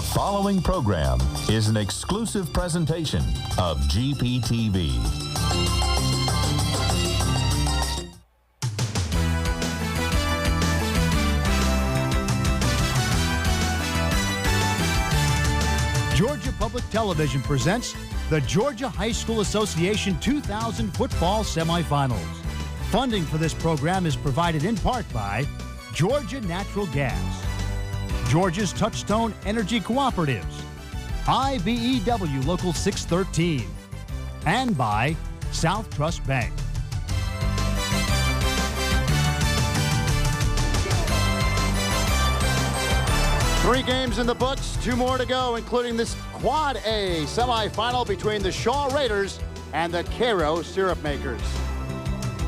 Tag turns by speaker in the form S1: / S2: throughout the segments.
S1: The following program is an exclusive presentation of GPTV.
S2: Georgia Public Television presents the Georgia High School Association 2000 Football Semifinals. Funding for this program is provided in part by Georgia Natural Gas, Georgia's Touchstone Energy Cooperatives, IBEW Local 613, and by South Trust Bank.
S3: Three games in the books, two more to go, including this Quad A semifinal between the Shaw Raiders and the Cairo Syrup Makers.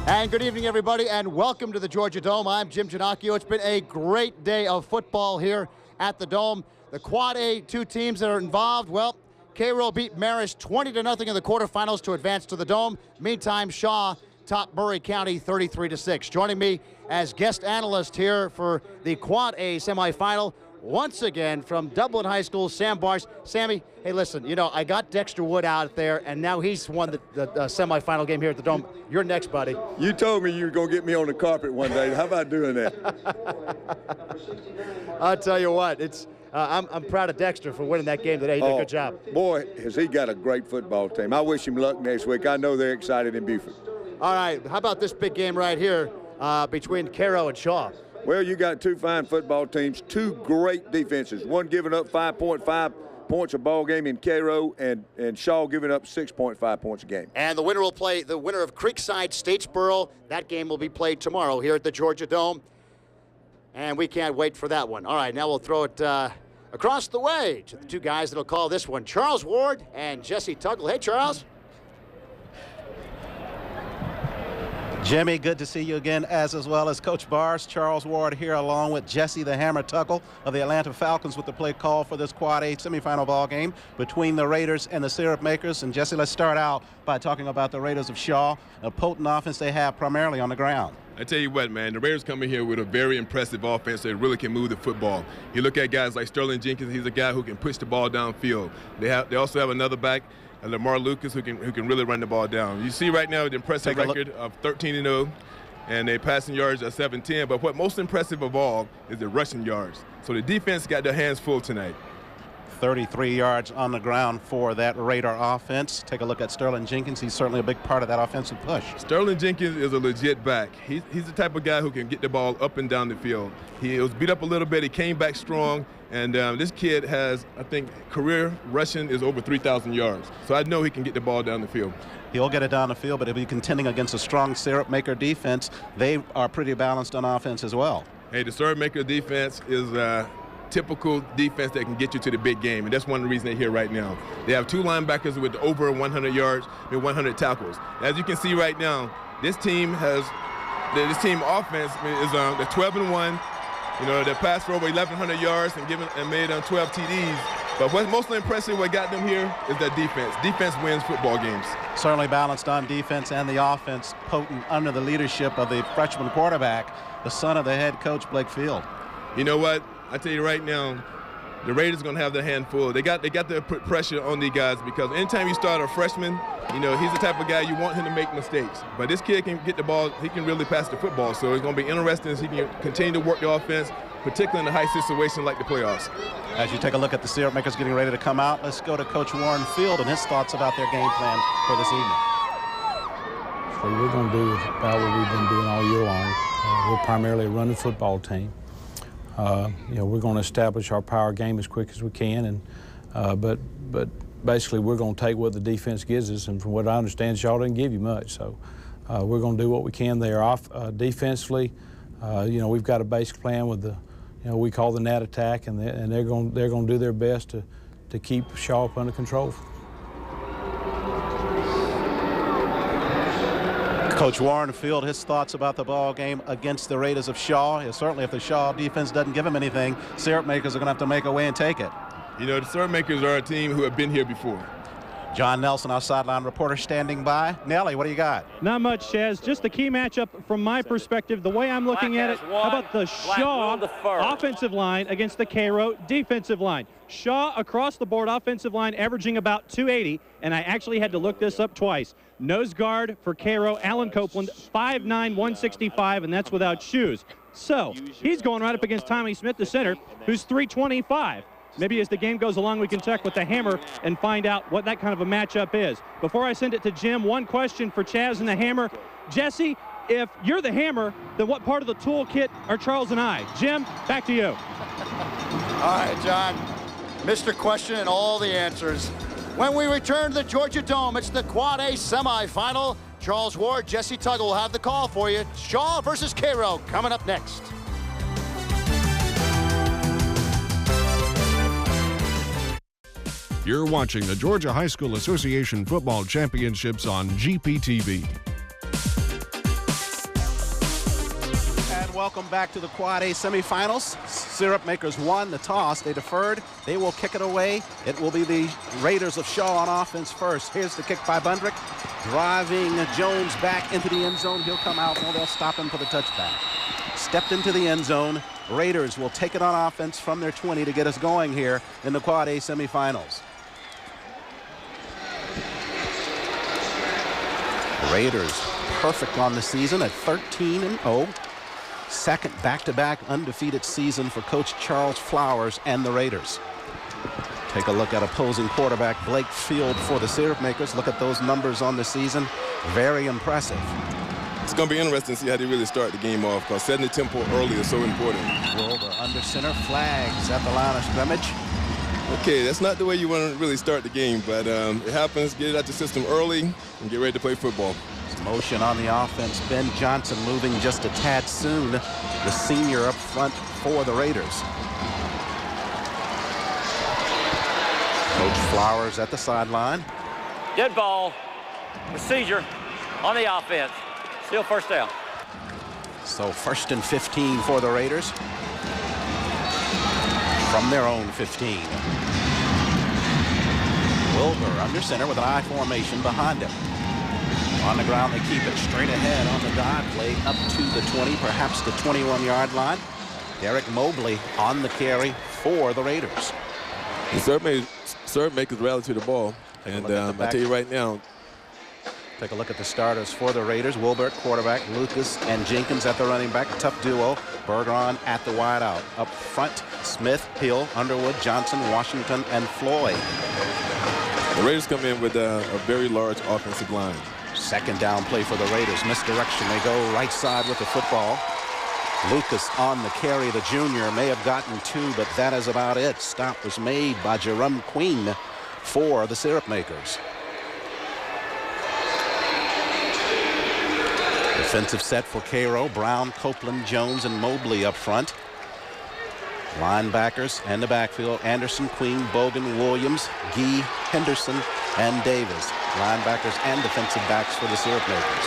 S3: And good evening, everybody, and welcome to the Georgia Dome. I'm Jim Giannacchio. It's been a great day of football here at the Dome. The Quad A, two teams that are involved, well, Cairo beat Marist 20-0 in the quarterfinals to advance to the Dome. Meantime, Shaw topped Murray County 33-6. Joining me as guest analyst here for the Quad A semifinal, once again from Dublin High School, Sam Bars. Sammy, hey, listen, you know, I got Dexter Wood out there, and now he's won the semifinal game here at the Dome. You're next, buddy.
S4: You told me you were going to get me on the carpet one day. How about doing that?
S3: I'll tell you what, it's I'm proud of Dexter for winning that game today. He did a good job.
S4: Boy, has he got a great football team. I wish him luck next week. I know they're excited in Beaufort.
S3: All right, how about this big game right here between Cairo and Shaw?
S4: Well, you got two fine football teams, two great defenses. One giving up 5.5 points a ball game in Cairo, and Shaw giving up 6.5 points a game.
S3: And the winner will play the winner of Creekside Statesboro. That game will be played tomorrow here at the Georgia Dome. And we can't wait for that one. All right, now we'll throw it across the way to the two guys that'll call this one, Charles Ward and Jesse Tuggle. Hey, Charles.
S5: Jimmy, good to see you again, as well as Coach Bars. Charles Ward here along with Jesse the Hammer Tuggle of the Atlanta Falcons with the play call for this Quad A semifinal ball game between the Raiders and the Syrup Makers. And Jesse, let's start out by talking about the Raiders of Shaw, a potent offense they have primarily on the ground.
S6: I tell you what, man, the Raiders come in here with a very impressive offense that really can move the football. You look at guys like Sterling Jenkins, he's a guy who can push the ball downfield. They also have another back, Lamar Lucas, who can really run the ball down. You see right now the impressive record of 13-0, and their passing yards are 710. But what most impressive of all is the rushing yards. So the defense got their hands full tonight.
S5: 33 yards on the ground for that Raider offense. Take a look at Sterling Jenkins. He's certainly a big part of that offensive push.
S6: Sterling Jenkins is a legit back. He's the type of guy who can get the ball up and down the field. He was beat up a little bit. He came back strong. And this kid has, I think, career rushing is over 3,000 yards. So I know he can get the ball down the field.
S5: He'll get it down the field, but he'll be contending against a strong Syrup Maker defense. They are pretty balanced on offense as well.
S6: Hey, the Syrup Maker defense is typical defense that can get you to the big game, and that's one of the reasons they're here right now. They have two linebackers with over 100 yards and 100 tackles. As you can see right now, this team offense is the 12-1. You know, they passed for over 1,100 yards and made 12 TDs. But what's mostly impressive, what got them here, is their defense. Defense wins football games.
S5: Certainly balanced on defense and the offense, potent under the leadership of the freshman quarterback, the son of the head coach, Blake Field.
S6: You know what? I tell you right now, the Raiders are going to have their hand full. They got to put pressure on these guys because anytime you start a freshman, you know, he's the type of guy you want him to make mistakes. But this kid can get the ball. He can really pass the football. So it's going to be interesting as he can continue to work the offense, particularly in a high situation like the playoffs.
S5: As you take a look at the Syrup Makers getting ready to come out, let's go to Coach Warren Field and his thoughts about their game plan for this evening.
S7: So we're going to do about what we've been doing all year long. We're primarily a running football team. You know, we're going to establish our power game as quick as we can, and but basically we're going to take what the defense gives us, and from what I understand, Shaw didn't give you much. So we're going to do what we can there. Defensively, you know, we've got a basic plan with the, you know, we call the Nat attack, and they're going to do their best to keep Shaw up under control.
S5: Coach Warren Field, his thoughts about the ball game against the Raiders of Shaw. Certainly if the Shaw defense doesn't give him anything, Syrup Makers are going to have to make a way and take it.
S6: You know, the Syrup Makers are a team who have been here before.
S5: John Nelson, our sideline reporter, standing by. Nelly, what do you got?
S8: Not much, Chaz. Just the key matchup from my perspective, the way I'm looking at it, how about the Shaw offensive line against the Cairo defensive line? Shaw across the board offensive line averaging about 280, and I actually had to look this up twice. Nose guard for Cairo, Alan Copeland, 5'9", 165, and that's without shoes. So he's going right up against Tommy Smith, the center, who's 325. Maybe as the game goes along, we can check with the Hammer and find out what that kind of a matchup is. Before I send it to Jim, one question for Chaz and the Hammer. Jesse, if you're the Hammer, then what part of the toolkit are Charles and I? Jim, back to you.
S3: All right, John. Mr. Question and all the answers. When we return to the Georgia Dome, it's the Quad A semifinal. Charles Ward, Jesse Tuggle will have the call for you. Shaw versus Cairo coming up next.
S9: You're watching the Georgia High School Association Football Championships on GPTV.
S5: And welcome back to the Quad A semifinals. Syrup Makers won the toss. They deferred. They will kick it away. It will be the Raiders of Shaw on offense first. Here's the kick by Bundrick. Driving Jones back into the end zone. He'll come out. Well, they'll stop him for the touchback. Stepped into the end zone. Raiders will take it on offense from their 20 to get us going here in the Quad A semifinals. Raiders perfect on the season at 13-0. Second back-to-back undefeated season for Coach Charles Flowers and the Raiders. Take a look at opposing quarterback Blake Field for the Syrup Makers. Look at those numbers on the season. Very impressive.
S6: It's going to be interesting to see how they really start the game off, because setting the tempo early is so important.
S5: Wilbur under center, flags at the line of scrimmage.
S6: Okay, that's not the way you want to really start the game, but it happens. Get it out the system early and get ready to play football.
S5: Motion on the offense. Ben Johnson moving just a tad soon. The senior up front for the Raiders. Coach Flowers at the sideline.
S10: Dead ball. Procedure on the offense. Still first down.
S5: So 1st and 15 for the Raiders. From their own 15. Wilbur under center with an I formation behind him. On the ground, they keep it straight ahead on the dive play up to the 20, perhaps the 21-yard line. Derek Mobley on the carry for the Raiders.
S6: The Syrup Makers rally to the ball, and I tell you right now.
S5: Take a look at the starters for the Raiders. Wilbur at quarterback, Lucas and Jenkins at the running back. Tough duo. Bergeron at the wideout. Up front, Smith, Hill, Underwood, Johnson, Washington, and Floyd.
S6: The Raiders come in with a very large offensive line.
S5: Second down play for the Raiders. Misdirection. They go right side with the football. Lucas on the carry. The junior may have gotten two, but that is about it. Stop was made by Jerome Queen for the Syrup Makers. Defensive set for Cairo. Brown, Copeland, Jones, and Mobley up front. Linebackers and the backfield. Anderson, Queen, Bogan, Williams, Gee, Henderson, and Davis. Linebackers and defensive backs for the Syrup Makers.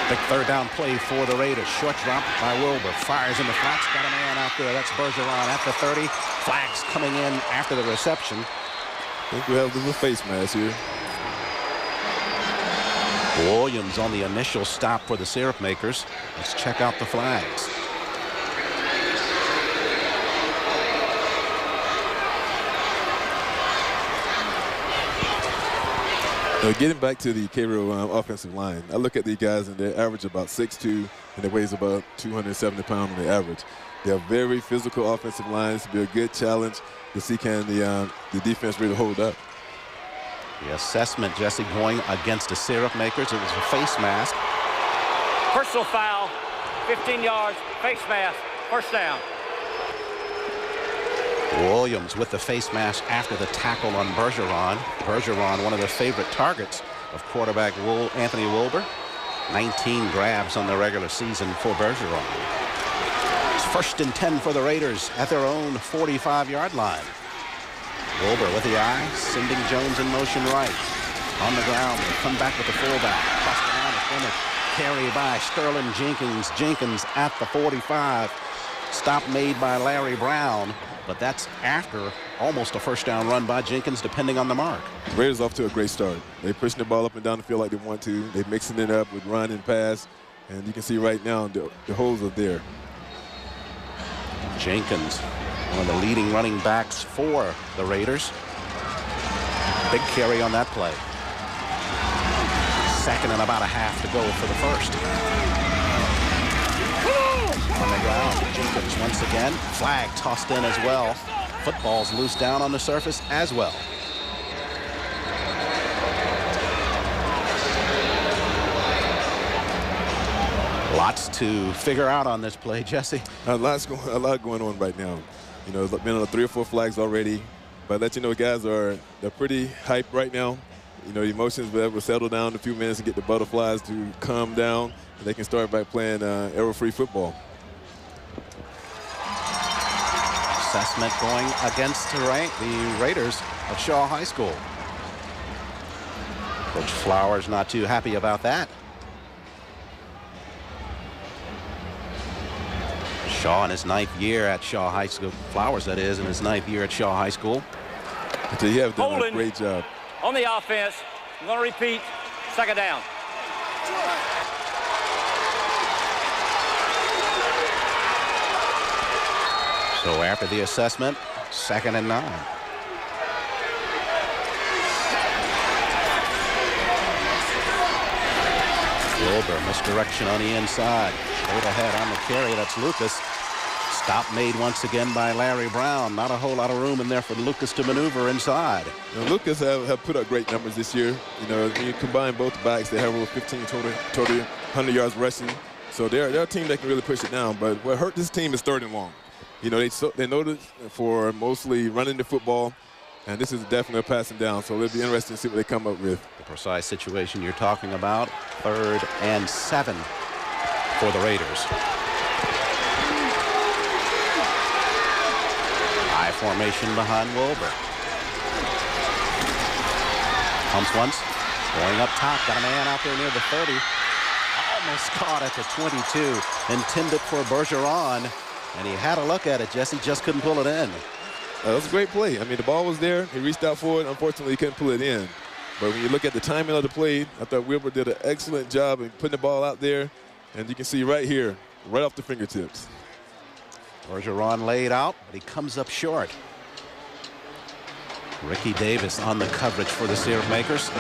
S5: Big third down play for the Raiders. Short drop by Wilbur. Fires in the flats. Got a man out there. That's Bergeron at the 30. Flags coming in after the reception.
S6: I think we have a little face mask here.
S5: Williams on the initial stop for the Syrup Makers. Let's check out the flags.
S6: Getting back to the Cairo offensive line, I look at these guys and they average about 6'2", and they weighs about 270 pounds on the average. They're very physical offensive lines. It'll be a good challenge to see can the defense really hold up.
S5: The assessment, Jesse, going against the Syrup Makers. It was a face mask.
S10: Personal foul, 15 yards, face mask, first down.
S5: Williams with the face mask after the tackle on Bergeron. Bergeron, one of the favorite targets of quarterback Anthony Wilbur. 19 grabs on the regular season for Bergeron. It's 1st and 10 for the Raiders at their own 45-yard line. Wilbur with the eye, sending Jones in motion right. On the ground, they come back with the fullback. Across the line of scrimmage. Carry by Sterling Jenkins. Jenkins at the 45. Stop made by Larry Brown, but that's after almost a first down run by Jenkins, depending on the mark.
S6: Raiders off to a great start. They're pushing the ball up and down the field like they want to. They're mixing it up with run and pass, and you can see right now the holes are there.
S5: Jenkins, one of the leading running backs for the Raiders. Big carry on that play. Second and about a half to go for the first. On the ground, Jenkins once again. Flag tossed in as well. Football's loose down on the surface as well. Lots to figure out on this play, Jesse.
S6: A lot going on right now. You know, there's been on 3 or 4 flags already, but let you know, guys they're pretty hyped right now. You know, emotions will settle down in a few minutes and get the butterflies to calm down, and they can start by playing error-free football.
S5: Assessment going against the Raiders of Shaw High School. Coach Flowers not too happy about that. Shaw in his 9th year at Shaw High School. Flowers, that is, in his 9th year at Shaw High School.
S6: So you have done a great job.
S10: On the offense, I'm going to repeat, second down.
S5: So after the assessment, 2nd and 9. Wilbur, misdirection on the inside. Straight ahead on the carry, that's Lucas. Stop made once again by Larry Brown. Not a whole lot of room in there for Lucas to maneuver inside.
S6: Now, Lucas have put up great numbers this year. You know, when you combine both backs, they have over 15 total 100 yards rushing. So they're a team that can really push it down. But what hurt this team is 3rd and long. You know, they noted for mostly running the football, and this is definitely a passing down. So it'll be interesting to see what they come up with.
S5: The precise situation you're talking about, 3rd and 7 for the Raiders. High formation behind Wilbur. Pumps once, going up top, got a man out there near the 30. Almost caught at the 22, intended for Bergeron, and he had a look at it, Jesse, just couldn't pull it in.
S6: That was a great play. I mean, the ball was there. He reached out for it. Unfortunately, he couldn't pull it in. But when you look at the timing of the play, I thought Wilbur did an excellent job in putting the ball out there. And you can see right here, right off the fingertips.
S5: Bergeron laid out, but he comes up short. Ricky Davis on the coverage for the Syrup Makers.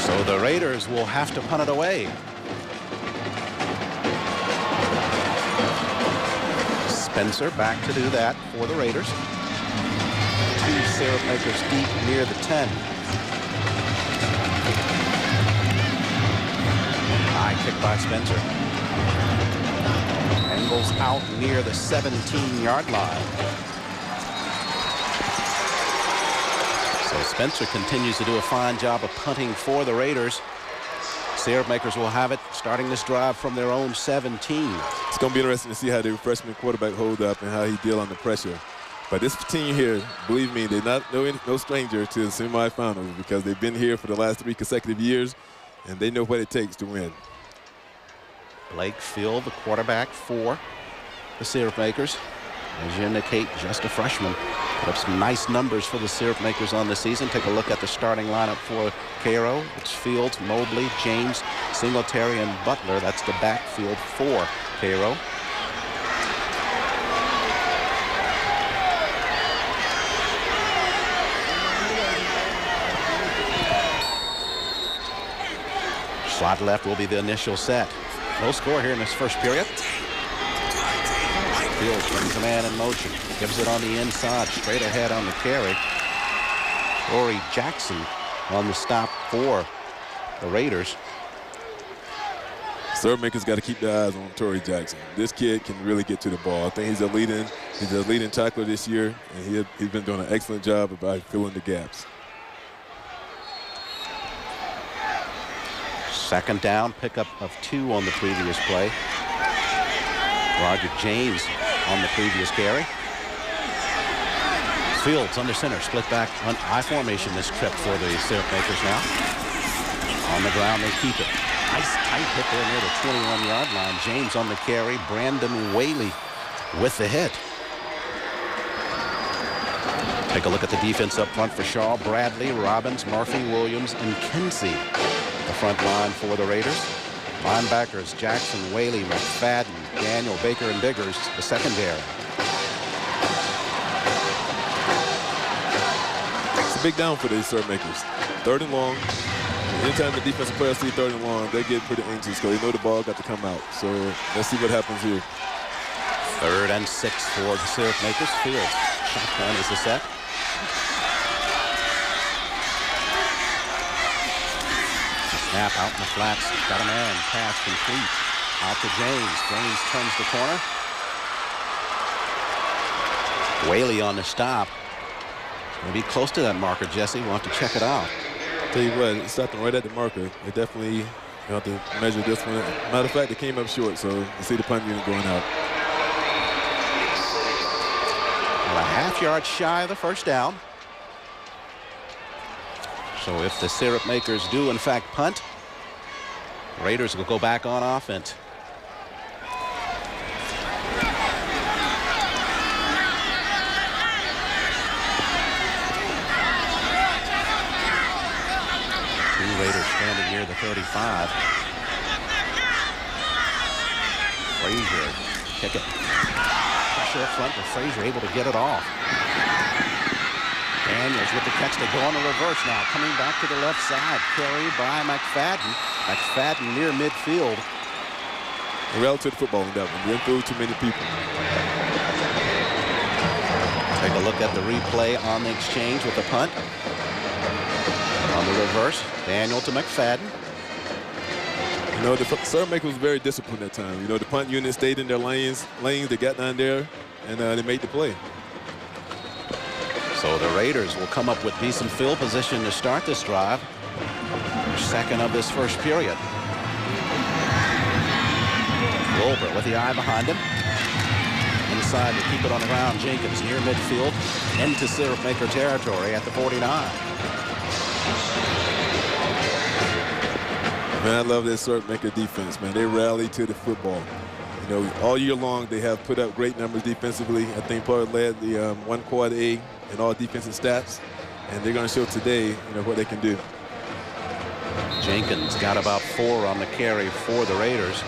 S5: So the Raiders will have to punt it away. Spencer back to do that for the Raiders. 2 Syrup Makers deep near the 10. High kick by Spencer. Angles out near the 17-yard line. So Spencer continues to do a fine job of punting for the Raiders. Syrup Makers will have it starting this drive from their own 17.
S6: It's going to be interesting to see how the freshman quarterback hold up and how he deal under pressure. But this team here, believe me, they're not no stranger to the semifinals because they've been here for the last 3 consecutive years, and they know what it takes to win.
S5: Blake Field, the quarterback for the Syrup Makers. As you indicate, just a freshman. Put up some nice numbers for the Syrup Makers on the season. Take a look at the starting lineup for Cairo. It's Fields, Mobley, James, Singletary, and Butler. That's the backfield for Cairo. Slot left will be the initial set. No score here in this first period. Fields brings a man in motion. Gives it on the inside, straight ahead on the carry. Rory Jackson on the stop for the Raiders.
S6: Syrup Makers got to keep their eyes on Tory Jackson. This kid can really get to the ball. I think he's a leading tackler this year, and he's been doing an excellent job about filling the gaps.
S5: Second down, pickup of 2 on the previous play. Roger James on the previous carry. Fields under center, split back on I formation this trip for the Syrup Makers now. On the ground, they keep it. Nice tight hit there near the 21-yard line. James on the carry. Brandon Whaley with the hit. Take a look at the defense up front for Shaw. Bradley, Robbins, Murphy, Williams, and Kinsey. The front line for the Raiders. Linebackers Jackson, Whaley, McFadden, Daniel, Baker, and Biggers, the secondary.
S6: It's a big down for these serve makers. 3rd and long. Anytime the defensive players see 3rd and long, they get pretty anxious because they know the ball got to come out. So let's see what happens here.
S5: 3rd and 6 for the syrup makers. Field. Shotgun is the set. Snap out in the flats. Got a man. Pass complete. Out to James. James turns the corner. Whaley on the stop. Going to be close to that marker, Jesse. We'll have to check it out.
S6: Tell you what, it's stopping right at the marker. They definitely have to measure this one. Matter of fact, it came up short, so you see the punt unit going out.
S5: Well, a half-yard shy of the first down. So if the syrup makers do, in fact, punt, Raiders will go back on offense. Two Raiders standing near the 35. Frazier, kick it. Pressure up front, but Frazier able to get it off. Daniels with the catch. They go on the reverse now. Coming back to the left side. Carry by McFadden. McFadden near midfield.
S6: Relative to football in that one. Didn't throw too many people.
S5: Take a look at the replay on the exchange with the punt. On the reverse. Daniel to McFadden.
S6: You know, the serve maker was very disciplined that time. You know, the punt unit stayed in their lanes. They got down there, and they made the play.
S5: So the Raiders will come up with decent field position to start this drive. Second of this first period. Wilbur with the eye behind him. Inside to keep it on the ground. Jenkins near midfield into syrup maker territory at the 49.
S6: Man, I love this syrup maker defense, man. They rally to the football. You know, all year long they have put up great numbers defensively. I think probably led the 1 quad A in all defensive stats, and they're going to show today, you know, what they can do.
S5: Jenkins got about 4 on the carry for the Raiders.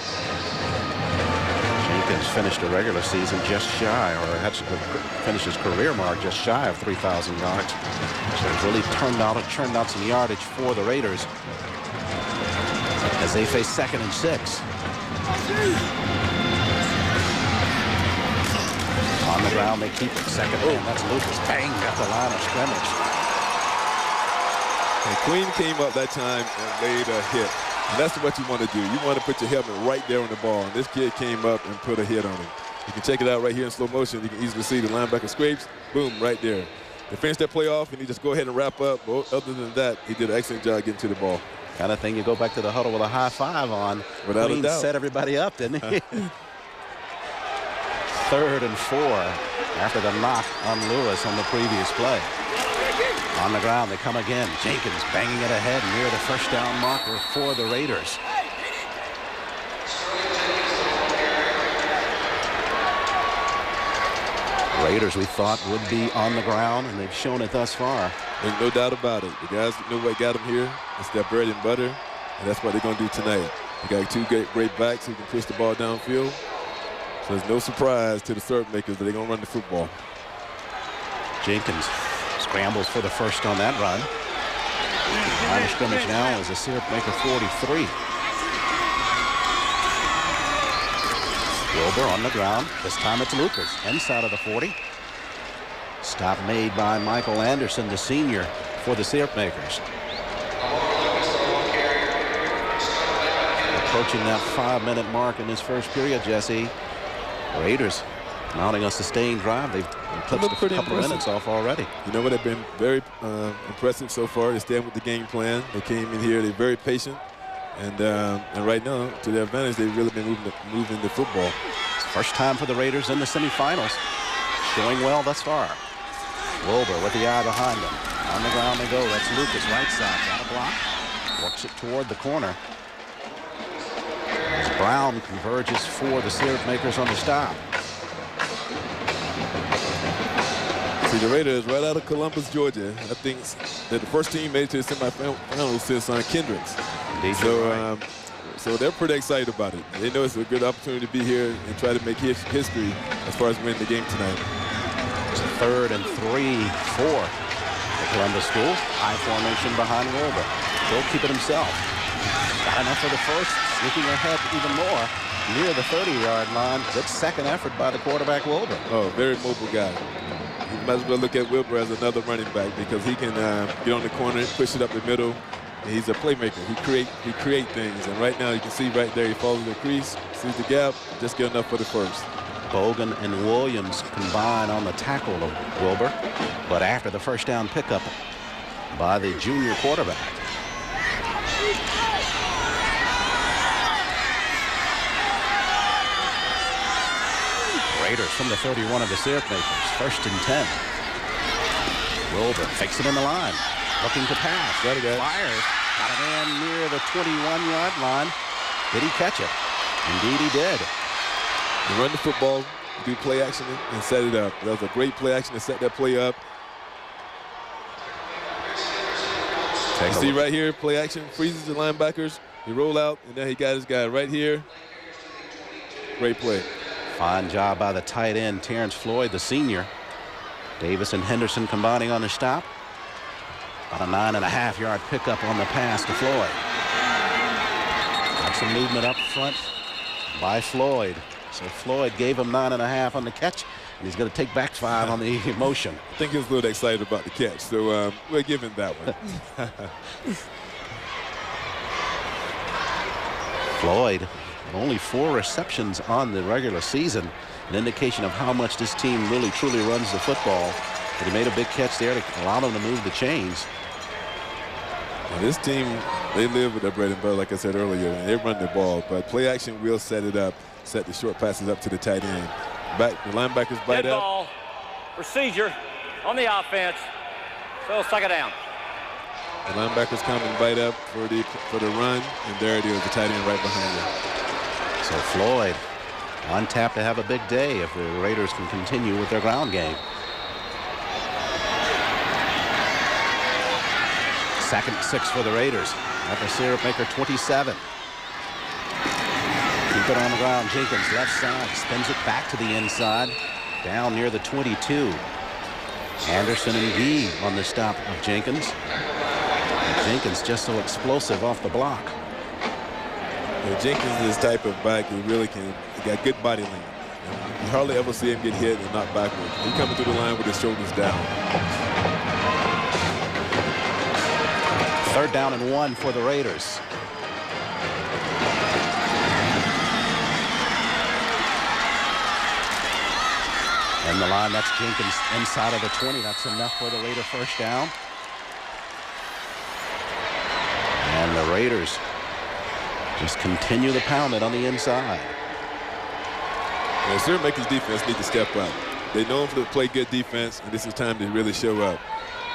S5: Jenkins finished the regular season just shy, or had finished his career mark just shy of 3,000 yards. So he's really churned out some yardage for the Raiders as they face 2nd and 6. On the ground, they keep it. Second man, that's Lucas. Bang, at the line of scrimmage.
S6: And Queen came up that time and laid a hit. And that's what you want to do. You want to put your helmet right there on the ball. And this kid came up and put a hit on him. You can check it out right here in slow motion. You can easily see the linebacker scrapes. Boom, right there. They finished that play off, and he just go ahead and wrap up. But other than that, he did an excellent job getting to the ball.
S5: Kind of thing you go back to the huddle with a high five on.
S6: Without
S5: Queen
S6: a doubt.
S5: Set everybody up, didn't he? 3rd and 4 after the knock on Lewis on the previous play. On the ground, they come again. Jenkins banging it ahead near the first down marker for the Raiders. Raiders, we thought, would be on the ground, and they've shown it thus far.
S6: There's no doubt about it. The guys know what got them here. It's their bread and butter, and that's what they're going to do tonight. They got 2 great backs who can push the ball downfield. So there's no surprise to the syrup makers that they're going to run the football.
S5: Jenkins scrambles for the first on that run. Line of scrimmage now is a syrup maker 43. Wilbur on the ground. This time it's Lucas, inside of the 40. Stop made by Michael Anderson, the senior, for the syrup makers. Approaching that 5-minute mark in this first period, Jesse. Raiders mounting a sustained drive. They've touched a couple of minutes off already.
S6: You know what? They've been very impressive so far. They stand with the game plan. They came in here. They're very patient. And right now, to their advantage, they've really been moving the football.
S5: It's the first time for the Raiders in the semifinals. Showing well thus far. Wilbur with the eye behind him. On the ground they go. That's Lucas, right side. Got a block. Works it toward the corner. As Brown converges for the syrup makers on the stop.
S11: See, the Raiders right out of Columbus, Georgia. I think that the first team made it to the semifinals since Kendricks. So they're pretty excited about it. They know it's a good opportunity to be here and try to make history as far as winning the game tonight.
S5: It's 3rd and 3 for the Columbus School. High formation behind Wilbur. He'll keep it himself. Got enough for the first, sneaking ahead even more near the 30-yard line. Good second effort by the quarterback, Wilbur.
S11: Oh, very mobile guy. You might as well look at Wilbur as another running back because he can get on the corner, push it up the middle. He's a playmaker. He create things. And right now you can see right there he follows the crease, sees the gap, just get enough for the first.
S5: Bogan and Williams combine on the tackle of Wilbur, but after the first down pickup by the junior quarterback. Raiders from the 31 of the Syrup Makers. 1st and 10. Wilbur fakes it in the line. Looking to pass. Fires. Got it in near the 21-yard line. Did he catch it? Indeed he did.
S11: You run the football, do play action, and set it up. That was a great play action to set that play up. You see right here, play action, freezes the linebackers. He roll out, and then he got his guy right here. Great play.
S5: Fine job by the tight end, Terrence Floyd, the senior. Davis and Henderson combining on the stop. About a 9.5-yard pickup on the pass to Floyd. Got some movement up front by Floyd. So Floyd gave him 9.5 on the catch, and he's going to take back 5 on the motion.
S11: I think he was a little excited about the catch, so we'll give him that one.
S5: Floyd, only 4 receptions on the regular season, an indication of how much this team really truly runs the football. But he made a big catch there to allow them to move the chains.
S11: And this team, they live with their bread and butter, like I said earlier, and they run the ball. But play action will set it up, set the short passes up to the tight end. The linebackers bite
S10: Dead
S11: up.
S10: Ball, procedure on the offense. So 2nd down.
S11: The linebackers come and bite up for the run, and there it is, the tight end right behind them.
S5: So Floyd on tap to have a big day if the Raiders can continue with their ground game. 2nd and 6 for the Raiders at the Syrup Maker 27. Keep it on the ground. Jenkins left side spins it back to the inside down near the 22. Anderson and Gee on the stop of Jenkins. And Jenkins just so explosive off the block.
S11: Yeah, Jenkins is this type of back who really he got good body length. You hardly ever see him get hit and knock backwards. He's coming through the line with his shoulders down.
S5: 3rd down and 1 for the Raiders. And the line, that's Jenkins inside of the 20. That's enough for the Raider first down. And the Raiders just continue to pound it on the inside.
S11: The Syrup Makers defense need to step up. They know them to play good defense, and this is time to really show up.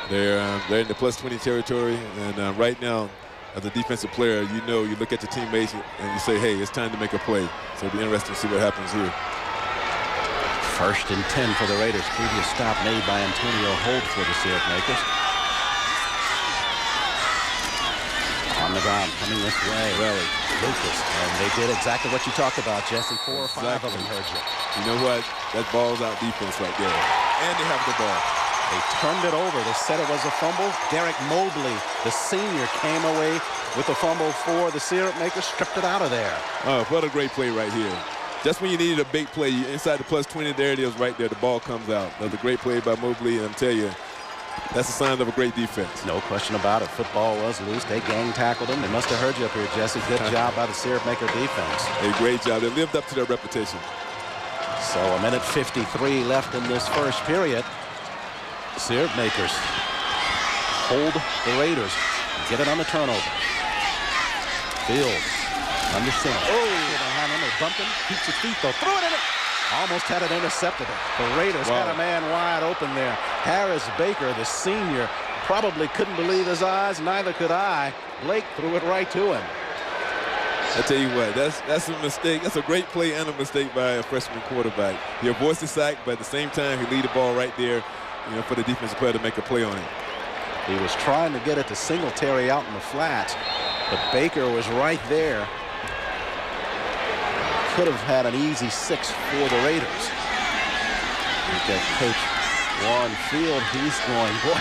S11: They're in the +20 territory, and right now, as a defensive player, you look at your teammates and you say, hey, it's time to make a play. So it'll be interesting to see what happens here.
S5: 1st and 10 for the Raiders. Previous stop made by Antonio Holt for the Syrup Makers. On the ground, coming this way.
S11: Really,
S5: Lucas. And they did exactly what you talked about, Jesse. 4 or 5 of them heard you.
S11: You know what? That ball's out defense right there. And they have the ball.
S5: They turned it over. They said it was a fumble. Derek Mobley, the senior, came away with the fumble for the Syrup Makers, stripped it out of there.
S11: Oh, what a great play right here. Just when you needed a big play, inside the +20, there it is right there. The ball comes out. That was a great play by Mobley, and I'm telling you, that's a sign of a great defense.
S5: No question about it. Football was loose. They gang tackled him. They must have heard you up here, Jesse. Good job by the Syrup Maker defense.
S11: A great job. They lived up to their reputation.
S5: So 1:53 left in this first period. Syrup Makers hold the Raiders. Get it on the turnover. Field. Understand. Behind him. They bumped him. Keeps his feet though. Threw it in it. Almost had it intercepted. The Raiders had a man wide open there. Harris Baker, the senior, probably couldn't believe his eyes. Neither could I. Blake threw it right to him.
S11: I tell you what, that's a mistake. That's a great play and a mistake by a freshman quarterback. He avoids the sack, but at the same time, he lead the ball right there. for the defensive player to make a play on it.
S5: He was trying to get it to Singletary out in the flats, but Baker was right there. Could have had an easy 6 for the Raiders. Look at Coach Warren Field. He's going, boy,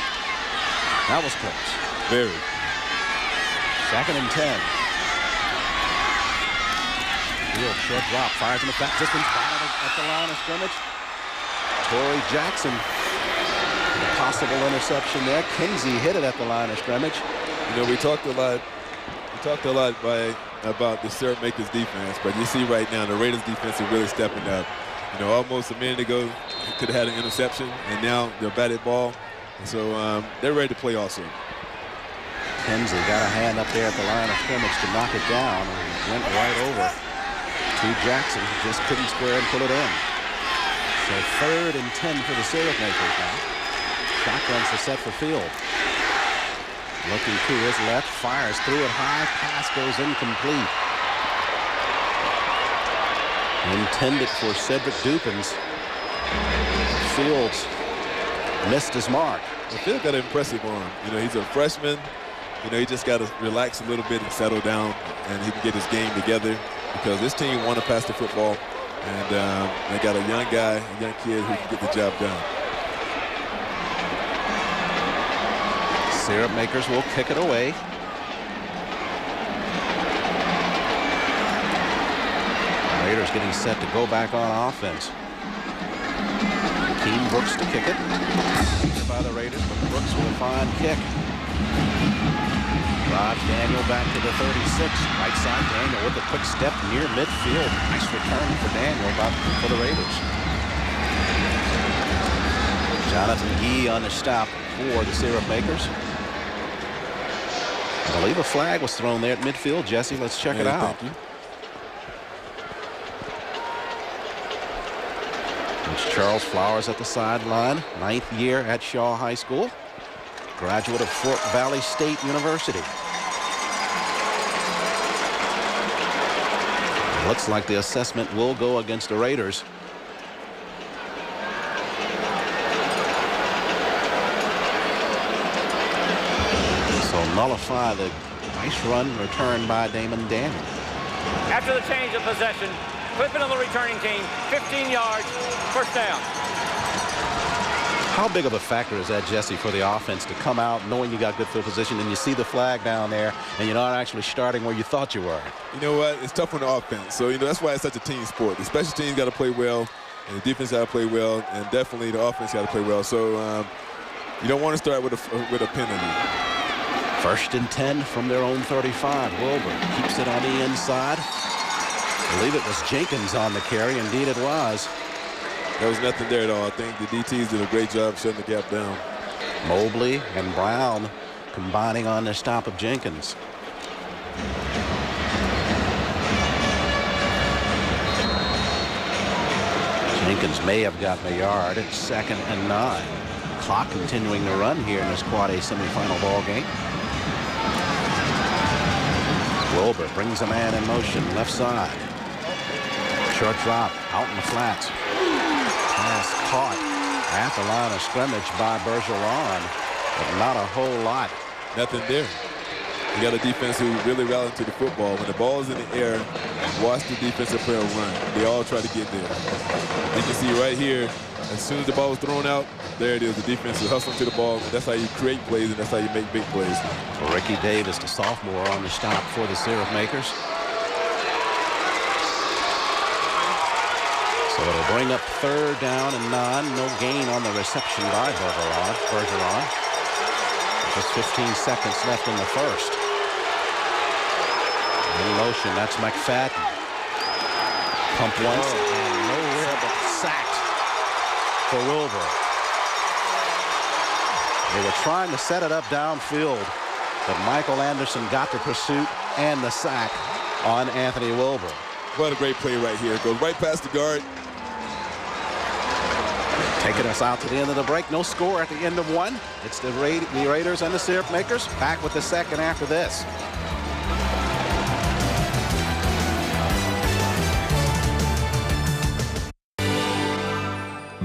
S5: that was close.
S11: Very.
S5: 2nd and 10. Field short drop, fires in the back, just been spotted at the line of scrimmage. Torrey Jackson, a possible interception there. Kinsey hit it at the line of scrimmage.
S11: We talked a lot. About the Syrup Makers defense, but you see right now the Raiders defense is really stepping up. Almost a minute ago could have had an interception, and now they're batted ball, and so they're ready to play also.
S5: Kinsey got a hand up there at the line of scrimmage to knock it down, and went right over to Jackson, who just couldn't square and pull it in. So 3rd and 10 for the Syrup Makers now. Shotguns are set for Field. Looking to his left, fires through it high, pass goes incomplete. Intended for Cedric Dupins. Fields missed his mark.
S11: Field got an impressive arm. He's a freshman. He just got to relax a little bit and settle down, and he can get his game together because this team want to pass the football, and they got a young guy, a young kid who can get the job done.
S5: Syrup Makers will kick it away. Raiders getting set to go back on offense. Keem Brooks to kick it. By the Raiders, but Brooks with a fine kick. Rod Daniel back to the 36. Right side, Daniel with a quick step near midfield. Nice return for Daniel for the Raiders. Jonathan Gee on the stop for the Syrup Makers. I believe a flag was thrown there at midfield. Jesse, let's check it out.
S11: Thank you.
S5: It's Charles Flowers at the sideline, 9th year at Shaw High School, graduate of Fort Valley State University. It looks like the assessment will go against the Raiders. Nullify the nice run returned by Damon Daniel.
S10: After the change of possession, Clipping on the returning team, 15 yards, 1st down.
S5: How big of a factor is that, Jesse, for the offense to come out knowing you got good field position and you see the flag down there and you're not actually starting where you thought you were?
S11: You know what? It's tough on the offense. So, that's why it's such a team sport. The special teams got to play well, and the defense got to play well, and definitely the offense got to play well. So, you don't want to start with a penalty.
S5: 1st and 10 from their own 35. Wilbur keeps it on the inside. I believe it was Jenkins on the carry. Indeed it was.
S11: There was nothing there at all. I think the DTs did a great job shutting the gap down.
S5: Mobley and Brown combining on the stop of Jenkins. Jenkins may have gotten a yard. It's 2nd and 9. Clock continuing to run here in this Quad A semifinal ball game. Wilbur brings a man in motion, left side. Short drop, out in the flats. Pass caught at the line of scrimmage by Bergeron, but not a whole lot.
S11: Nothing there. You got a defense who really rallied to the football. When the ball is in the air, watch the defensive player run. They all try to get there. You can see right here, as soon as the ball was thrown out, there it is. The defense is hustling to the ball. And that's how you create plays, and that's how you make big plays.
S5: Ricky Davis, the sophomore, on the stop for the Syrup Makers. So it'll bring up 3rd down and 9. No gain on the reception by Bergeron. Just 15 seconds left in the 1st. In motion, that's McFadden. Pump once and nowhere but sacked for Wilbur. They were trying to set it up downfield, but Michael Anderson got the pursuit and the sack on Anthony Wilbur.
S11: What a great play right here. Goes right past the guard.
S5: Taking us out to the end of the break. No score at the end of 1. It's the Raiders and the Syrup Makers. Back with the 2nd after this.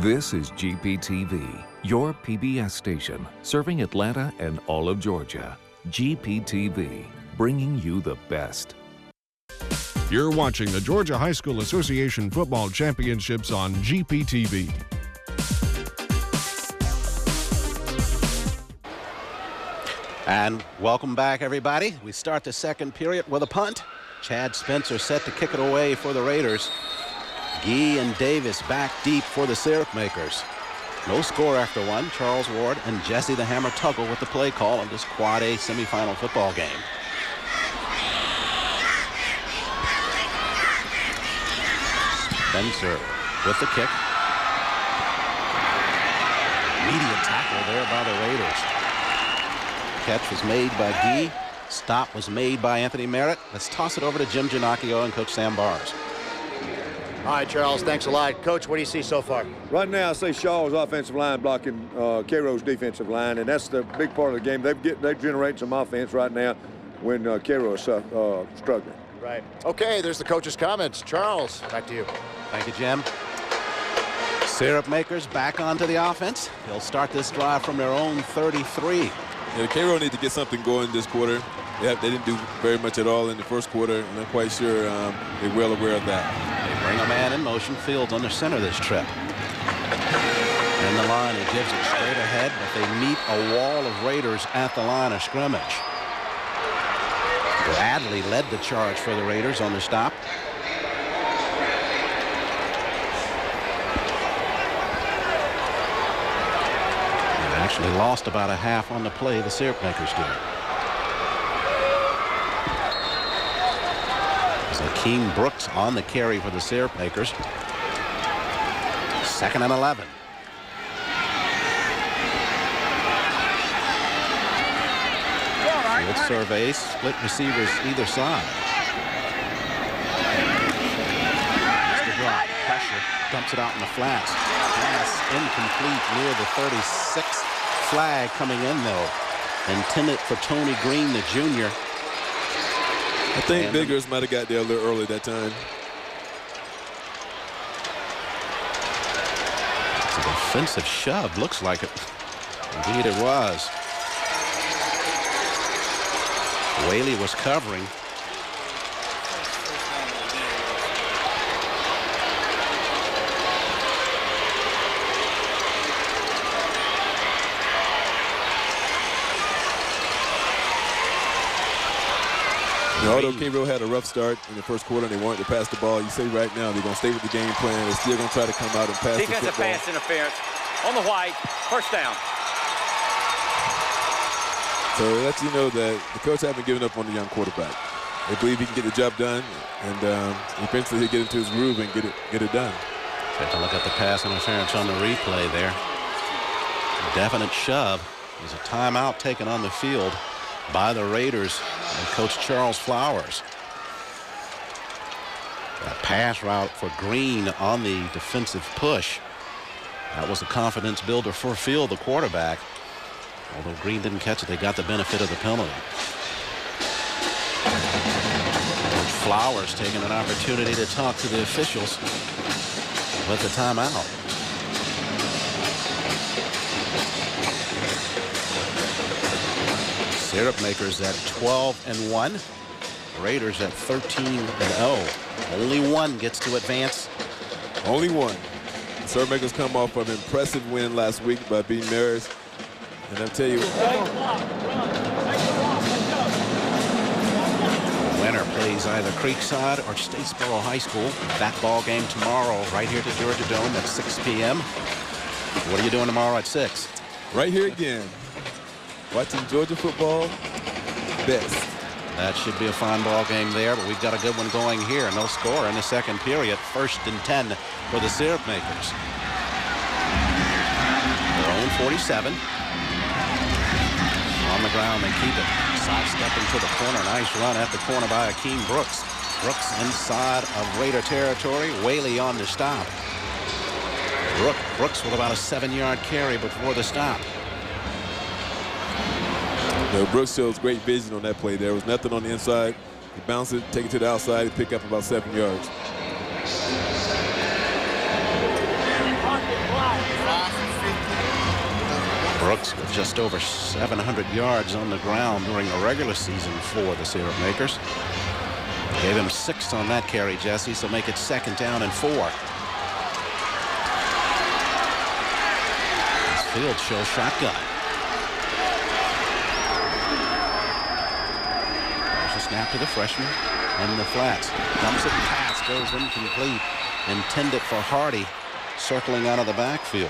S12: This is GPTV, your PBS station, serving Atlanta and all of Georgia. GPTV, bringing you the best.
S9: You're watching the Georgia High School Association Football Championships on GPTV.
S5: And welcome back, everybody. We start the second period with a punt. Chad Spencer set to kick it away for the Raiders. Gee and Davis back deep for the Syrup Makers. No score after one. Charles Ward and Jesse the Hammer Tuggle with the play call on this Quad A semifinal football game. Spencer with the kick. Immediate tackle there by the Raiders. Catch was made by Gee. Stop was made by Anthony Merritt. Let's toss it over to Jim Ginocchio and Coach Sam Bars.
S3: All right, Charles, thanks a lot. Coach, what do you see so far?
S4: Right now, I say Shaw's offensive line blocking Cairo's defensive line, and that's the big part of the game. They've generated some offense right now when Cairo is struggling.
S3: Right. Okay, there's the coach's comments. Charles, back to you.
S5: Thank you, Jim. Syrup Makers back onto the offense. They'll start this drive from their own 33.
S11: Yeah, Cairo need to get something going this quarter. They didn't do very much at all in the first quarter, and I'm quite sure they're well aware of that.
S5: They bring a man in motion. Fields under center this trip. In the line, he gives it straight ahead, but they meet a wall of Raiders at the line of scrimmage. Bradley led the charge for the Raiders on the stop. They actually lost about a half on the play, the Syrup Makers did. Akeem Brooks on the carry for the Syrup Makers. 2nd and 11. Field surveys, split receivers either side. Here's the drop, pressure, dumps it out in the flats. Pass incomplete near the 36th flag coming in though. Intended for Tony Green, the junior.
S11: I think Biggers might have got there a little early that time.
S5: It's an offensive shove, looks like it. Indeed it was. Whaley was covering.
S11: Although Cairo had a rough start in the first quarter and they wanted to pass the ball, you say right now they're going to stay with the game plan. They're still going to try to come out and pass the football.
S10: Defensive pass interference on the white. First down.
S11: So it lets you know that the coach haven't given up on the young quarterback. They believe he can get the job done, and eventually he'll get into his groove and get it done.
S5: Take a look at the pass interference on the replay there. A definite shove. There's a timeout taken on the field by the Raiders and Coach Charles Flowers. A pass route for Green on the defensive push. That was a confidence builder for Field, the quarterback. Although Green didn't catch it, they got the benefit of the penalty. Coach Flowers taking an opportunity to talk to the officials with the timeout. Syrup Makers at 12-1. Raiders at 13-0. Only one gets to advance.
S11: Only one. The Syrup Makers come off of an impressive win last week by beating Marist. And I'll tell you,
S5: winner plays either Creekside or Statesboro High School. That ball game tomorrow right here at the Georgia Dome at 6 p.m. What are you doing tomorrow at 6?
S11: Right here again. Watching Georgia football best.
S5: That should be a fine ball game there, but we've got a good one going here. No score in the second period. 1st and 10 for the Syrup Makers. Their own 47. On the ground, they keep it. Sidestep into the corner. Nice run at the corner by Akeem Brooks. Brooks inside of Raider territory. Whaley on the stop. Brooks with about a 7-yard carry before the stop.
S11: Brooks shows great vision on that play. There was nothing on the inside. He bounced it, take it to the outside, and pick up about 7 yards.
S5: Brooks with just over 700 yards on the ground during the regular season for the Syrup Makers. Gave him 6 on that carry, Jesse, so make it 2nd down and 4. This field shows shotgun. There's a snap to the freshman in the flats. Comes it, pass goes incomplete. Intended for Hardy, circling out of the backfield.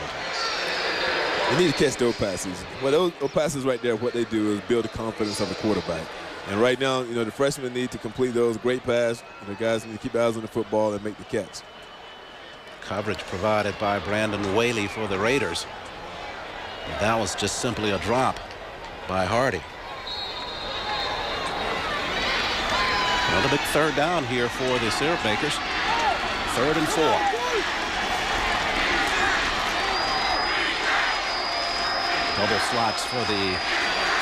S11: You need to catch those passes. Well, those passes right there, what they do is build the confidence of the quarterback. And right now, the freshmen need to complete those great passes. And the guys need to keep their eyes on the football and make the catch.
S5: Coverage provided by Brandon Whaley for the Raiders. But that was just simply a drop by Hardy. Another big 3rd down here for the Syrup Makers. 3rd and 4. Double slots for the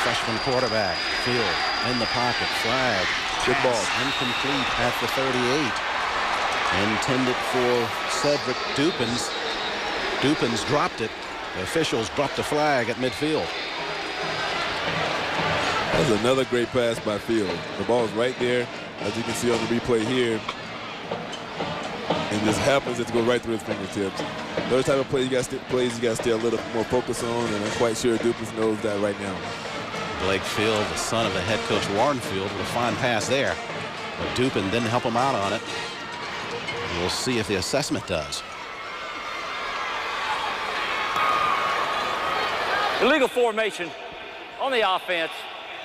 S5: freshman quarterback. Field in the pocket. Flag.
S11: Good ball.
S5: Incomplete at the 38. Intended for Cedric Dupins. Dupins dropped it. The officials dropped the flag at midfield.
S11: That's another great pass by Field. The ball is right there, as you can see on the replay here. And this happens to go right through his fingertips. Those type of plays you got to stay a little more focused on, and I'm quite sure Dupins knows that right now.
S5: Blake Field, the son of the head coach Warren Field, with a fine pass there. But Dupin didn't help him out on it. We'll see if the assessment does.
S10: Illegal formation on the offense.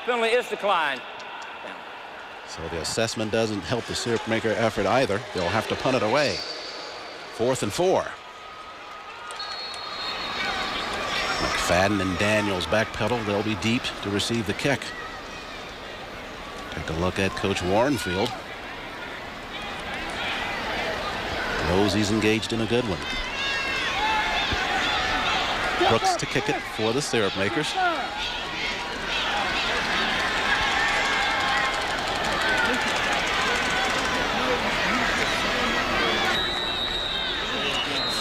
S10: Penalty is declined.
S5: So the assessment doesn't help the Syrup Maker effort either. They'll have to punt it away. 4th and 4. McFadden and Daniels backpedal. They'll be deep to receive the kick. Take a look at Coach Warrenfield. Knows he's engaged in a good one. Brooks to kick it for the Syrup Makers.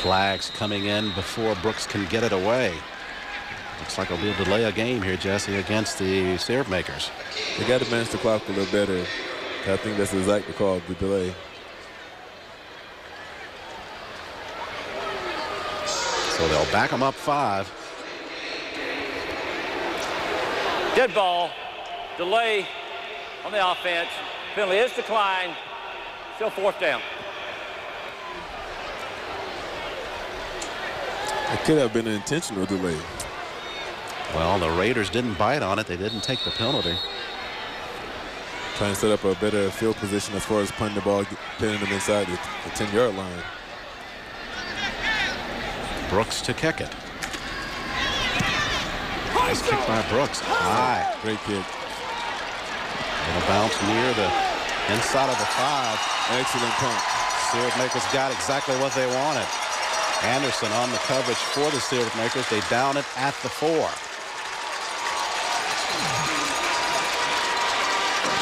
S5: Flags coming in before Brooks can get it away. Looks like it'll be a delay a game here, Jesse, against the Syrup Makers.
S11: They got to manage the clock a little better. I think that's exactly called the delay.
S5: So they'll back them up 5.
S10: Dead ball. Delay on the offense. Penalty is declined. Still 4th down.
S11: It could have been an intentional delay.
S5: Well, the Raiders didn't bite on it. They didn't take the penalty.
S11: Trying to set up a better field position as far as punting the ball, pinning them inside the 10-yard line.
S5: Brooks to kick it. Nice kick by Brooks. High.
S11: Great kick.
S5: It'll bounce near the inside of the 5.
S11: Excellent punt.
S5: Syrup Makers got exactly what they wanted. Anderson on the coverage for the Syrup Makers. They down it at the 4.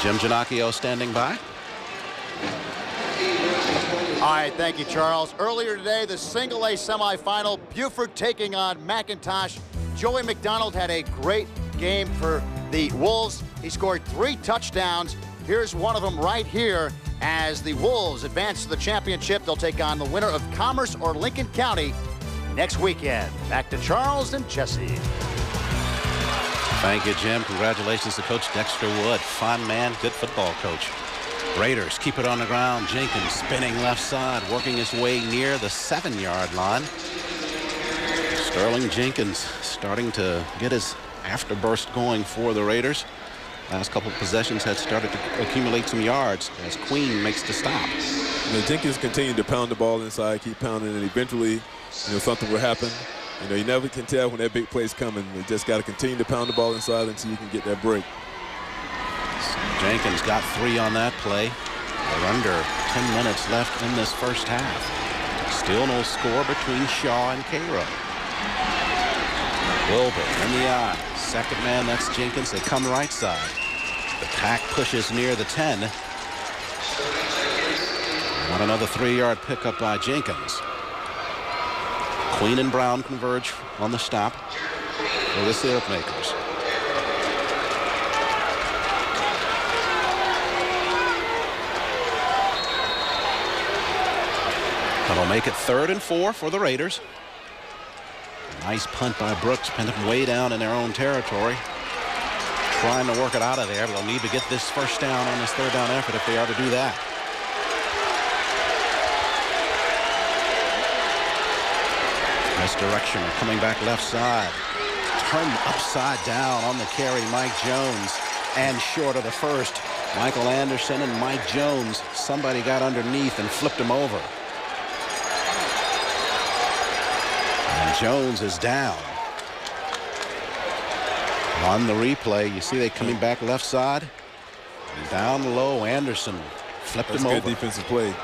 S5: Jim Ginocchio standing by.
S3: All right, thank you, Charles. Earlier today, the single-A semifinal, Buford taking on McIntosh. Joey McDonald had a great game for the Wolves. He scored 3 touchdowns. Here's one of them right here as the Wolves advance to the championship. They'll take on the winner of Commerce or Lincoln County next weekend. Back to Charles and Jesse.
S5: Thank you, Jim. Congratulations to Coach Dexter Wood. Fine man, good football coach. Raiders keep it on the ground. Jenkins spinning left side, working his way near the 7-yard line. Sterling Jenkins starting to get his afterburst going for the Raiders. Last couple of possessions had started to accumulate some yards as Queen makes the stop.
S11: Jenkins continued to pound the ball inside, keep pounding, and eventually, something will happen. You never can tell when that big play's coming. You just got to continue to pound the ball inside until you can get that break.
S5: Jenkins got 3 on that play. We're under 10 minutes left in this first half. Still no score between Shaw and Cairo. Wilbur in the eye. Second man, that's Jenkins. They come right side. The pack pushes near the 10. Not another 3-yard pickup by Jenkins. Queen and Brown converge on the stop. for the Syrup Makers. That'll make it 3rd and 4 for the Raiders. Nice punt by Brooks, pinned them way down in their own territory. Trying to work it out of there, but they'll need to get this first down on this 3rd down effort if they are to do that. Misdirection, coming back left side. Turned upside down on the carry, Mike Jones. And short of the first, Michael Anderson and Mike Jones. Somebody got underneath and flipped him over. And Jones is down. On the replay, you see they coming back left side. And down low, Anderson flipped him over.
S11: That's good defensive play.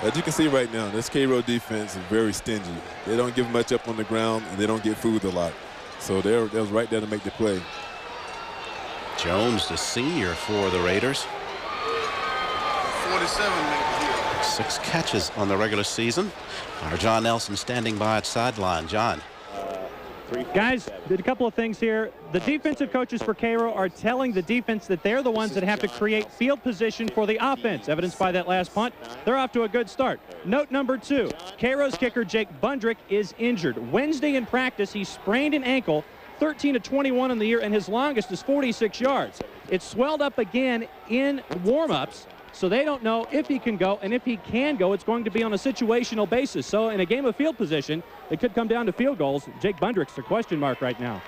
S11: As you can see right now, this Cairo defense is very stingy. They don't give much up on the ground, and they don't get fooled a lot. So they was right there to make the play.
S5: Jones, the senior for the Raiders.
S13: 47 minutes.
S5: 6 catches on the regular season. Our John Nelson standing by at sideline. John.
S8: Guys, did a couple of things here. The defensive coaches for Cairo are telling the defense that they're the ones that have to create field position for the offense, evidenced by that last punt. They're off to a good start. Note number 2, Cairo's kicker Jake Bundrick is injured. Wednesday in practice, he sprained an ankle, 13-21 in the year, and his longest is 46 yards. It swelled up again in warm-ups, so they don't know if he can go, and if he can go, it's going to be on a situational basis. So in a game of field position, it could come down to field goals. Jake Bundrick's a question mark right now.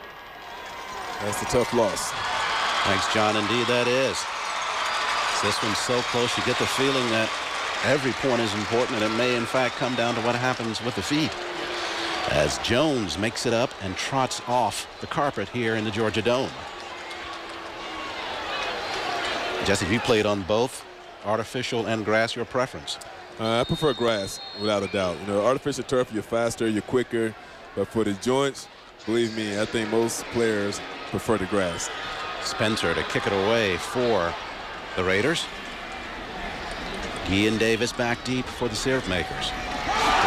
S11: That's a tough loss.
S5: Thanks, John. Indeed, that is. This one's so close, you get the feeling that every point is important, and it may, in fact, come down to what happens with the feet. As Jones makes it up and trots off the carpet here in the Georgia Dome. Jesse, you played on both artificial and grass, your preference?
S11: I prefer grass, without a doubt. You know, artificial turf, you're faster, you're quicker. But for the joints, believe me, I think most players prefer the grass.
S5: Spencer to kick it away for the Raiders. Ian Davis back deep for the Syrup Makers.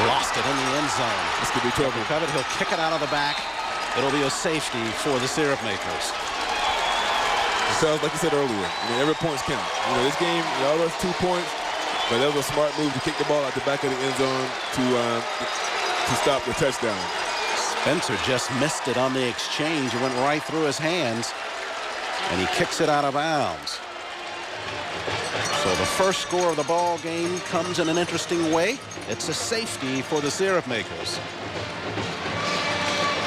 S5: Lost it in the end zone.
S11: This could be trouble.
S5: Covered. He'll kick it out of the back. It'll be a safety for the Syrup Makers.
S11: Because, like you said earlier, every point's count. You know, this game, all those 2 points, but that was a smart move to kick the ball out the back of the end zone to stop the touchdown.
S5: Spencer just missed it on the exchange. It went right through his hands, and he kicks it out of bounds. So the first score of the ball game comes in an interesting way. It's a safety for the Syrup Makers.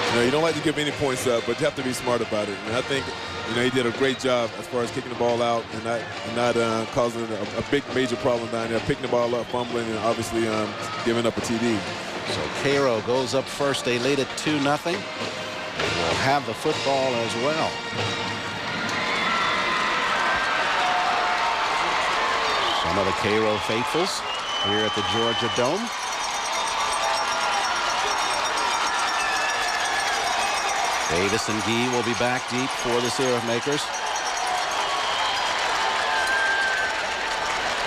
S11: You know, you don't like to give any points up, but you have to be smart about it. And I think, you know, he did a great job as far as kicking the ball out and not causing a big major problem down there, picking the ball up, fumbling, and obviously giving up a TD.
S5: So Cairo goes up first. They lead it 2-0. Will have the football as well. Some of the Cairo faithfuls here at the Georgia Dome. Davis and Gee will be back deep for the Syrup Makers.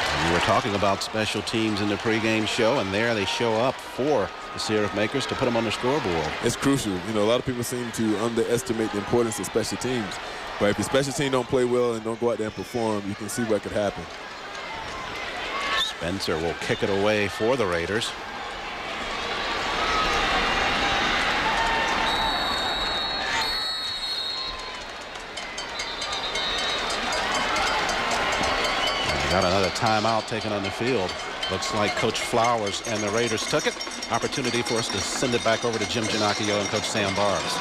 S5: And we were talking about special teams in the pregame show, and there they show up for the Syrup Makers to put them on the scoreboard.
S11: It's crucial. You know, a lot of people seem to underestimate the importance of special teams. But if your special team don't play well and don't go out there and perform, you can see what could happen.
S5: Spencer will kick it away for the Raiders. Got another timeout taken on the field. Looks like Coach Flowers and the Raiders took it. Opportunity for us to send it back over to Jim Ginocchio and Coach Sam Bars.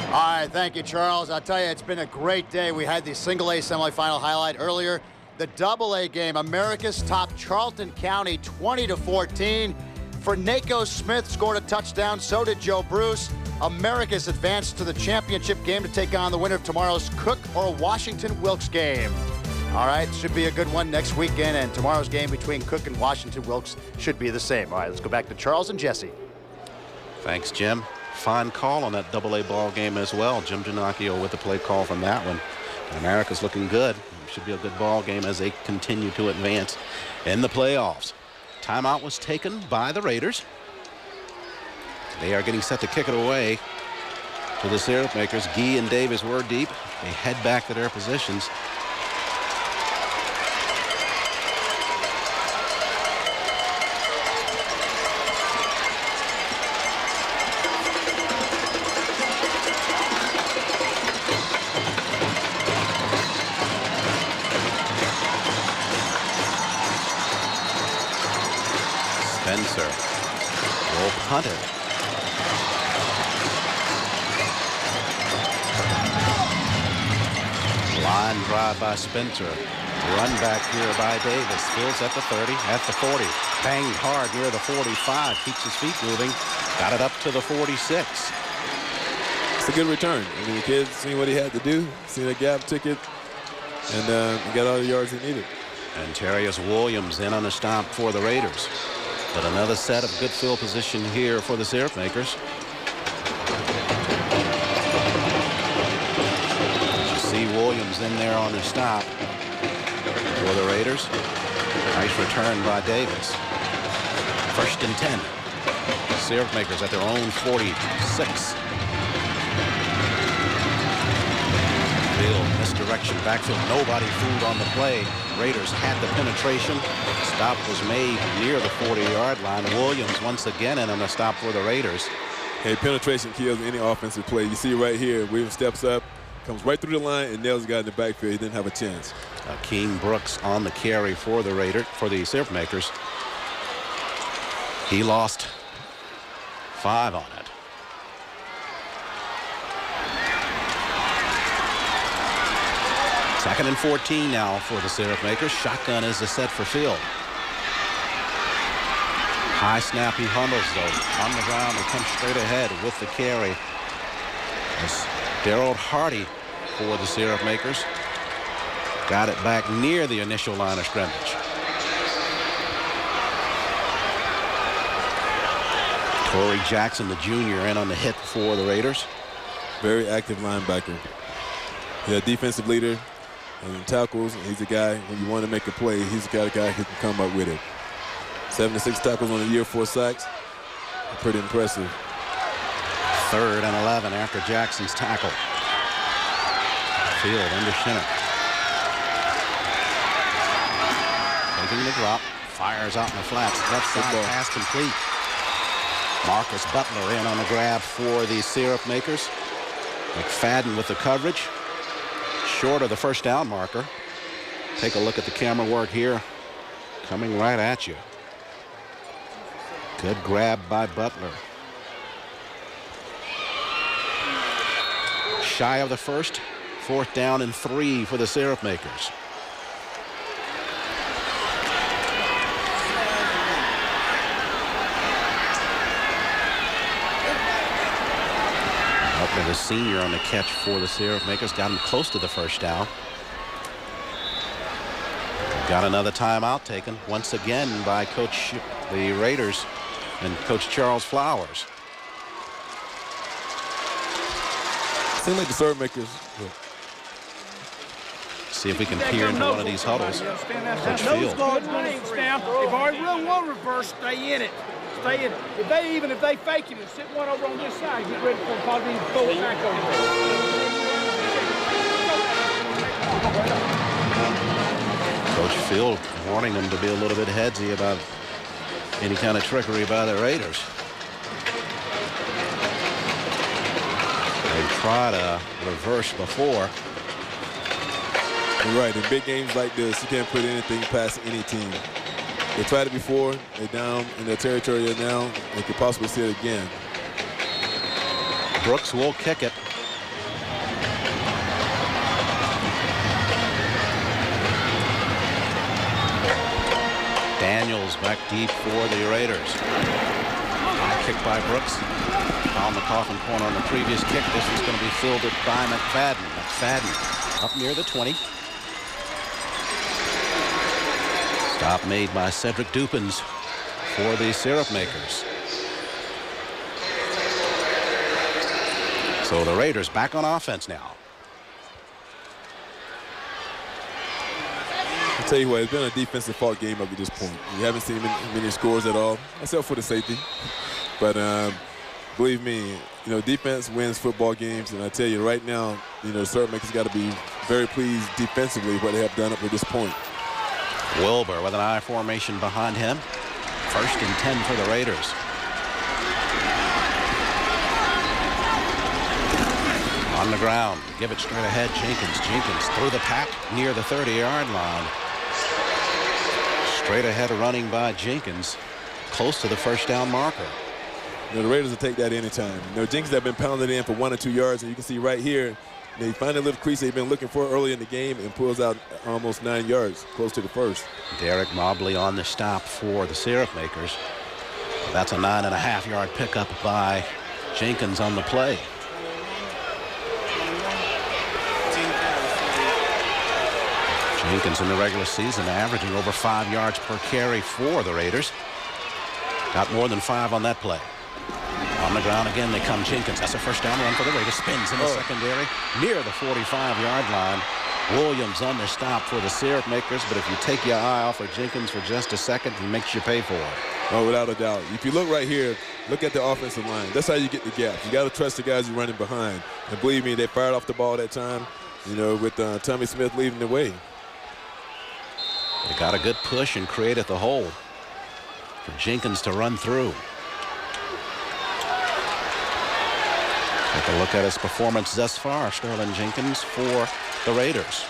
S3: All right, thank you, Charles. I'll tell you, it's been a great day. We had the single-A semifinal highlight earlier. The double-A game, America's top Charlton County 20-14. Fernako Smith scored a touchdown. So did Joe Bruce. America's advanced to the championship game to take on the winner of tomorrow's Cook or Washington Wilkes game. All right, should be a good one next weekend, and tomorrow's game between Cook and Washington Wilkes should be the same. All right, let's go back to Charles and Jesse.
S5: Thanks, Jim. Fine call on that double-A ball game as well. Jim Ginocchio with the play call from that one. And America's looking good. Should be a good ball game as they continue to advance in the playoffs. Timeout was taken by the Raiders. They are getting set to kick it away. to the syrup makers. Gee and Davis were deep. They head back to their positions.
S13: Spencer will punt it. Line drive by Spencer. Run back here by Davis. Fields at the 30, at the 40. Banged hard near the 45. Keeps his feet moving. Got it up to the 46.
S11: It's a good return. I mean, the kid seen what he had to do, seen a gap, took it, and he got all the yards he needed.
S13: And Terrius Williams in on the stop for the Raiders. But another set of good field position here for the syrup makers. You see Williams in there on the stop for the Raiders. Nice return by Davis. 1st and 10. Syrup makers at their own 46. Field, misdirection, backfield, nobody fooled on the play. Raiders had the penetration. Stop was made near the 40-yard line. Williams once again in on the stop for the Raiders.
S11: Hey, penetration kills any offensive play. You see right here, Williams steps up, comes right through the line, and nails the guy in the backfield. He didn't have a chance.
S13: Akeem Brooks on the carry for the syrup makers. He lost 5 on it. Second and 14 now for the syrup makers. Shotgun is the set for Field. High snap, he humbles though. On the ground, and comes straight ahead with the carry. It's Daryl Hardy for the syrup makers. Got it back near the initial line of scrimmage. Torrey Jackson, the junior, in on the hit for the Raiders.
S11: Very active linebacker. He's a defensive leader. And in tackles, he's a guy, when you want to make a play, he's the kind of guy who can come up with it. 7 to 6 tackles on the year, 4 sacks. Pretty impressive.
S13: 3rd and 11 after Jackson's tackle. Field under center. Taking the drop, fires out in the flats. Left side pass complete. Marcus Butler in on the grab for the syrup makers. McFadden with the coverage. Short of the first down marker. Take a look at the camera work here. Coming right at you. Good grab by Butler. Shy of the first. 4th down and 3 for the syrup makers. Butler, the senior, on the catch for the syrup makers. Got him close to the first down. Got another timeout taken once again by the Raiders and Coach Charles Flowers.
S11: Seems like the syrup makers.
S13: See if we can peer into one of these huddles. Coach Field.
S14: They've already run one reverse. Stay in it. Stay in it. If they fake it and sit one over on this side, get ready for probably throw it back over there.
S13: Coach Field warning them to be a little bit headsy about any kind of trickery by the Raiders. They tried a reverse before.
S11: You're right. In big games like this, you can't put anything past any team. They tried it before. They're down in their territory now. They could possibly see it again.
S13: Brooks will kick it. Daniels back deep for the Raiders. Kick by Brooks. On the coffin corner on the previous kick. This was going to be fielded by McFadden. McFadden up near the 20. Stop made by Cedric Dupins for the syrup makers. So the Raiders back on offense now.
S11: I'll tell you what, it's been a defensive fault game up to this point. You haven't seen many scores at all, except for the safety. But believe me, defense wins football games. And I tell you right now, the Syrup Makers got to be very pleased defensively what they have done up to this point.
S13: Wilbur with an I formation behind him. 1st and 10 for the Raiders. On the ground, give it straight ahead. Jenkins through the pack near the 30-yard line. Straight ahead running by Jenkins, close to the first down marker.
S11: The Raiders will take that anytime. Jenkins have been pounded in for 1 or 2 yards, and you can see right here, they find a little crease they've been looking for early in the game and pulls out almost 9 yards, close to the first.
S13: Derek Mobley on the stop for the Syrup Makers. That's a 9.5-yard pickup by Jenkins on the play. Jenkins in the regular season averaging over 5 yards per carry for the Raiders. Got more than 5 on that play. On the ground again they come. Jenkins. That's a first down run for the Raiders. Spins in the secondary near the 45-yard line. Williams on the stop for the Syrup Makers, but if you take your eye off of Jenkins for just a second, he makes you pay for it.
S11: Oh, without a doubt. If you look right here, look at the offensive line. That's how you get the gaps. You got to trust the guys you're running behind. And believe me, they fired off the ball that time, with Tommy Smith leading the way.
S13: They got a good push and created the hole for Jenkins to run through. Take a look at his performance thus far, Sterling Jenkins for the Raiders.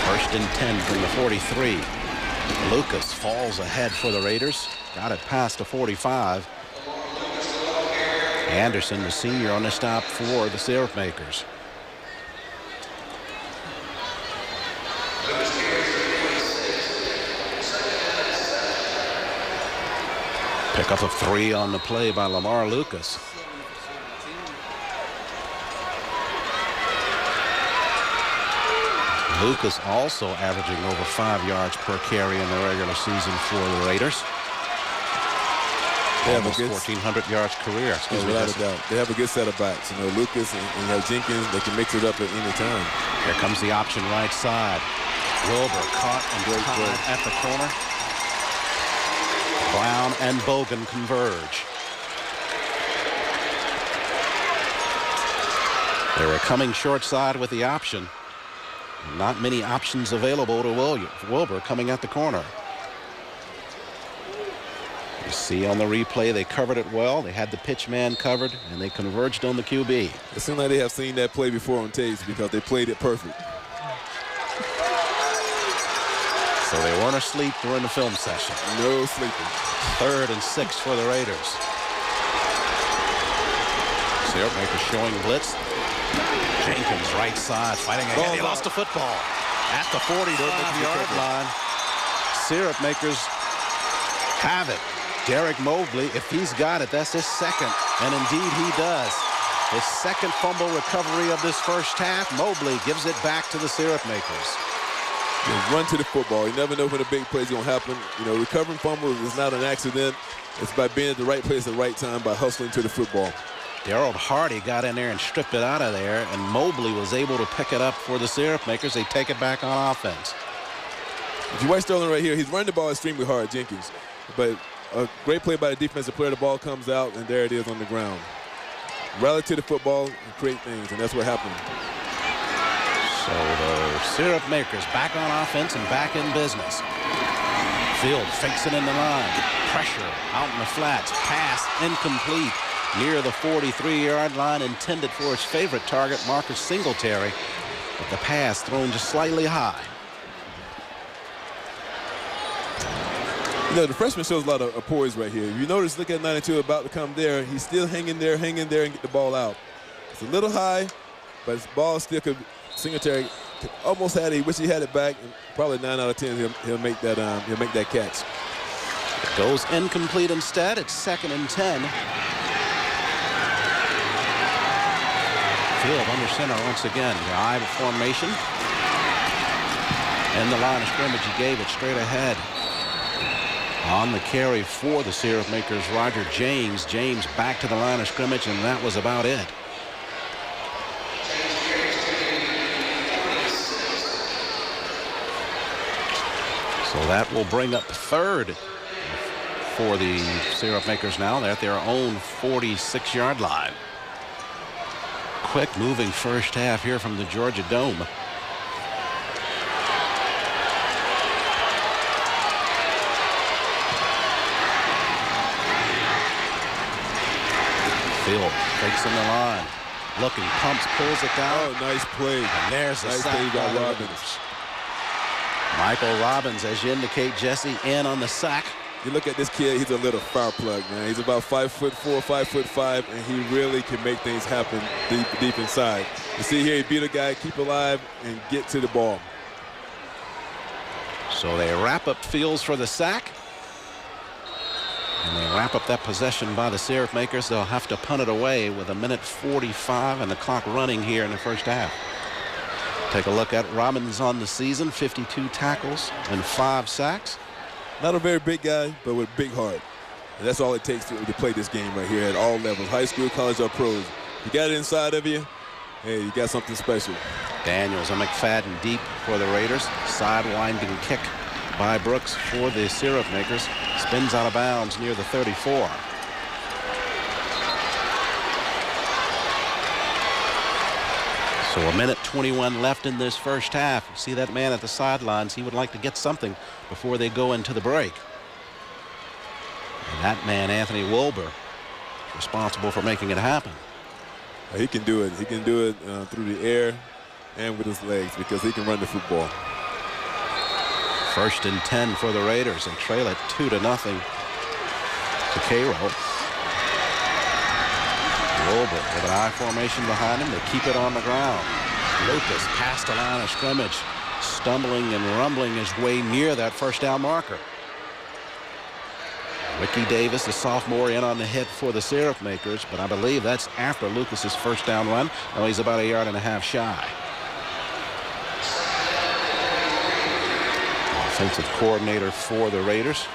S13: First and 10 from the 43. Lucas falls ahead for the Raiders. Got it past the 45. Anderson, the senior, on the stop for the Syrup Makers. Pick up a 3 on the play by Lamar Lucas. Lucas also averaging over 5 yards per carry in the regular season for the Raiders.
S11: They have
S13: almost 1,400 yards career.
S11: Without a doubt. They have a good set of backs. Lucas and Jenkins, they can mix it up at any time.
S13: Here comes the option right side. Wilbur caught and tied at the corner. Brown and Bogan converge. They were coming short side with the option. Not many options available to Wilbur coming at the corner. You see on the replay, they covered it well. They had the pitch man covered, and they converged on the QB.
S11: It seems like they have seen that play before on tapes because they played it perfect.
S13: So they weren't asleep during the film session.
S11: No sleeping.
S13: 3rd and 6 for the Raiders. Syrup Makers showing blitz. Jenkins right side fighting ahead. He lost the football at the 45-yard line. Syrup Makers have it. Derek Mobley, if he's got it, that's his second, and indeed he does. His second fumble recovery of this first half. Mobley gives it back to the Syrup Makers.
S11: Run to the football. You never know when a big play is going to happen. Recovering fumbles is not an accident. It's by being at the right place at the right time, by hustling to the football.
S13: Daryl Hardy got in there and stripped it out of there, and Mobley was able to pick it up for the Syrup Makers. They take it back on offense.
S11: If you watch Sterling right here, he's running the ball extremely hard, Jenkins. But a great play by the defensive player. The ball comes out, and there it is on the ground. Rally to the football and create things, and that's what happened.
S13: So the Syrup Makers back on offense and back in business. Field fakes it in the line. Pressure out in the flats. Pass incomplete near the 43-yard line, intended for his favorite target, Marcus Singletary. But the pass thrown just slightly high.
S11: The freshman shows a lot of poise right here. If you notice, look at 92 about to come there. He's still hanging there, and get the ball out. It's a little high, but his ball still could. Singletary almost had it. He wish he had it back. And probably 9 out of 10, he'll make that. He'll make that catch.
S13: It goes incomplete instead. It's 2nd and 10. Field under center once again. The I formation. And the line of scrimmage, he gave it straight ahead. On the carry for the Syrup Makers, Roger James. James back to the line of scrimmage, and that was about it. So that will bring up third for the Syrup Makers now. They're at their own 46-yard line. Quick moving first half here from the Georgia Dome. Field fakes in the line. Looking, pumps, pulls it down.
S11: Oh, nice play.
S13: And there's the
S11: nice
S13: sack
S11: play by
S13: by
S11: Robbins.
S13: Michael Robbins, as you indicate, Jesse, in on the sack.
S11: You look at this kid, he's a little fire plug, man. He's about 5'4", 5'5", and he really can make things happen deep inside. You see here, he beat a guy, keep alive, and get to the ball.
S13: So they wrap up Fields for the sack. And they wrap up that possession by the Syrup Makers. They'll have to punt it away with 1:45 and the clock running here in the first half. Take a look at Robbins on the season, 52 tackles and 5 sacks.
S11: Not a very big guy, but with a big heart. And that's all it takes to play this game right here at all levels, high school, college, or pros. You got it inside of you, hey, you got something special.
S13: Daniels and McFadden deep for the Raiders. Sidewinding kick by Brooks for the Syrup Makers. Spins out of bounds near the 34. So 1:21 left in this first half. You see that man at the sidelines. He would like to get something before they go into the break. And that man, Anthony Wilbur, is responsible for making it happen.
S11: He can do it. He can do it through the air and with his legs because he can run the football.
S13: 1st and 10 for the Raiders and trail it 2-0 to Cairo. Wilbur with an I formation behind him. They keep it on the ground. Lucas past the line of scrimmage, stumbling and rumbling his way near that first down marker. Ricky Davis, the sophomore, in on the hit for the Syrup Makers, but I believe that's after Lucas's first down run. Now he's about 1.5 yards shy. Offensive coordinator for the Raiders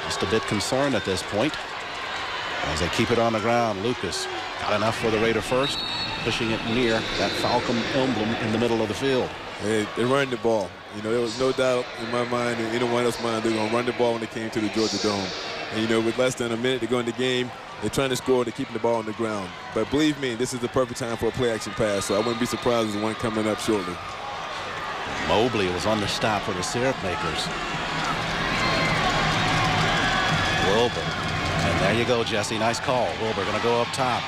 S13: just a bit concerned at this point as they keep it on the ground. Lucas got enough for the Raider first, pushing it near that Falcon emblem in the middle of the field.
S11: Hey, they're running the ball. You know, there was no doubt in my mind and anyone else's mind they're going to run the ball when they came to the Georgia Dome. And, you know, with less than a minute to go in the game, they're trying to score. They're keeping the ball on the ground. But believe me, this is the perfect time for a play-action pass, so I wouldn't be surprised if there's one coming up shortly.
S13: Mobley was on the stop for the Syrup Makers. Wilbur. And there you go, Jesse. Nice call. Wilbur going to go up top.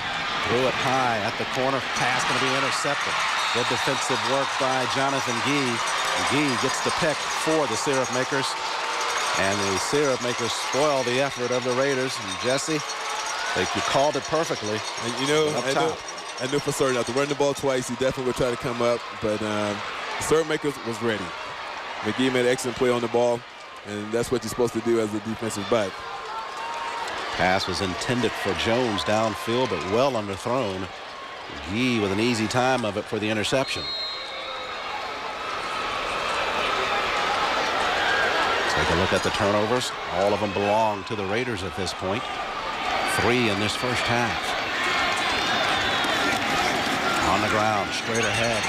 S13: Threw it high at the corner. Pass going to be intercepted. Good defensive work by Jonathan Gee. Gee gets the pick for the Syrup Makers. And the Syrup Makers spoil the effort of the Raiders. And Jesse, you called it perfectly.
S11: And, you know, I knew for certain after running the ball twice, he definitely would try to come up. But the Syrup Makers was ready. McGee made an excellent play on the ball. And that's what you're supposed to do as a defensive back.
S13: Pass was intended for Jones downfield, but well underthrown. Gee with an easy time of it for the interception. Take a look at the turnovers. All of them belong to the Raiders at this point. 3 in this first half. On the ground, straight ahead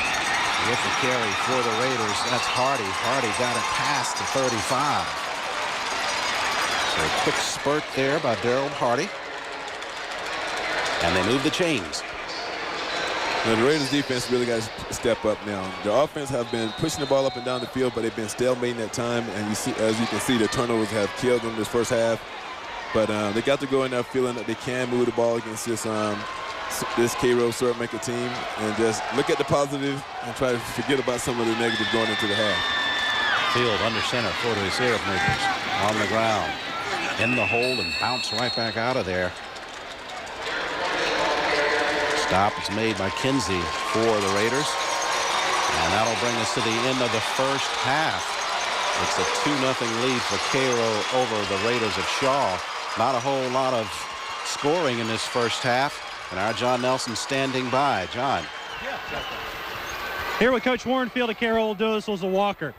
S13: with the carry for the Raiders. That's Hardy. Hardy got it past the 35. So a quick spurt there by Daryl Hardy. And they move the chains.
S11: Now, the Raiders defense really got to step up now. The offense have been pushing the ball up and down the field, but they've been stalemating at time. And you see, as you can see, the turnovers have killed them this first half. But they got to go in there feeling that they can move the ball against this Cairo Syrup Maker team, and just look at the positive and try to forget about some of the negative going into the half.
S13: Field under center for the Syrup Makers. On the ground, in the hole, and bounce right back out of there. Stop is made by Kinsey for the Raiders. And that'll bring us to the end of the first half. It's a 2-0 lead for Cairo over the Raiders of Shaw. Not a whole lot of scoring in this first half. And our John Nelson standing by. John.
S8: Here with Coach Warrenfield of Cairo will do this was a walker.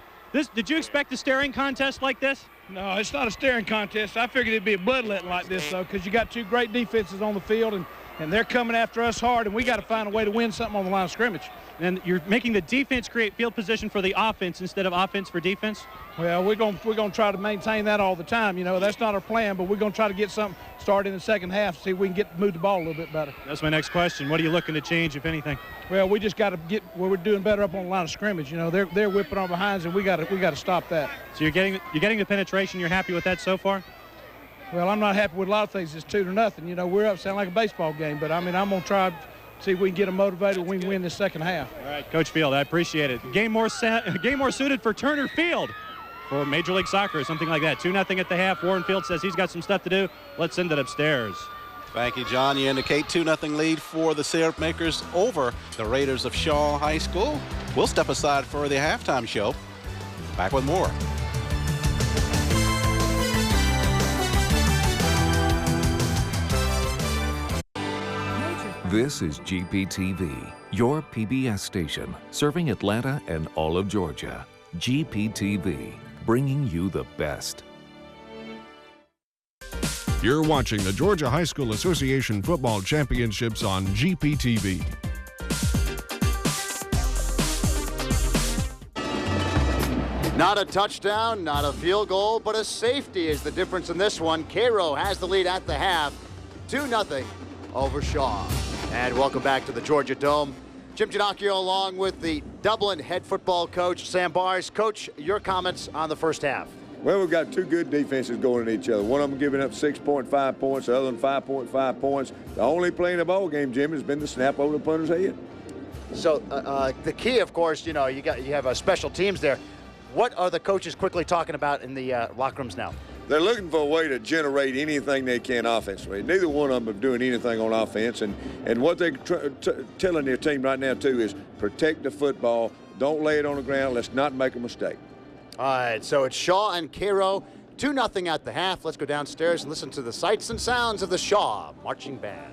S8: Did you expect a staring contest like this?
S14: No, it's not a staring contest. I figured it'd be a bloodletting like this, though, because you got two great defenses on the field, and and they're coming after us hard, and we got to find a way to win something on the line of scrimmage.
S8: And you're making the defense create field position for the offense instead of offense for defense?
S14: Well, we're going to try to maintain that all the time. You know, that's not our plan, but we're going to try to get something started in the second half, see if we can move the ball a little bit better.
S8: That's my next question. What are you looking to change, if anything?
S14: Well, we just got to get where we're doing better up on the line of scrimmage. You know, they're whipping our behinds, and we got to stop that.
S8: So you're getting the penetration. You're happy with that so far?
S14: Well, I'm not happy with a lot of things. It's 2-0. You know, we're up sound like a baseball game, but I mean, I'm going to try. See if we can get them motivated. We can win this second half.
S8: All right, Coach Field, I appreciate it. Game more suited for Turner Field for Major League Soccer or something like that. 2-0 at the half. Warren Field says he's got some stuff to do. Let's send it upstairs.
S5: Thank you, John. You indicate 2-0 lead for the Syrup Makers over the Raiders of Shaw High School. We'll step aside for the halftime show. Back with more.
S12: This is GPTV, your PBS station, serving Atlanta and all of Georgia. GPTV, bringing you the best.
S9: You're watching the Georgia High School Association Football Championships on GPTV.
S3: Not a touchdown, not a field goal, but a safety is the difference in this one. Cairo has the lead at the half, 2-0 over Shaw. And welcome back to the Georgia Dome. Jim Ginocchio along with the Dublin head football coach, Sam Bars. Coach, your comments on the first half.
S4: Well, we've got two good defenses going at each other. One of them giving up 6.5 points, the other one 5.5 points. The only play in the ball game, Jim, has been the snap over the punter's head.
S3: So the key, of course, you know, you have special teams there. What are the coaches quickly talking about in the locker rooms now?
S4: They're looking for a way to generate anything they can offensively. Neither one of them are doing anything on offense. And what they're telling their team right now, too, is protect the football. Don't lay it on the ground. Let's not make a mistake.
S3: All right, so it's Shaw and Cairo, 2-0 at the half. Let's go downstairs and listen to the sights and sounds of the Shaw marching band.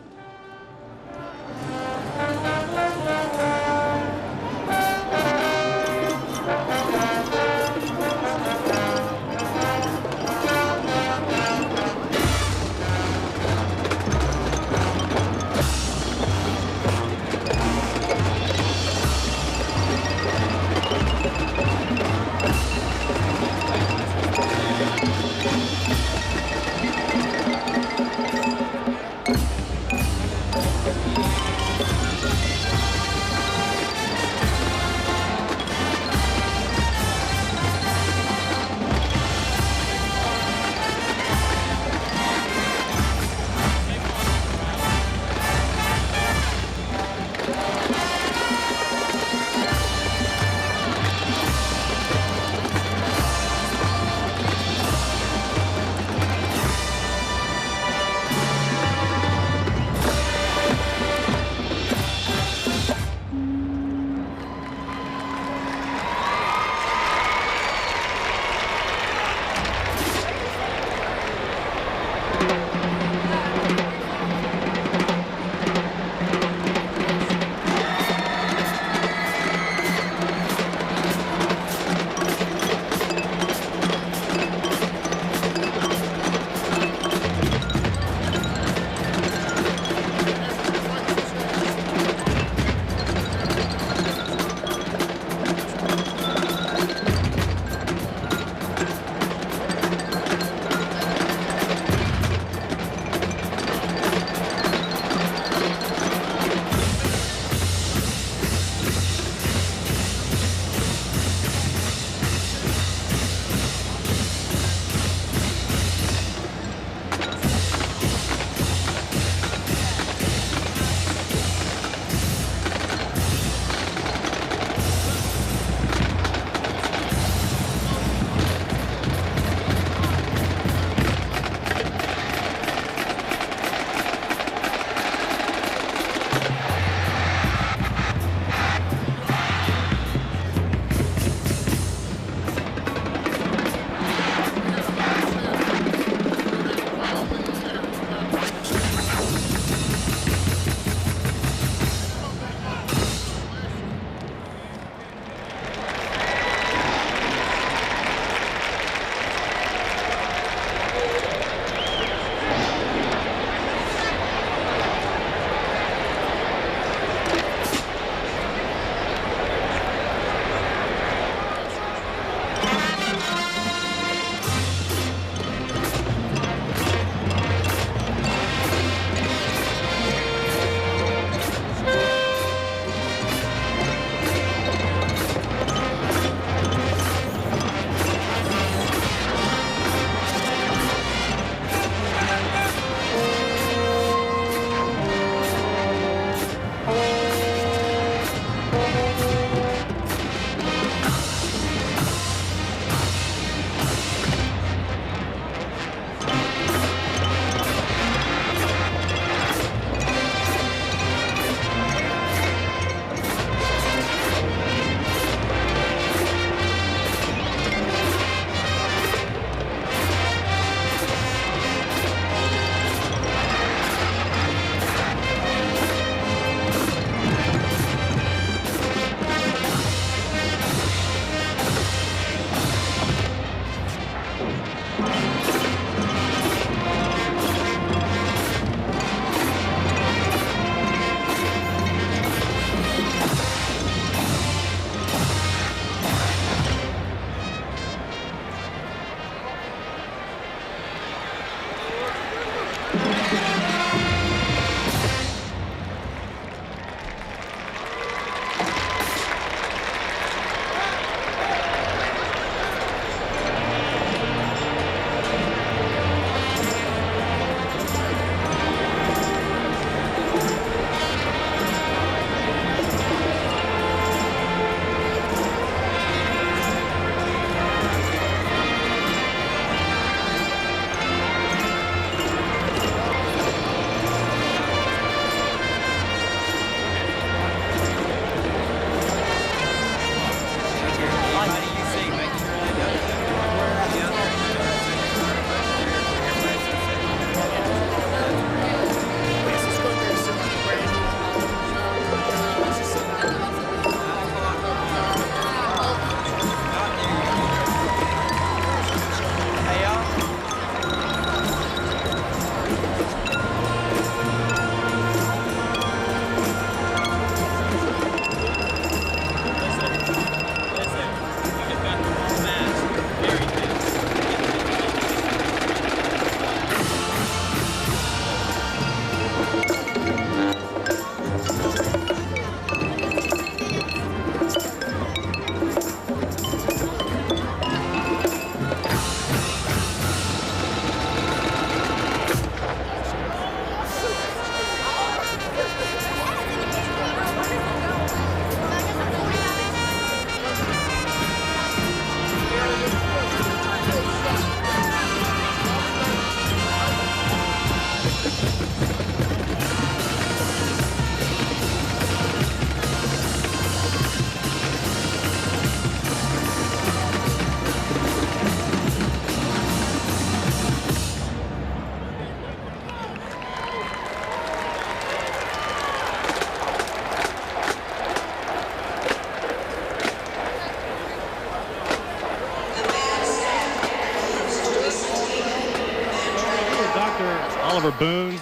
S8: Boone. I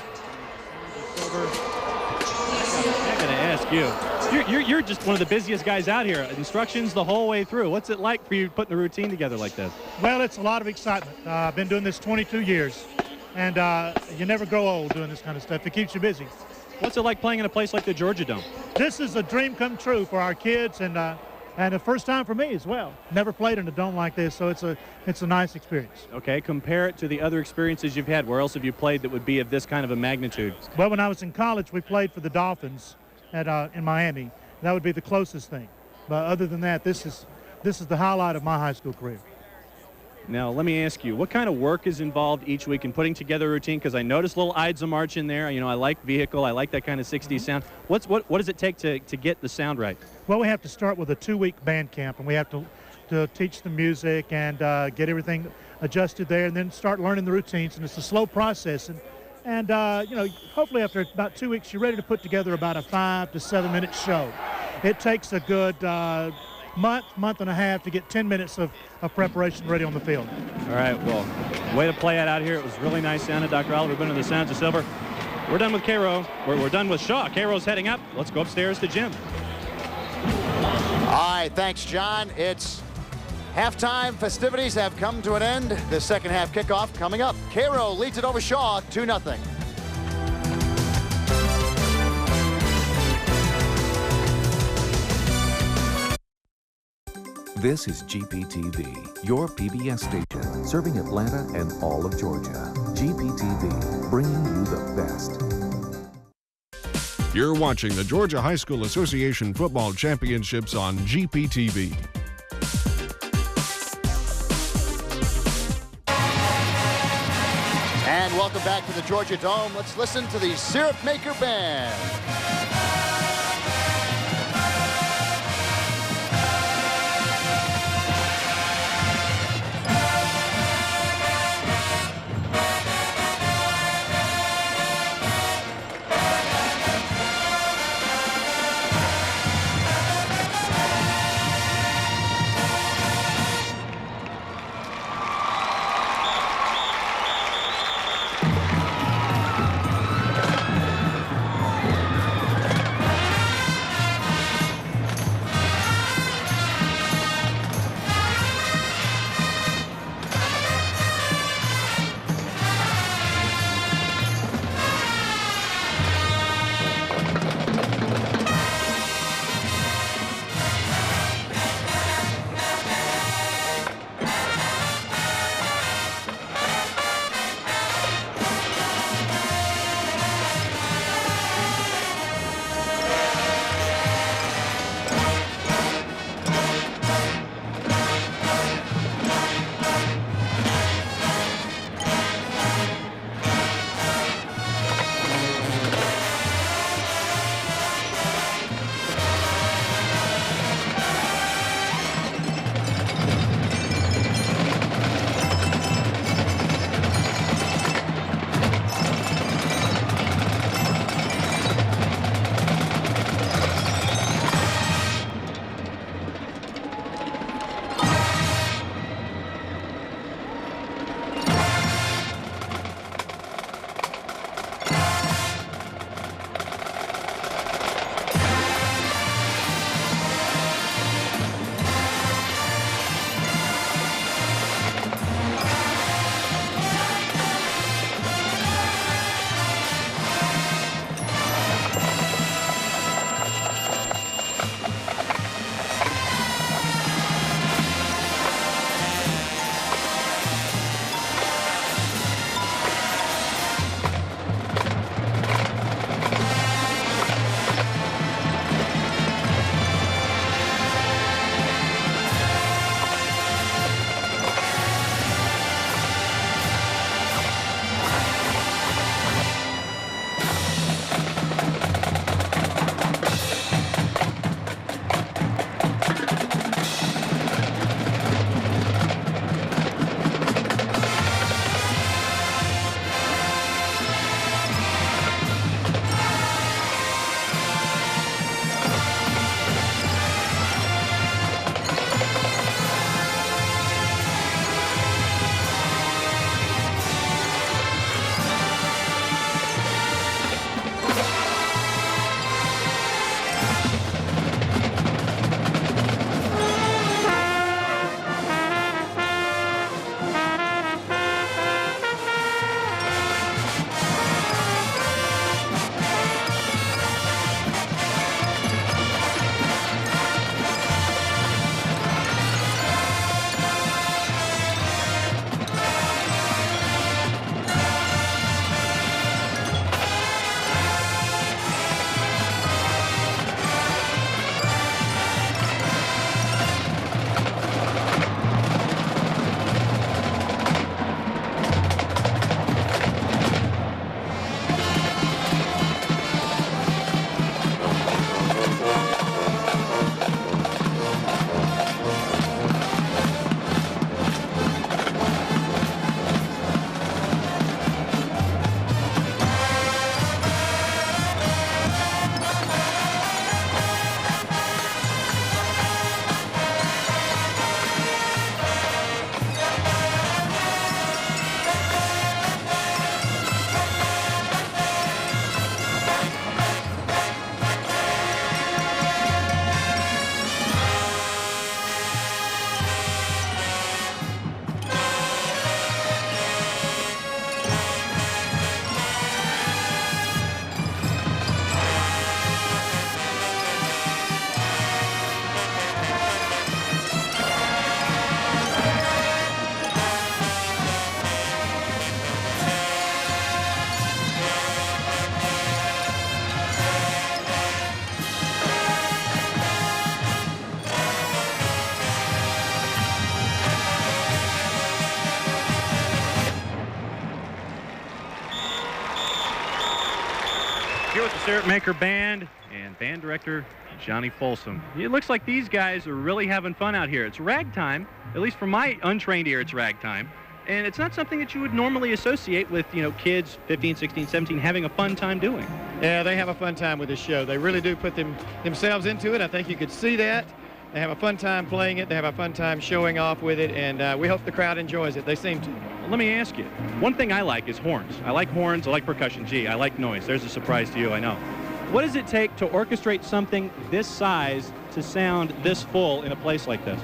S8: got to ask you. You're just one of the busiest guys out here. Instructions the whole way through. What's it like for you putting the routine together like this?
S15: Well, it's a lot of excitement. I've been doing this 22 years, and you never grow old doing this kind of stuff. It keeps you busy.
S8: What's it like playing in a place like the Georgia Dome?
S15: This is a dream come true for our kids, and the first time for me as well. Never played in a dome like this, so it's a nice experience.
S8: Okay, compare it to the other experiences you've had. Where else have you played that would be of this kind of a magnitude?
S15: Well, when I was in college, we played for the Dolphins in Miami. That would be the closest thing. But other than that, this is the highlight of my high school career.
S8: Now, let me ask you, what kind of work is involved each week in putting together a routine? Because I noticed little Ides of March in there. You know, I like vehicle. I like that kind of 60s sound. What does it take to get the sound right?
S15: Well, we have to start with a 2-week band camp, and we have to teach the music and get everything adjusted there, and then start learning the routines. And it's a slow process. And you know, hopefully after about 2 weeks, you're ready to put together about a 5 to 7 minute show. It takes a good month and a half to get 10 minutes of preparation ready on the field.
S8: All right, well, way to play it out here. It was really nice sounding. Dr. Oliver Boone of the Sounds of Silver. We're done with Cairo. We're done with Shaw. Cairo's heading up. Let's go upstairs to Jim.
S3: All right, thanks, John. It's halftime. Festivities have come to an end. The second half kickoff coming up. Cairo leads it over Shaw 2-0.
S12: This is GPTV, your PBS station, serving Atlanta and all of Georgia. GPTV, bringing you the best.
S9: You're watching the Georgia High School Association Football Championships on GPTV.
S3: And welcome back to the Georgia Dome. Let's listen to the Syrup Maker Band.
S8: Here with the Syrup Maker Band and band director Johnny Folsom. It looks like these guys are really having fun out here. It's ragtime, at least from my untrained ear, it's ragtime. And it's not something that you would normally associate with, kids 15, 16, 17 having a fun time doing.
S16: Yeah, they have a fun time with this show. They really do put themselves into it. I think you could see that. They have a fun time playing it. They have a fun time showing off with it, and we hope the crowd enjoys it. They seem to.
S8: Well, let me ask you. One thing I like is horns. I like horns. I like percussion. Gee, I like noise. There's a surprise to you, I know. What does it take to orchestrate something this size to sound this full in a place like this?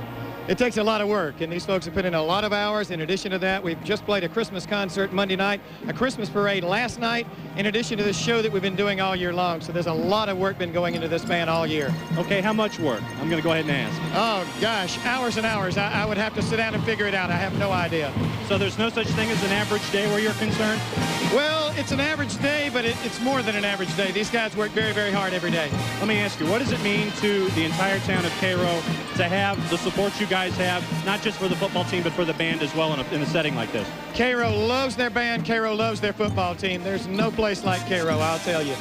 S16: It takes a lot of work, and these folks have put in a lot of hours. In addition to that, we've just played a Christmas concert Monday night, a Christmas parade last night, in addition to this show that we've been doing all year long. So there's a lot of work been going into this band all year.
S8: Okay, how much work? I'm going to go ahead and ask.
S16: Oh, gosh, hours and hours. I would have to sit down and figure it out. I have no idea.
S8: So there's no such thing as an average day where you're concerned?
S16: Well, it's an average day, but it's more than an average day. These guys work very, very hard every day.
S8: Let me ask you, what does it mean to the entire town of Cairo to have the support you guys have, not just for the football team, but for the band as well in a setting like this?
S16: Cairo loves their band. Cairo loves their football team. There's no place like Cairo, I'll tell you.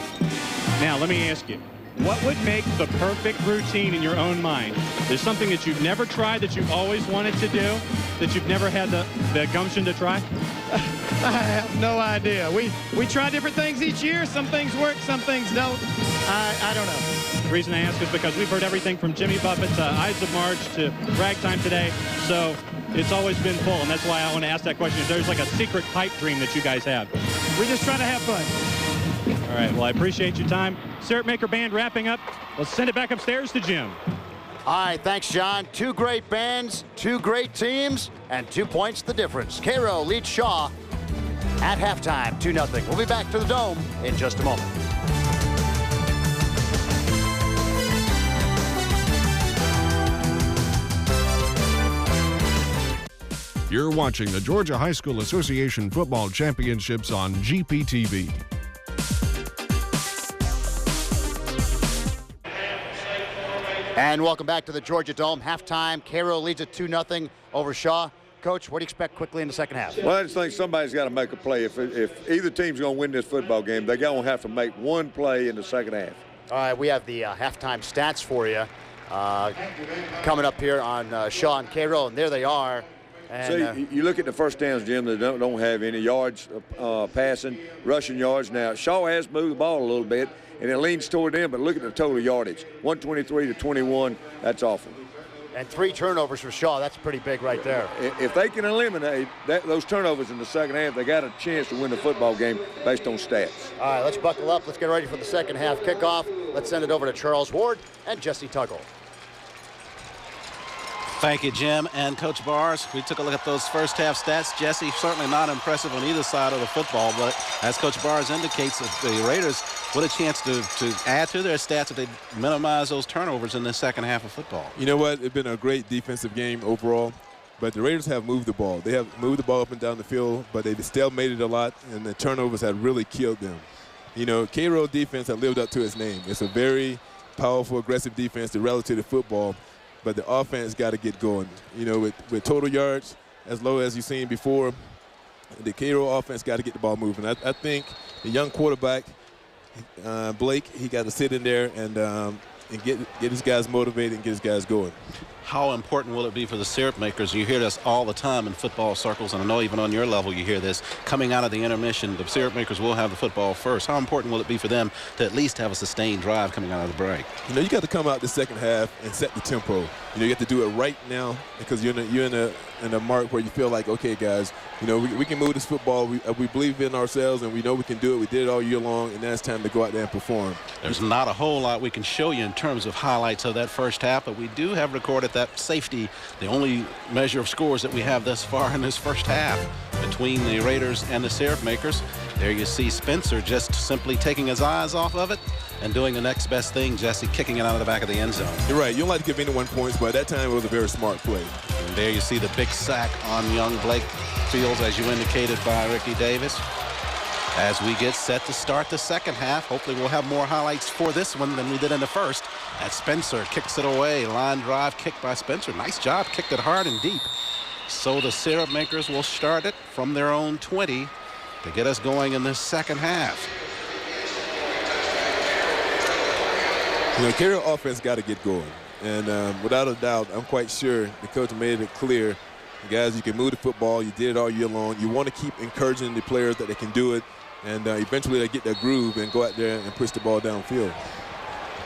S8: Now, let me ask you, what would make the perfect routine in your own mind? There's something that you've never tried that you've always wanted to do, that you've never had the gumption to try?
S16: I have no idea. We try different things each year. Some things work, some things don't. I don't know.
S8: The reason I ask is because we've heard everything from Jimmy Buffett to Ides of March to Ragtime today, so it's always been full, and that's why I want to ask that question. Is there's like a secret pipe dream that you guys have?
S16: We just try to have fun.
S8: All right, well, I appreciate your time. Syrup Maker Band wrapping up. Let's send it back upstairs to Jim.
S3: All right, thanks, John. Two great bands, two great teams, and 2 points the difference. Cairo leads Shaw at halftime, 2-0. We'll be back to the Dome in just a moment.
S9: You're watching the Georgia High School Association Football Championships on GPTV.
S3: And welcome back to the Georgia Dome. Halftime, Cairo leads at 2-0 over Shaw. Coach, what do you expect quickly in the second half?
S4: Well, I just think somebody's got to make a play. If either team's going to win this football game, they're going to have to make one play in the second half.
S3: All right, we have the halftime stats for you coming up here on Shaw and Cairo, and there they are. And,
S4: so you look at the first downs, Jim, they don't have any yards passing, rushing yards. Now, Shaw has moved the ball a little bit, and it leans toward them, but look at the total yardage, 123 to 21. That's awful.
S3: And 3 turnovers for Shaw. That's pretty big right there.
S4: If they can eliminate those turnovers in the second half, they got a chance to win the football game based on stats.
S3: All right, let's buckle up. Let's get ready for the second half kickoff. Let's send it over to Charles Ward and Jesse Tuggle.
S13: Thank you, Jim and Coach Bars. We took a look at those first half stats. Jesse, certainly not impressive on either side of the football, but as Coach Bars indicates, the Raiders, what a chance to add to their stats if they minimize those turnovers in the second half of football.
S11: You know what? It's been a great defensive game overall, but the Raiders have moved the ball. They have moved the ball up and down the field, but they've stalemated a lot, and the turnovers have really killed them. You know, Cairo defense has lived up to its name. It's a very powerful, aggressive defense relative to football. But the offense got to get going. You know, with total yards as low as you've seen before, the Cairo offense got to get the ball moving. I think the young quarterback, Blake, he got to sit in there and get his guys motivated and get his guys going.
S13: How important will it be for the Syrup Makers? You hear this all the time in football circles, and I know even on your level you hear this. Coming out of the intermission, the Syrup Makers will have the football first. How important will it be for them to at least have a sustained drive coming out of the break?
S11: You know, you got to come out the second half and set the tempo. You know, you have to do it right now because you're in a mark where you feel like, okay, guys, you know, we can move this football. We believe in ourselves, and we know we can do it. We did it all year long, and now it's time to go out there and perform.
S13: There's not a whole lot we can show you in terms of highlights of that first half, but we do have recorded that safety, the only measure of scores that we have thus far in this first half between the Raiders and the Syrup Makers. There you see Spencer just simply taking his eyes off of it and doing the next best thing, Jesse, kicking it out of the back of the end zone.
S11: You're right. You don't like to give anyone points, but at that time it was a very smart play.
S13: And there you see the big sack on young Blake Fields, as you indicated, by Ricky Davis. As we get set to start the second half, hopefully we'll have more highlights for this one than we did in the first. As Spencer kicks it away, line drive kick by Spencer. Nice job, kicked it hard and deep. So the Syrup Makers will start it from their own 20 to get us going in this second half.
S11: You know, Cairo offense got to get going. And without a doubt, I'm quite sure the coach made it clear, guys, you can move the football. You did it all year long. You want to keep encouraging the players that they can do it. And eventually they get their groove and go out there and push the ball downfield.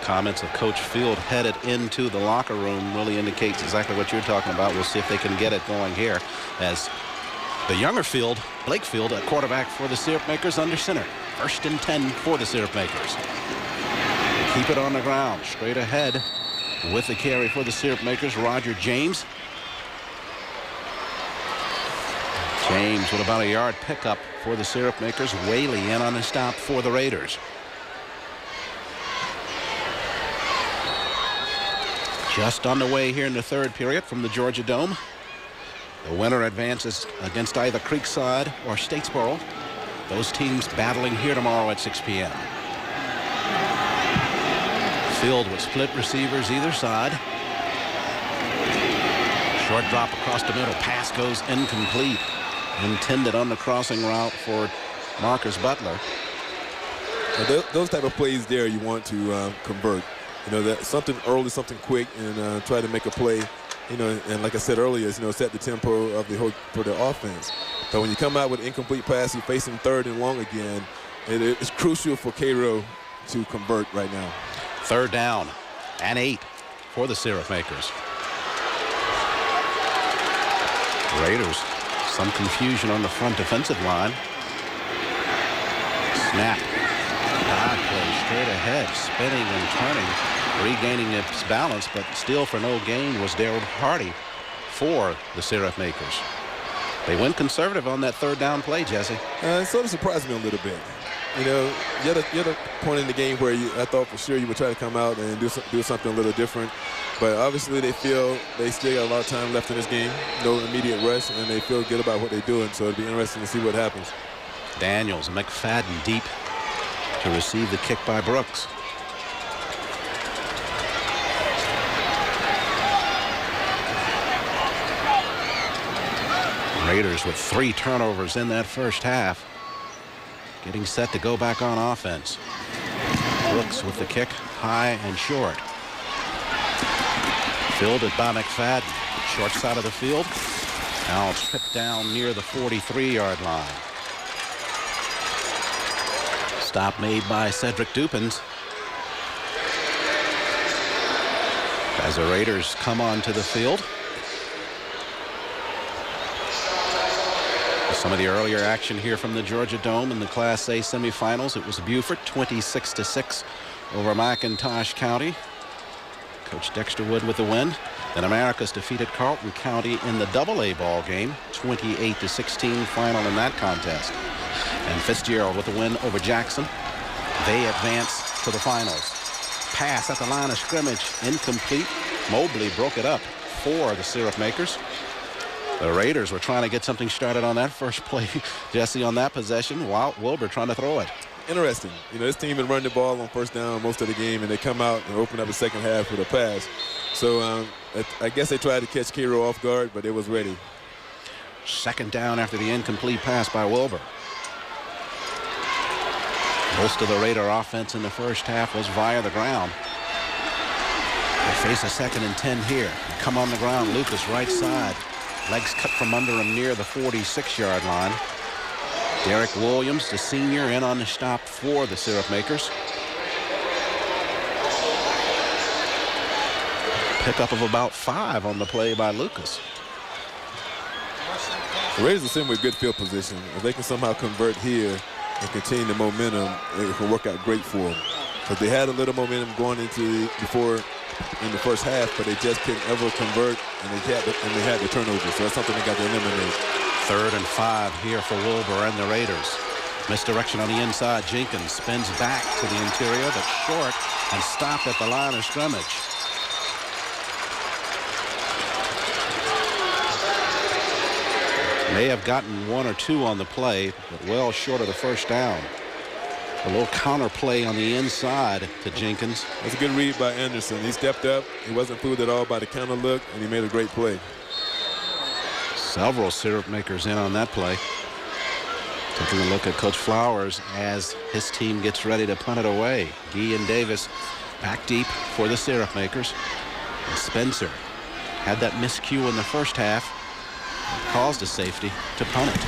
S13: Comments of Coach Field headed into the locker room really indicates exactly what you're talking about. We'll see if they can get it going here as the younger Field, Blake Field, at quarterback for the Syrup Makers under center. 1st and 10 for the Syrup Makers. Keep it on the ground, straight ahead with the carry for the Syrup Makers, Roger James. James with about a yard pickup for the Syrup Makers. Whaley in on the stop for the Raiders. Just on the way here in the 3rd period from the Georgia Dome. The winner advances against either Creekside or Statesboro. Those teams battling here tomorrow at 6 p.m. Field with split receivers either side. Short drop across the middle. Pass goes incomplete. Intended on the crossing route for Marcus Butler.
S11: So those type of plays there you want to convert. You know, that something early, something quick, and try to make a play. You know, and like I said earlier, you know, set the tempo of the whole for the offense. But when you come out with incomplete pass, you're facing 3rd and long again. It's crucial for Cairo to convert right now.
S13: 3rd down and 8 for the Syrup Makers. Raiders, some confusion on the front defensive line. Snap. Odd play straight ahead, spinning and turning, regaining its balance, but still for no gain was Daryl Hardy for the Syrup Makers. They went conservative on that 3rd down play, Jesse.
S11: It sort of surprised me a little bit. You know, you're at a point in the game where I thought for sure you would try to come out and do something a little different. But obviously they feel they still got a lot of time left in this game, no immediate rush, and they feel good about what they're doing. So it'll be interesting to see what happens.
S13: Daniels, McFadden deep to receive the kick by Brooks. Raiders with 3 turnovers in that first half. Getting set to go back on offense. Brooks with the kick, high and short. Fielded by McFadden. Short side of the field. Now it's picked down near the 43-yard line. Stop made by Cedric Dupins. As the Raiders come onto the field. Some of the earlier action here from the Georgia Dome in the Class A semifinals. It was Beaufort 26-6 over McIntosh County. Coach Dexter Wood with the win. Then Americus defeated Carlton County in the AA ball game, 28-16 final in that contest. And Fitzgerald with the win over Jackson. They advance to the finals. Pass at the line of scrimmage, incomplete. Mobley broke it up for the Syrup Makers. The Raiders were trying to get something started on that first play, Jesse, on that possession, while Wilbur trying to throw it.
S11: Interesting. You know, this team been running the ball on 1st down most of the game, and they come out and open up the second half with a pass. So I guess they tried to catch Cairo off guard, but it was ready.
S13: 2nd down after the incomplete pass by Wilbur. Most of the Raider offense in the first half was via the ground. They face a 2nd and 10 here. Come on the ground, Lucas right side. Legs cut from under him near the 46-yard line. Derek Williams, the senior, in on the stop for the Syrup Makers. Pickup of about 5 on the play by Lucas.
S11: The Raiders are sitting with good field position. If they can somehow convert here and continue the momentum, it can work out great for them. Because they had a little momentum going into in the first half, but they just couldn't ever convert, and they had the turnover. So that's something they got to eliminate.
S13: 3rd and 5 here for Wilbur and the Raiders. Misdirection on the inside. Jenkins spins back to the interior, but short and stopped at the line of scrimmage. May have gotten 1 or 2 on the play, but well short of the 1st down. A little counter play on the inside to Jenkins.
S11: That's a good read by Anderson. He stepped up. He wasn't fooled at all by the counter look, and he made a great play.
S13: Several Syrup Makers in on that play. Taking a look at Coach Flowers as his team gets ready to punt it away. Gee and Davis Back deep for the Syrup Makers. And Spencer had that miscue in the first half. Caused a safety to punt it.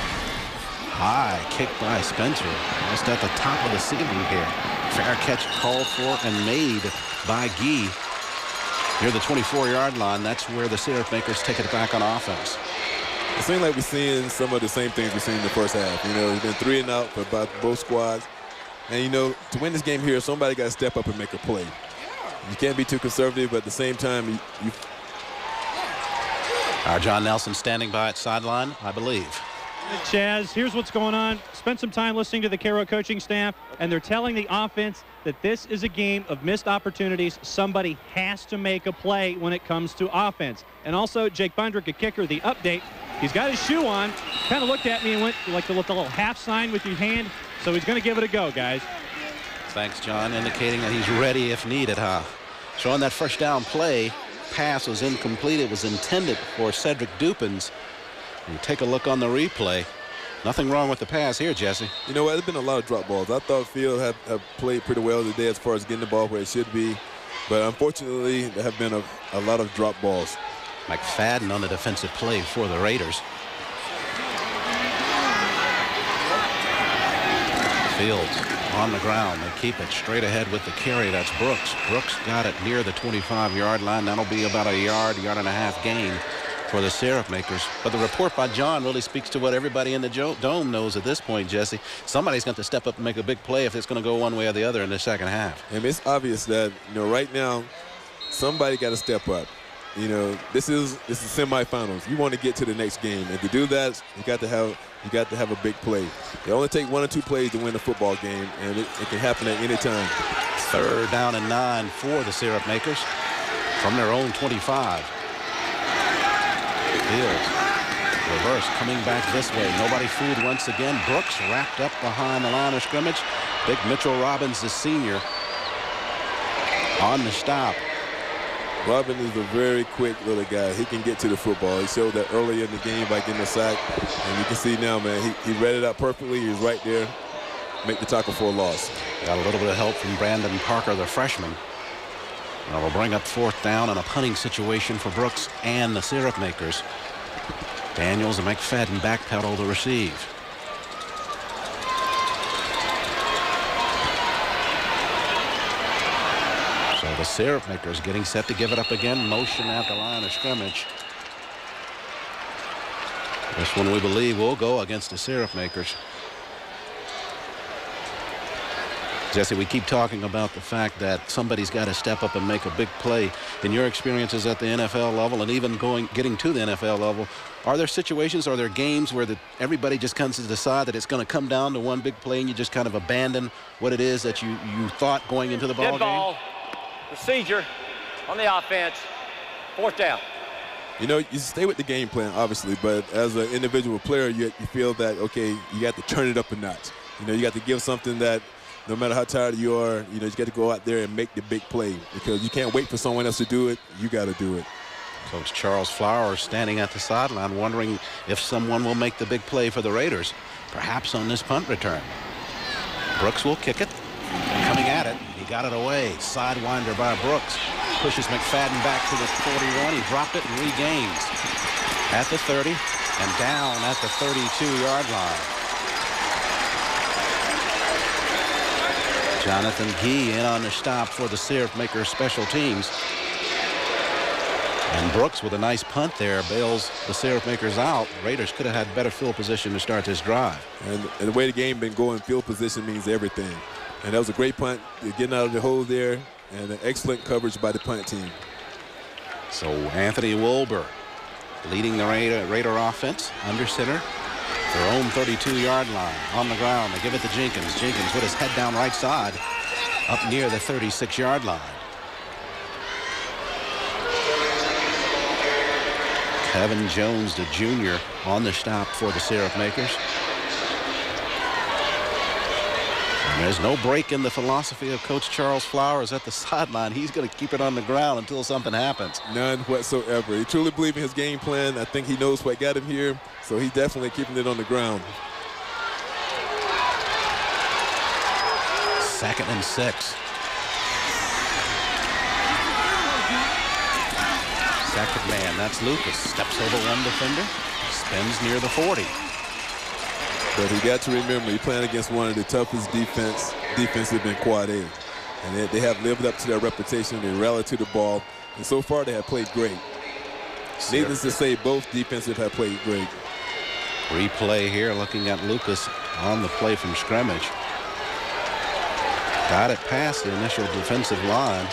S13: High kick by Spencer. Just at the top of the ceiling here. Fair catch called for and made by Gee. Near the 24-yard line, that's where the Syrup Makers take it back on offense.
S11: It seems like we're seeing some of the same things we've seen in the first half. You know, it's been 3 and out for about both squads. And, you know, to win this game here, somebody got to step up and make a play. You can't be too conservative, but at the same time,
S13: Our John Nelson standing by at sideline, I believe.
S8: Chaz, here's what's going on. Spent some time listening to the Cairo coaching staff, and they're telling the offense that this is a game of missed opportunities. Somebody has to make a play when it comes to offense. And also, Jake Bundrick, a kicker, the update. He's got his shoe on, kind of looked at me and went like the little half sign with your hand. So he's going to give it a go, guys.
S13: Thanks, John, indicating that he's ready if needed, huh? Showing that first down play. Pass was incomplete. It was intended for Cedric Dupins. You take a look on the replay. Nothing wrong with the pass here, Jesse.
S11: You know what? There's been a lot of drop balls. I thought Field have played pretty well today as far as getting the ball where it should be. But unfortunately, there have been a lot of drop balls.
S13: McFadden on the defensive play for the Raiders. Fields on the ground. They keep it straight ahead with the carry. That's Brooks. Brooks got it near the 25-yard line. That'll be about a yard and a half gain for the Syrup Makers. But the report by John really speaks to what everybody in the Dome knows at this point, Jesse. Somebody's going to step up and make a big play if it's going to go one way or the other in the second half.
S11: And it's obvious that, you know, right now, somebody got to step up. You know, this is semifinals. You want to get to the next game, and to do that, you got to have a big play. They only take 1 or 2 plays to win a football game, and it can happen at any time.
S13: 3rd down and 9 for the Syrup Makers from their own 25. Fields reverse coming back this way. Nobody fooled once again. Brooks wrapped up behind the line of scrimmage. Big Mitchell Robbins, the senior, on the stop.
S11: Robin is a very quick little guy. He can get to the football. He showed that earlier in the game by getting a sack. And you can see now, man, he read it out perfectly. He was right there. Make the tackle for a loss.
S13: Got a little bit of help from Brandon Parker, the freshman. That will bring up 4th down and a punting situation for Brooks and the Syrup Makers. Daniels and McFadden backpedal to receive. So the Syrup Makers getting set to give it up again. Motion at the line of scrimmage. This one we believe will go against the Syrup Makers. Jesse, we keep talking about the fact that somebody's got to step up and make a big play. In your experiences at the NFL level and even getting to the NFL level, are there situations, are there games where everybody just comes to decide that it's going to come down to one big play and you just kind of abandon what it is that you thought going into the ball game?
S10: Ball, procedure on the offense, 4th down.
S11: You know, you stay with the game plan, obviously, but as an individual player, you feel that, okay, you got to turn it up a notch. You know, you got to give something that no matter how tired you are, you know, you got to go out there and make the big play because you can't wait for someone else to do it. You got to do it.
S13: Coach Charles Flowers standing at the sideline wondering if someone will make the big play for the Raiders, perhaps on this punt return. Brooks will kick it. Coming at it. He got it away. Sidewinder by Brooks. Pushes McFadden back to the 41. He dropped it and regains at the 30 and down at the 32-yard line. Jonathan Gee in on the stop for the Syrup Makers special teams. And Brooks with a nice punt there bails the Syrup Makers out. Raiders could have had better field position to start this drive.
S11: And the way the game been going, field position means everything. And that was a great punt, getting out of the hole there, and an excellent coverage by the punt team.
S13: So Anthony Wilbur leading the Raider offense under center. Their own 32-yard line on the ground. They give it to Jenkins. Jenkins with his head down right side up near the 36-yard line. Kevin Jones, the junior, on the stop for the Syrup Makers. And there's no break in the philosophy of Coach Charles Flowers at the sideline. He's going to keep it on the ground until something happens.
S11: None whatsoever. He truly believes in his game plan. I think he knows what got him here. So he's definitely keeping it on the ground.
S13: 2nd and 6. Second man, that's Lucas. Steps over one defender, spins near the 40.
S11: But he got to remember, he's playing against one of the toughest defensive in Quad A. And they have lived up to their reputation. They rally to the ball. And so far, they have played great. Needless to say, both defensive have played great.
S13: Replay here, looking at Lucas on the play from scrimmage. Got it past the initial defensive line.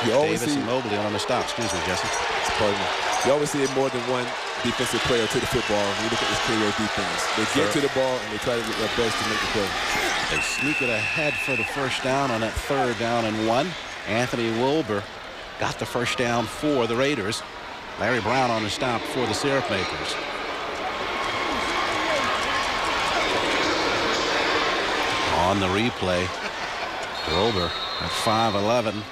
S11: You always
S13: Davis
S11: see
S13: and Mobley on the stop. Excuse me, Jesse.
S11: Pardon me. You always see more than one defensive player to the football. When you look at this KO defense, they get to the ball and they try to get their best to make the play.
S13: They sneak it ahead for the first down on that 3rd down and 1. Anthony Wilbur got the first down for the Raiders. Larry Brown on the stop for the Syrup Makers. On the replay, Wilbur at 5'11",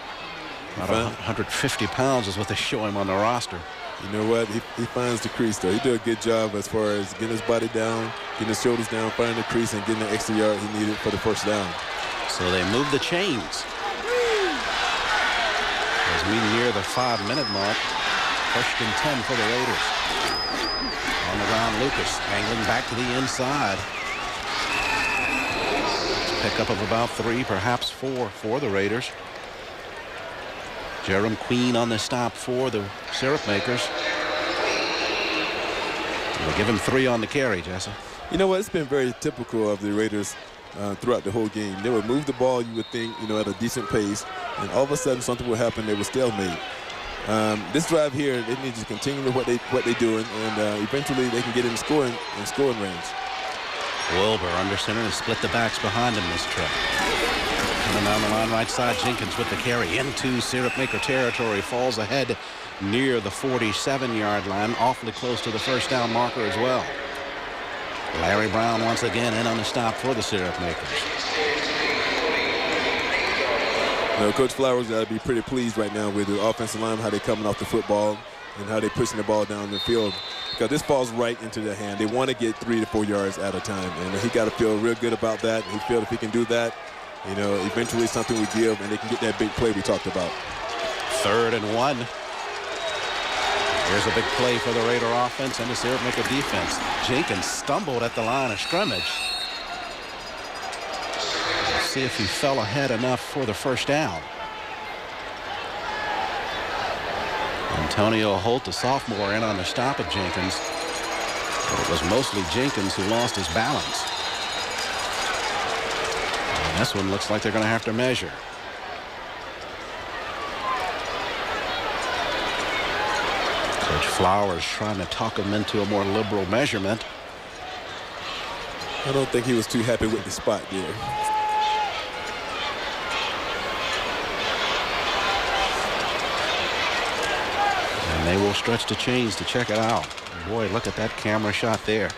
S13: about 150 pounds is what they show him on the roster.
S11: You know what? He finds the crease, though. He did a good job as far as getting his body down, getting his shoulders down, finding the crease, and getting the extra yard he needed for the first down.
S13: So they move the chains. As we near the 5-minute mark, 1st and 10 for the Raiders. On the ground, Lucas angling back to the inside. Pickup of about 3, perhaps 4 for the Raiders. Jerem Queen on the stop for the Syrup Makers. We'll give him 3 on the carry, Jesse.
S11: You know what? It's been very typical of the Raiders throughout the whole game. They would move the ball, you would think, at a decent pace, and all of a sudden something would happen. They were stalemate. This drive here, they need to continue with what they're doing, and eventually they can get in scoring range.
S13: Wilbur under center and split the backs behind him this trip. Coming down the line right side, Jenkins with the carry into Syrup Maker territory, falls ahead near the 47-yard line, awfully close to the first down marker as well. Larry Brown once again in on the stop for the Syrup Makers.
S11: Coach Flowers got to be pretty pleased right now with the offensive line, how they're coming off the football and how they're pushing the ball down the field. Because this falls right into their hand. They want to get 3 to 4 yards at a time, and he got to feel real good about that. He feels if he can do that, eventually something will give, and they can get that big play we talked about.
S13: 3rd and 1. Here's a big play for the Raider offense and the Syrup Maker defense. Jenkins stumbled at the line of scrimmage. Let's see if he fell ahead enough for the first down. Antonio Holt, the sophomore, in on the stop of Jenkins. But it was mostly Jenkins who lost his balance. And this one looks like they're going to have to measure. Coach Flowers trying to talk him into a more liberal measurement.
S11: I don't think he was too happy with the spot there.
S13: And they will stretch the chains to check it out. Boy, look at that camera shot there.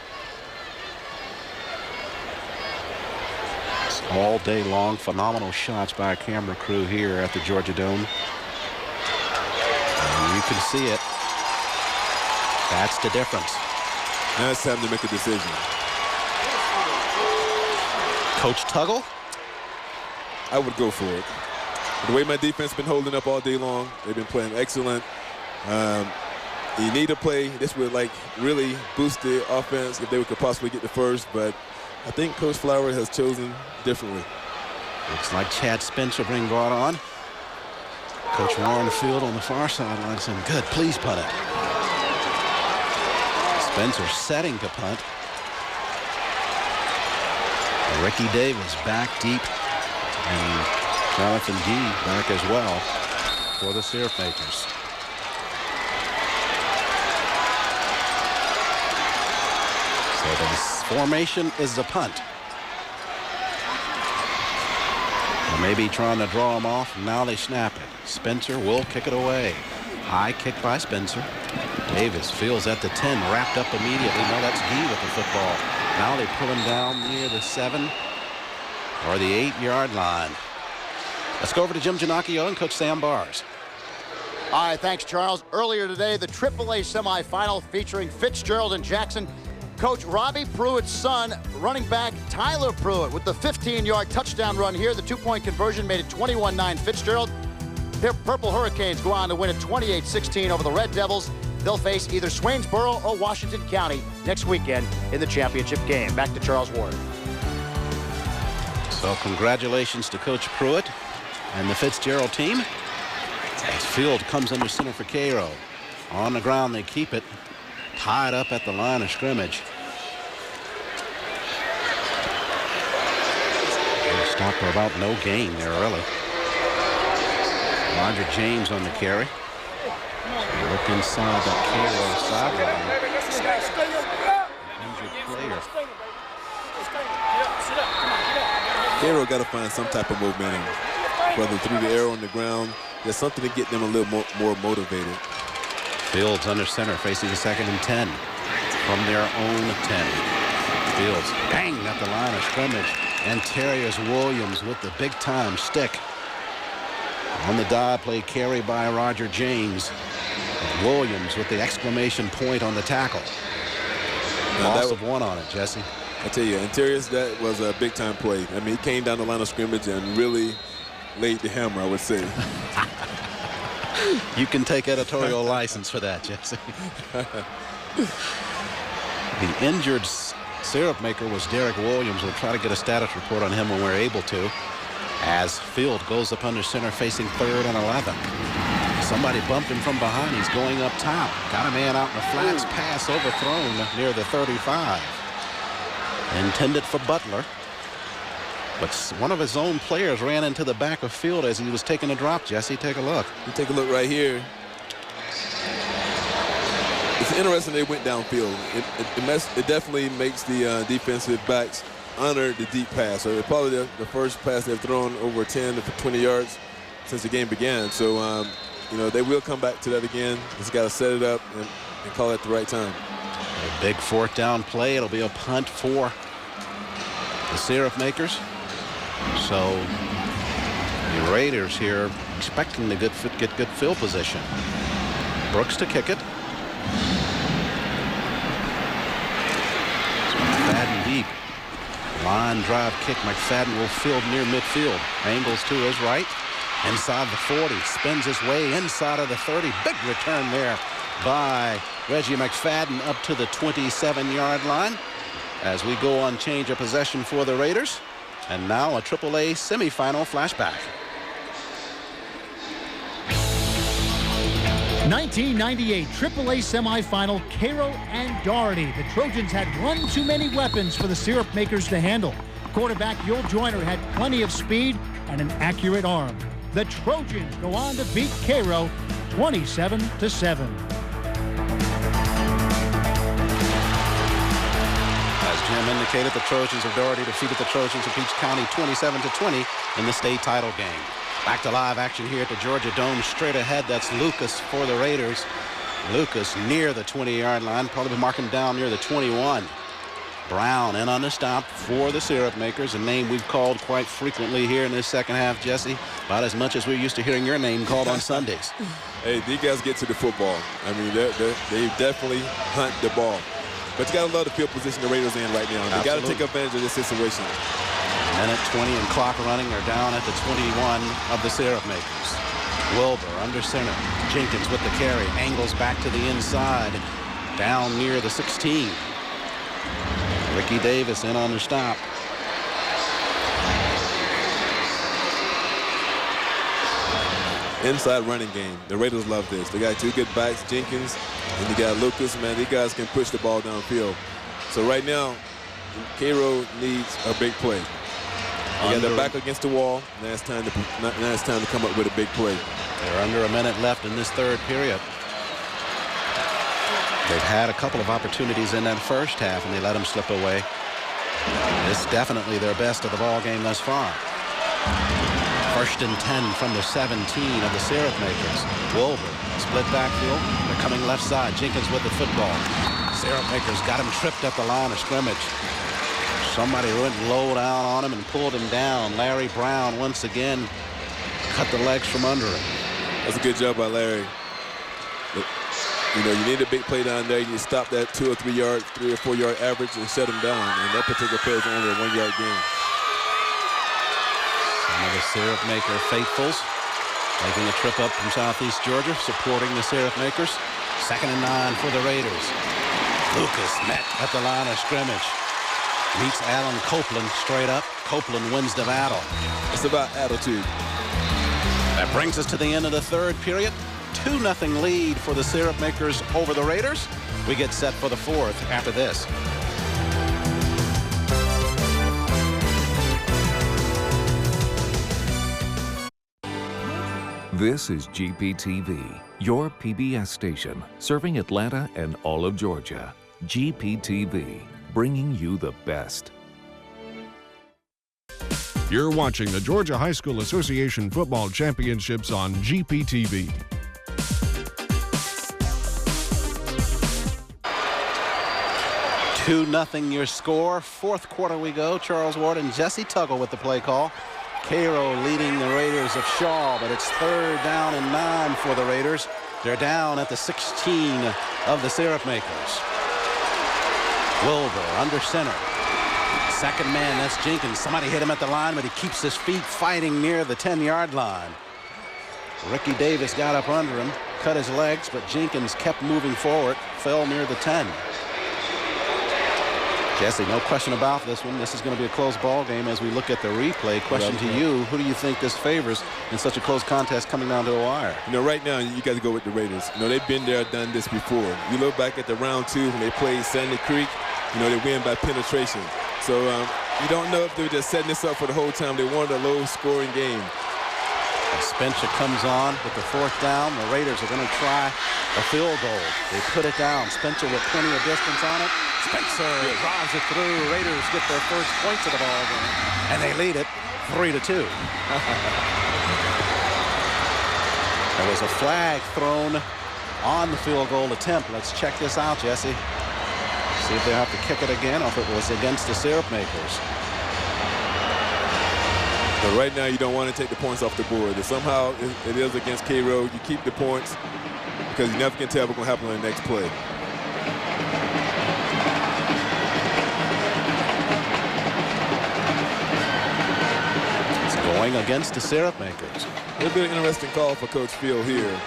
S13: It's all day long, phenomenal shots by a camera crew here at the Georgia Dome. And you can see it. That's the difference.
S11: Now it's time to make a decision.
S13: Coach Tuggle?
S11: I would go for it. The way my defense has been holding up all day long, they've been playing excellent. You need a play. This would really boost the offense if they could possibly get the first, but I think Coach Flower has chosen differently.
S13: Looks like Chad Spencer being brought on. Coach Warren Field on the far sideline saying, good, please punt it. Spencer setting to punt. Ricky Davis back deep, and Jonathan Gee back as well for the Syrup Makers. So the formation is the punt. They may be trying to draw him off. Now they snap it. Spencer will kick it away. High kick by Spencer. Davis feels at the 10, wrapped up immediately. No, that's Gee with the football. Now they pull him down near the 7 or the 8-yard line. Let's go over to Jim Ginocchio and Coach Sam Bars.
S3: All right, thanks, Charles. Earlier today, the AAA semifinal featuring Fitzgerald and Jackson. Coach Robbie Pruitt's son, running back Tyler Pruitt, with the 15-yard touchdown run here. The 2-point conversion made it 21-9 Fitzgerald. Their Purple Hurricanes go on to win at 28-16 over the Red Devils. They'll face either Swainsboro or Washington County next weekend in the championship game. Back to Charles Ward.
S13: So congratulations to Coach Pruitt and the Fitzgerald team. As Field comes under center for Cairo. On the ground, they keep it tied up at the line of scrimmage. Stop for about no gain there early. Roger James on the carry. Look inside the Cairo sideline. Injured player.
S11: Cairo got to find some type of momentum, whether through the air or on the ground. There's something to get them a little more motivated.
S13: Fields under center facing a 2nd and 10 from their own 10. Fields bang at the line of scrimmage. And Terrius Williams with the big-time stick. On the dive play, carry by Roger James. Williams with the exclamation point on the tackle. Loss of 1 on it, Jesse.
S11: I tell you, Terrius, that was a big-time play. I mean, he came down the line of scrimmage and really laid the hammer, I would say.
S13: You can take editorial license for that, Jesse. The injured syrup maker was Derek Williams. We'll try to get a status report on him when we're able to. As Field goes up under center facing 3rd and 11. Somebody bumped him from behind. He's going up top. Got a man out in the flats. Pass overthrown near the 35. Intended for Butler. But one of his own players ran into the back of Field as he was taking a drop. Jesse, take a look.
S11: You take a look right here. It's interesting they went downfield. It definitely makes the defensive backs honor the deep pass. So it's probably the first pass they've thrown over 10 to 20 yards since the game began. So, you know, they will come back to that again. Just got to set it up and call it at the right time.
S13: A big 4th down play. It'll be a punt for the syrup makers. So the Raiders here expecting to get good field position. Brooks to kick it. McFadden deep. Line drive kick. McFadden will field near midfield. Angles to his right. Inside the 40. Spins his way inside of the 30. Big return there by Reggie McFadden up to the 27-yard line. As we go on change of possession for the Raiders. And now a AAA semifinal flashback.
S2: 1998 AAA semifinal, Cairo and Doherty. The Trojans had one too many weapons for the syrup makers to handle. Quarterback Yul Joyner had plenty of speed and an accurate arm. The Trojans go on to beat Cairo 27-7.
S13: Jim indicated the Trojans of Doherty defeated the Trojans of Peach County 27-20 in the state title game. Back to live action here at the Georgia Dome. Straight ahead, that's Lucas for the Raiders. Lucas near the 20-yard line, probably marking down near the 21. Brown in on the stop for the syrup makers, a name we've called quite frequently here in this second half, Jesse. About as much as we're used to hearing your name called on Sundays.
S11: Hey, these guys get to the football. I mean, they definitely hunt the ball. But you got to love the field position the Raiders in right now. They got to take advantage of this situation.
S13: Minute 20 and clock running. Are down at the 21 of the syrup makers. Wilbur under center. Jenkins with the carry. Angles back to the inside. Down near the 16. Ricky Davis in on the stop.
S11: Inside running game. The Raiders love this. They got 2 good backs, Jenkins, and you got Lucas. Man, these guys can push the ball downfield. So right now, Cairo needs a big play. They got their back against the wall. Now it's time to come up with a big play.
S13: They're under a minute left in this 3rd period. They've had a couple of opportunities in that first half, and they let them slip away. This is definitely their best of the ball game thus far. 1st and 10 from the 17 of the syrup makers. Wilbur, split backfield. They're coming left side. Jenkins with the football. Syrup makers got him tripped at the line of scrimmage. Somebody went low down on him and pulled him down. Larry Brown once again cut the legs from under him.
S11: That's a good job by Larry. You know, you need a big play down there. You need to stop that 2 or 3 or 4 yard average and shut him down. And that particular play is only a 1 yard gain.
S13: Some of the syrup maker faithfuls Making the trip up from Southeast Georgia, supporting the Syrup Makers. 2nd and 9 for the Raiders. Lucas met at the line of scrimmage. Meets Alan Copeland straight up. Copeland wins the battle.
S11: It's about attitude.
S13: That brings us to the end of the 3rd period. 2-0 lead for the Syrup Makers over the Raiders. We get set for the 4th after this.
S12: This is GPTV, your PBS station, serving Atlanta and all of Georgia. GPTV, bringing you the best.
S9: You're watching the Georgia High School Association Football Championships on GPTV.
S13: Two 2-0 your score. 4th quarter we go. Charles Ward and Jesse Tuggle with the play call. Cairo leading the Raiders of Shaw, but it's 3rd down and 9 for the Raiders. They're down at the 16 of the Syrup Makers. Wilbur under center. 2nd man, that's Jenkins. Somebody hit him at the line, but he keeps his feet fighting near the 10-yard line. Ricky Davis got up under him, cut his legs, but Jenkins kept moving forward, fell near the 10. Jesse, no question about this one. This is going to be a close ball game as we look at the replay. Question to you, who do you think this favors in such a close contest coming down to a wire?
S11: You know, right now, you got to go with the Raiders. You know, they've been there, done this before. You look back at the round 2 when they played Sandy Creek, you know, they win by penetration. So you don't know if they're just setting this up for the whole time. They wanted a low-scoring game.
S13: Spencer comes on with the 4th down. The Raiders are going to try a field goal. They put it down. Spencer with plenty of distance on it. Spencer drives it through. Raiders get their first points of the ball game, and they lead it 3-2. There was a flag thrown on the field goal attempt. Let's check this out, Jesse. See if they have to kick it again or if it was against the Syrup Makers.
S11: But right now, you don't want to take the points off the board. If somehow it is against Cairo, you keep the points because you never can tell what's going to happen on the next play.
S13: It's going against the Syrup Makers.
S11: It'll be an interesting call for Coach Field here.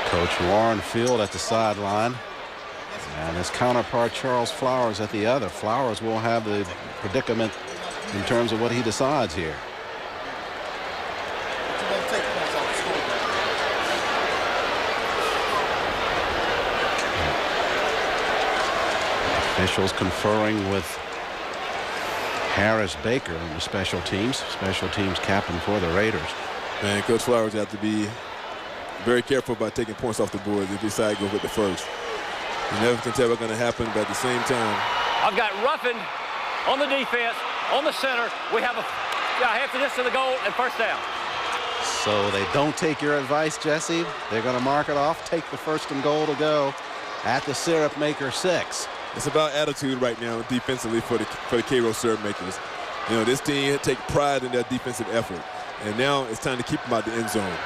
S13: Coach Warren Field at the sideline. And his counterpart, Charles Flowers, at the other. Flowers will have the predicament in terms of what he decides here. Officials conferring with Harris Baker in the special teams captain for the Raiders.
S11: And Coach Flowers have to be very careful about taking points off the board if you decide to go with the first. You never can tell what's going to happen, but at the same time.
S10: I've got Ruffin on the defense, on the center. We have a half the distance to the goal and 1st down.
S13: So they don't take your advice, Jesse. They're going to mark it off, take the 1st and goal to go at the Syrup Maker 6.
S11: It's about attitude right now defensively for the Cairo Syrup Makers. You know, this team take pride in their defensive effort, and now it's time to keep them out the end zone.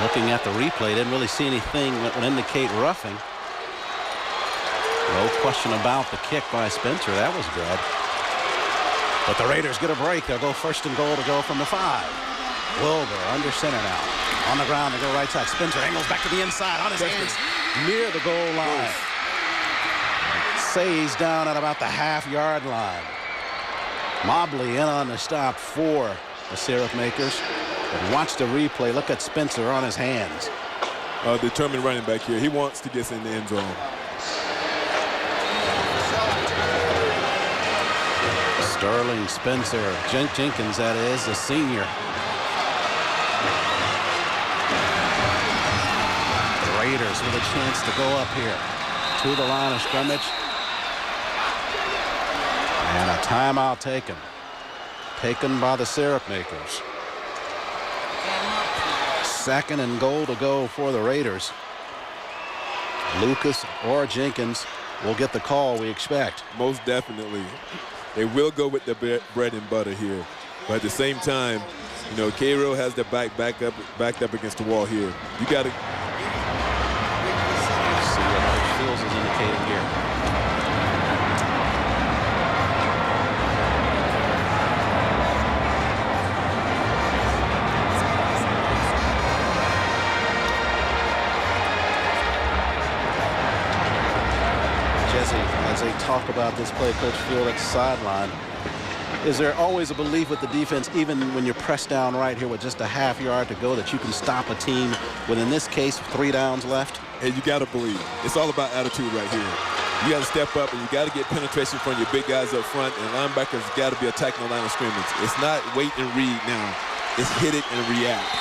S13: Looking at the replay, didn't really see anything that would indicate roughing. No question about the kick by Spencer. That was good. But the Raiders get a break. They'll go 1st and goal to go from the 5. Wilbur under center now. On the ground to go right side. Spencer angles back to the inside on his hands near the goal line. Says down at about the half-yard line. Mobley in on the stop for the Syrup Makers. But watch the replay. Look at Spencer on his hands.
S11: Determined running back here. He wants to get in the end zone.
S13: Sterling Spencer, Jenkins, that is, a senior. The Raiders with a chance to go up here to the line of scrimmage. And a timeout taken by the Syrup Makers. 2nd and goal to go for the Raiders. Lucas or Jenkins will get the call, we expect.
S11: Most definitely. They will go with the bread and butter here. But at the same time, you know, Cairo has their backed up against the wall here. You got to
S13: see what Coach Fields is indicating here. talk about this play, Coach Field, at the sideline. Is there always a belief with the defense, even when you're pressed down right here with just a half yard to go, that you can stop a team with, in this case, 3 downs left?
S11: And you got to believe. It's all about attitude right here. You got to step up, and you got to get penetration from your big guys up front, and linebackers got to be attacking the line of scrimmage. It's not wait and read now. It's hit it and react.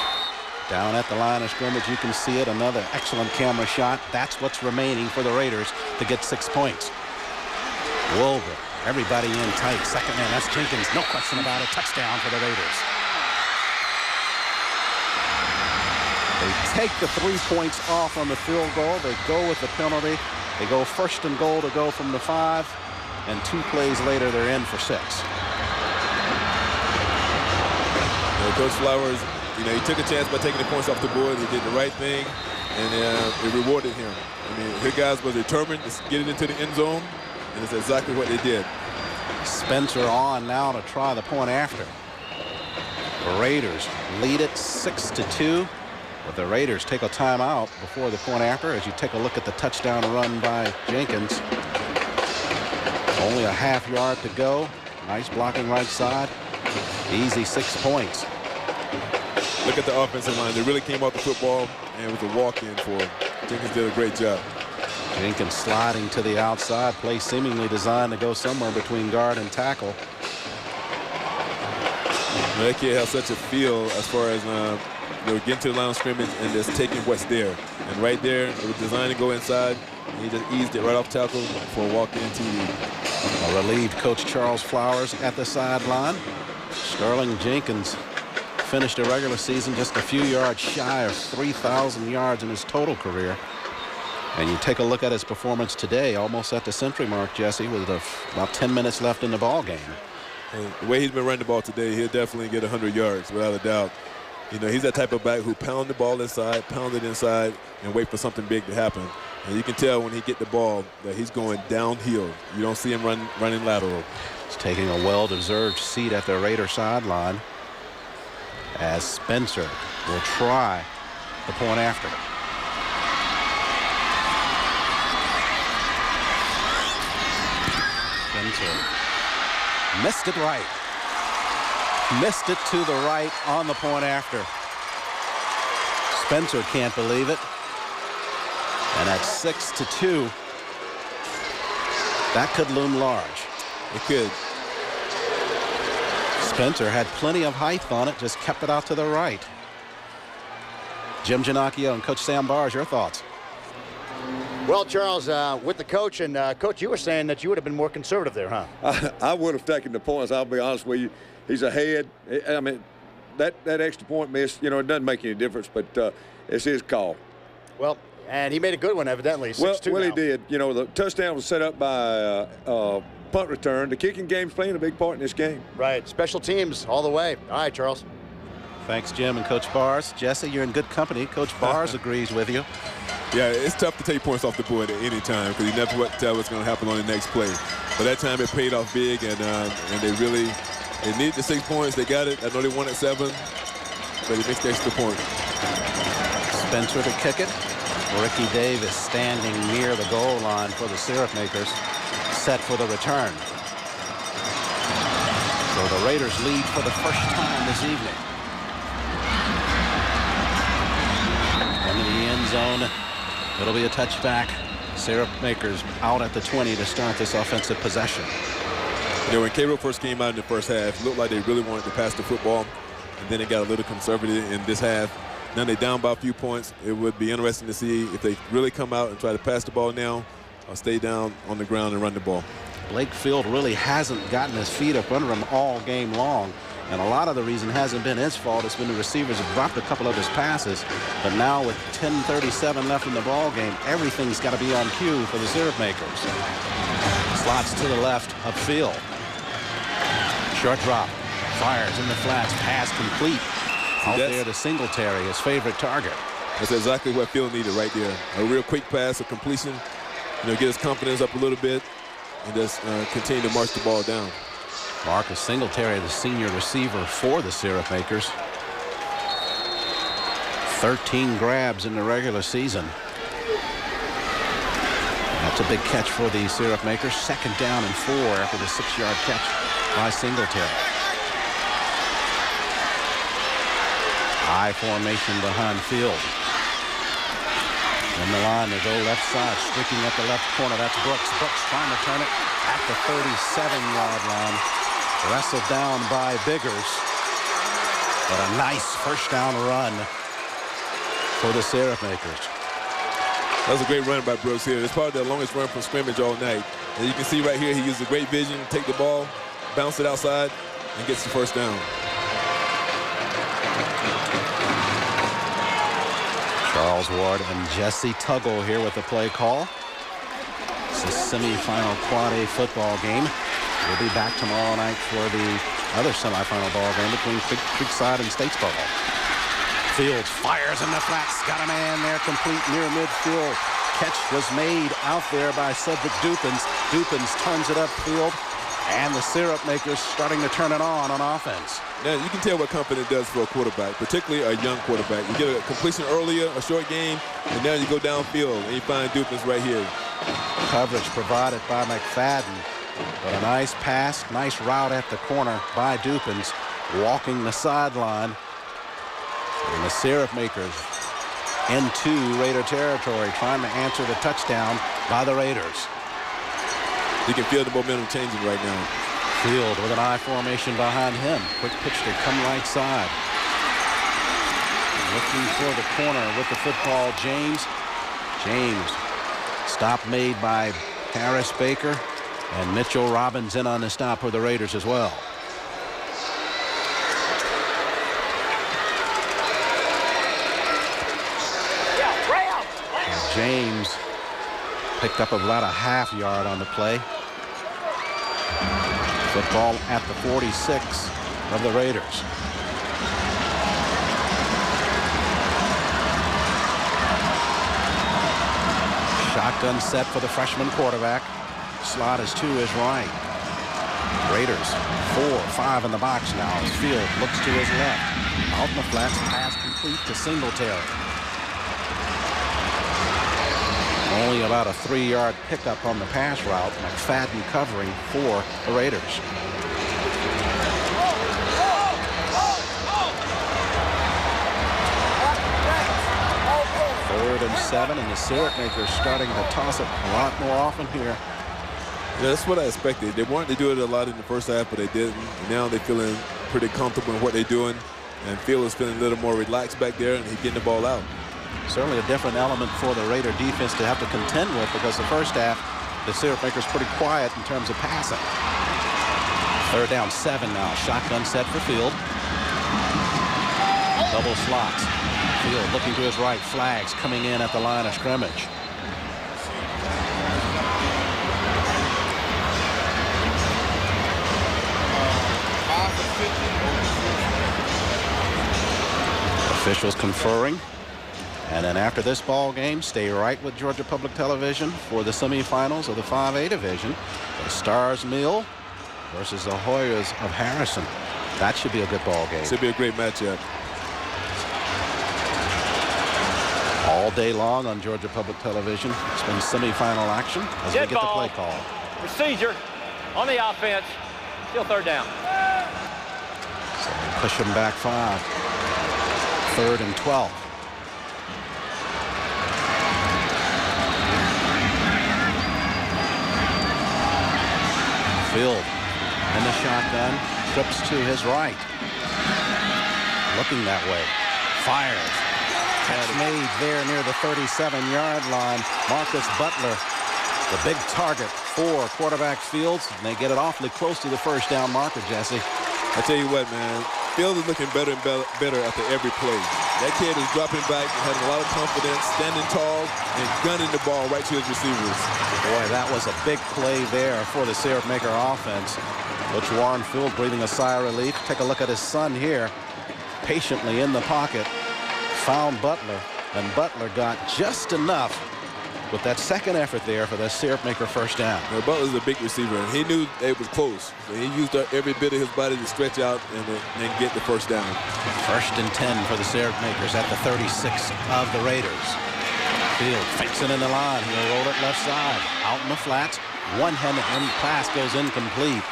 S13: Down at the line of scrimmage, you can see it. Another excellent camera shot. That's what's remaining for the Raiders to get 6 points. Wolver, everybody in tight. Second man, that's Jenkins. No question about it. Touchdown for the Raiders. They take the 3 points off on the field goal. They go with the penalty. They go 1st and goal to go from the 5. And 2 plays later, they're in for 6.
S11: Coach Flowers, he took a chance by taking the points off the board. He did the right thing, and it rewarded him. His guys were determined to get it into the end zone, and it's exactly what they did.
S13: Spencer on now to try the point after. The Raiders lead it 6-2, but the Raiders take a timeout before the point after. As you take a look at the touchdown run by Jenkins, only a half yard to go. Nice blocking right side. Easy 6 points.
S11: Look at the offensive line. They really came off the football, and with a walk-in for him. Jenkins did a great job.
S13: Jenkins sliding to the outside. Play seemingly designed to go somewhere between guard and tackle.
S11: That kid has such a feel as far as getting to the line of scrimmage and just taking what's there. And right there, it was designed to go inside. And he just eased it right off tackle for a walk-in TD.
S13: A relieved Coach Charles Flowers at the sideline. Sterling Jenkins finished the regular season just a few yards shy of 3,000 yards in his total career. And you take a look at his performance today, almost at the century mark, Jesse, with about 10 minutes left in the ball game.
S11: And the way he's been running the ball today, he'll definitely get 100 yards without a doubt. He's that type of back who pound the ball inside, pound it inside, and wait for something big to happen. And you can tell when he get the ball that he's going downhill. You don't see him running lateral.
S13: He's taking a well-deserved seat at the Raider sideline as Spencer will try the point after. Spencer missed it right. Missed it to the right on the point after. Spencer can't believe it. And at 6-2, that could loom large.
S11: It could.
S13: Spencer had plenty of height on it, just kept it out to the right. Jim Ginocchio and Coach Sam Bars, your thoughts?
S3: Well, Charles, with the coach, and Coach, you were saying that you would have been more conservative there, huh?
S4: I would have taken the points, I'll be honest with you. He's ahead. I mean, that extra point miss, it doesn't make any difference, but it's his call.
S3: Well, and he made a good one, evidently. 6-2
S4: well,
S3: now.
S4: he did. The touchdown was set up by punt return. The kicking game's playing a big part in this game.
S3: Right. Special teams all the way. All right, Charles.
S13: Thanks, Jim and Coach Bars. Jesse, you're in good company. Coach Bars agrees with you.
S11: Yeah, it's tough to take points off the board at any time because you never tell what's going to happen on the next play. But that time it paid off big, and they need the 6 points. They got it. I know they won at 7, but he missed the extra point.
S13: Spencer to kick it. Ricky Davis standing near the goal line for the Syrup Makers, set for the return. So the Raiders lead for the first time this evening. Into the end zone. It'll be a touchback. Syrup Makers out at the 20 to start this offensive possession.
S11: When Cairo first came out in the first half, it looked like they really wanted to pass the football, and then it got a little conservative in this half. Now they're down by a few points. It would be interesting to see if they really come out and try to pass the ball now or stay down on the ground and run the ball.
S13: Blake Field really hasn't gotten his feet up under him all game long. And a lot of the reason hasn't been his fault. It's been the receivers have dropped a couple of his passes. But now with 10:37 left in the ball game, everything's got to be on cue for the Syrup Makers. Slots to the left upfield. Short drop. Fires in the flats. Pass complete. Out there to Singletary, his favorite target.
S11: That's exactly what Field needed right there. A real quick pass, a completion. Get his confidence up a little bit and just continue to march the ball down.
S13: Marcus Singletary, the senior receiver for the Syrup Makers. 13 grabs in the regular season. At It's a big catch for the Syrup Makers. 2nd down and 4 after the 6-yard catch by Singletary. High formation behind Field. In the line, they go left side, streaking at the left corner. That's Brooks. Brooks trying to turn it at the 37-yard line. Wrestled down by Biggers. But a nice first down run for the Syrup Makers.
S11: That was a great run by Brooks here. It's probably the longest run from scrimmage all night. And you can see right here, he used a great vision, take the ball, bounce it outside, and gets the first down.
S13: Charles Ward and Jesse Tuggle here with the play call. It's a semifinal Quad A football game. We'll be back tomorrow night for the other semifinal ball game between Creekside and Statesboro. Fields fires in the flats. Got a man there complete near midfield. Catch was made out there by Cedric Dupins. Dupins turns it upfield. And the Syrup Makers starting to turn it on offense.
S11: Now, you can tell what confidence does for a quarterback, particularly a young quarterback. You get a completion earlier, a short game, and now you go downfield, and you find Dupins right here.
S13: Coverage provided by McFadden. But a nice pass, nice route at the corner by Dupins, walking the sideline. And the Syrup Makers into Raider territory, trying to answer the touchdown by the Raiders.
S11: You can feel the momentum changing right now.
S13: Field with an I formation behind him. Quick pitch to come right side. Looking for the corner with the football, James. James. Stop made by Harris Baker. And Mitchell Robbins in on the stop for the Raiders as well. James picked up about a half yard on the play. Football at the 46 of the Raiders. Shotgun set for the freshman quarterback. Slot is to his right. Raiders 4-5 in the box now as Field looks to his left. Out in the flats, pass complete to Singletary. Only about a 3-yard pickup on the pass route. McFadden covering for the Raiders. Third and 7, and the Syrup Makers starting to toss it a lot more often here.
S11: Yeah, that's what I expected. They wanted to do it a lot in the first half, but they didn't. And now they're feeling pretty comfortable in what they're doing. And Field is feeling a little more relaxed back there, and he's getting the ball out.
S13: Certainly a different element for the Raider defense to have to contend with, because the first half, the Syrup Makers pretty quiet in terms of passing. 3rd down 7 now. Shotgun set for Field. Double slots. Field looking to his right. Flags coming in at the line of scrimmage. Officials conferring. And then after this ball game, stay right with Georgia Public Television for the semifinals of the 5A division. The Stars Mill versus the Hoyas of Harrison. That should be a good ball game.
S11: Should be a great matchup.
S13: All day long on Georgia Public Television. It's been semifinal action as we get the play call.
S10: Procedure on the offense. Still 3rd down.
S13: So they push him back 5. 3rd and 12. Field in the shotgun, trips to his right. Looking that way. Fires. Catch made there near the 37-yard line. Marcus Butler, the big target for quarterback Fields. And they get it awfully close to the first down marker, Jesse.
S11: I tell you what, man. Fields is looking better and better after every play. That kid is dropping back and having a lot of confidence, standing tall, and gunning the ball right to his receivers.
S13: Boy, that was a big play there for the Syrup Maker offense. Coach Warren Field breathing a sigh of relief. Take a look at his son here, patiently in the pocket. Found Butler, and Butler got just enough with that second effort there for the Syrup Maker first down.
S11: Now, Butler's a big receiver, and he knew it was close. So he used every bit of his body to stretch out and get the first down.
S13: 1st and 10 for the Syrup Makers at the 36 of the Raiders. Field fakes it in the line. He'll roll it left side. Out in the flats. One-handed pass goes incomplete.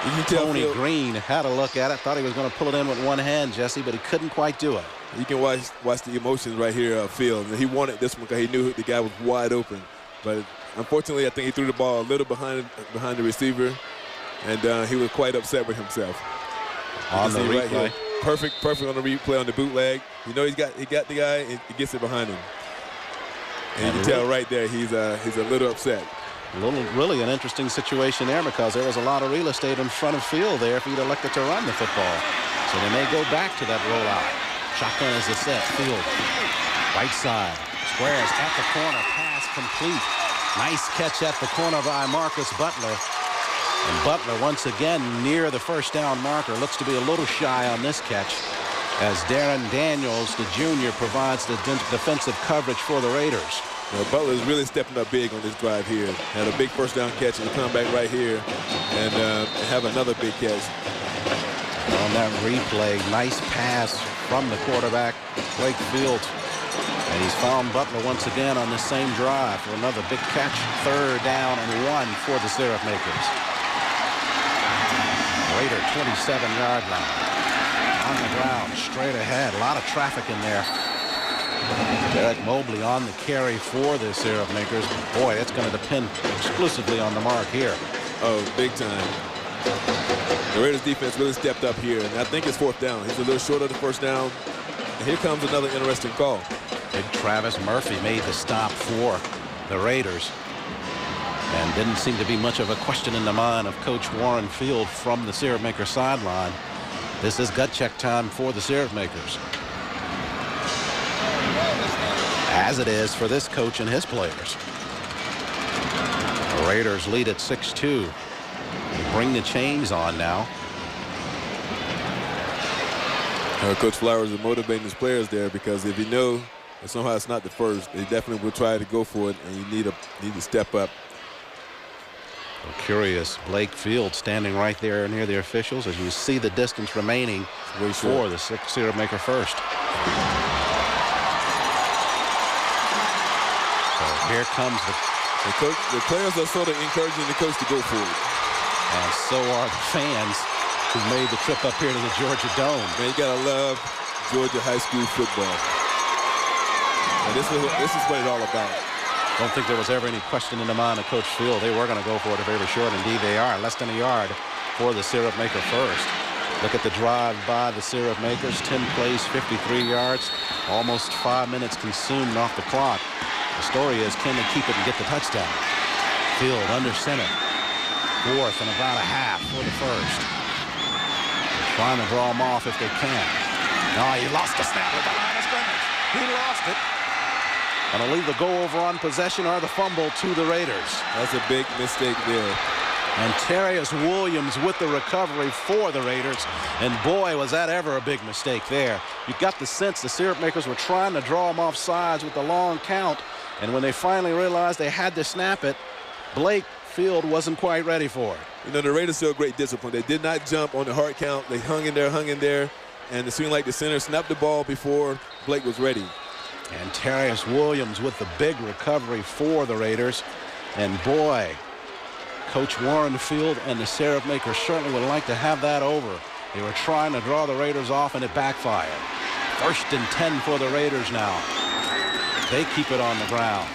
S11: You can tell
S13: Tony Green had a look at it. Thought he was going to pull it in with one hand, Jesse, but he couldn't quite do it.
S11: You can watch the emotions right here, Field. He wanted this one because he knew the guy was wide open. But unfortunately, I think he threw the ball a little behind the receiver, and he was quite upset with himself.
S13: On the replay.
S11: Right here, perfect on the replay on the bootleg. You know he got the guy, and he gets it behind him. And you can tell right there he's a little upset.
S13: Really an interesting situation there because there was a lot of real estate in front of Field there if he'd elected to run the football. So they may go back to that rollout. Shotgun is the set. Field, right side, squares at the corner, pass complete. Nice catch at the corner by Marcus Butler. And Butler once again near the first down marker. Looks to be a little shy on this catch as Darren Daniels, the junior, provides the defensive coverage for the Raiders.
S11: Butler is really stepping up big on this drive here. Had a big first down catch and come back right here and have another big catch.
S13: On that replay, nice pass from the quarterback, Blake Fields. And he's found Butler once again on the same drive for another big catch. 3rd down and 1 for the Syrup Makers. Raider 27-yard line. On the ground, straight ahead. A lot of traffic in there. Derek Mobley on the carry for the Syrup Makers. Boy, it's going to depend exclusively on the mark here.
S11: Oh, big time. The Raiders defense really stepped up here, and I think it's 4th down. He's a little short of the 1st down. And here comes another interesting call.
S13: Big Travis Murphy made the stop for the Raiders. And didn't seem to be much of a question in the mind of Coach Warren Field from the Syrup Maker sideline. This is gut check time for the Syrup Makers, as it is for this coach and his players. The Raiders lead at 6-2. They bring the chains on now.
S11: Coach Flowers is motivating his players there because if you know that somehow it's not the first, they definitely will try to go for it, and you need to step up.
S13: Curious, Blake Field standing right there near the officials as you see the distance remaining for the Syrup Maker first. So here comes
S11: the coach. The players are sort of encouraging the coach to go for it.
S13: And so are the fans who made the trip up here to the Georgia Dome.
S11: Man, you gotta love Georgia high school football. And this is what it's all about.
S13: Don't think there was ever any question in the mind of Coach Field. They were going to go for it if they were short. Indeed, they are. Less than a yard for the Syrup Maker first. Look at the drive by the Syrup Makers. 10 plays, 53 yards. Almost 5 minutes consumed off the clock. The story is, can they keep it and get the touchdown? Field under center. 4th and about a half for the first. Trying to draw them off if they can. No, he lost the snap at the line of scrimmage. He lost it. And it'll leave the go over on possession or the fumble to the Raiders.
S11: That's a big mistake there.
S13: And Terrius Williams with the recovery for the Raiders. And boy, was that ever a big mistake there. You got the sense the Syrup Makers were trying to draw them off sides with the long count. And when they finally realized they had to snap it, Blake Field wasn't quite ready for it.
S11: You know, the Raiders showed great discipline. They did not jump on the hard count. They hung in there. And it seemed like the center snapped the ball before Blake was ready.
S13: And Terrius Williams with the big recovery for the Raiders. And boy, Coach Warren Field and the Syrup Makers certainly would like to have that over. They were trying to draw the Raiders off, and it backfired. 1st and 10 for the Raiders now. They keep it on the ground.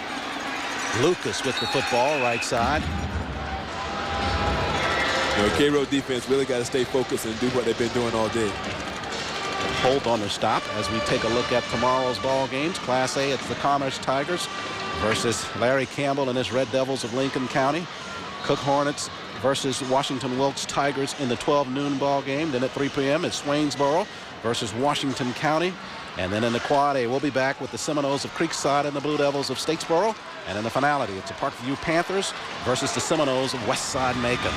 S13: Lucas with the football, right side.
S11: You know, K-Road defense really got to stay focused and do what they've been doing all day.
S13: Holt on the stop as we take a look at tomorrow's ball games. Class A, it's the Commerce Tigers versus Larry Campbell and his Red Devils of Lincoln County. Cook Hornets versus Washington Wilkes Tigers in the 12 noon ball game. Then at 3 p.m. it's Swainsboro versus Washington County. And then in the Quad A, we'll be back with the Seminoles of Creekside and the Blue Devils of Statesboro. And in the finality, it's the Parkview Panthers versus the Seminoles of Westside Macon.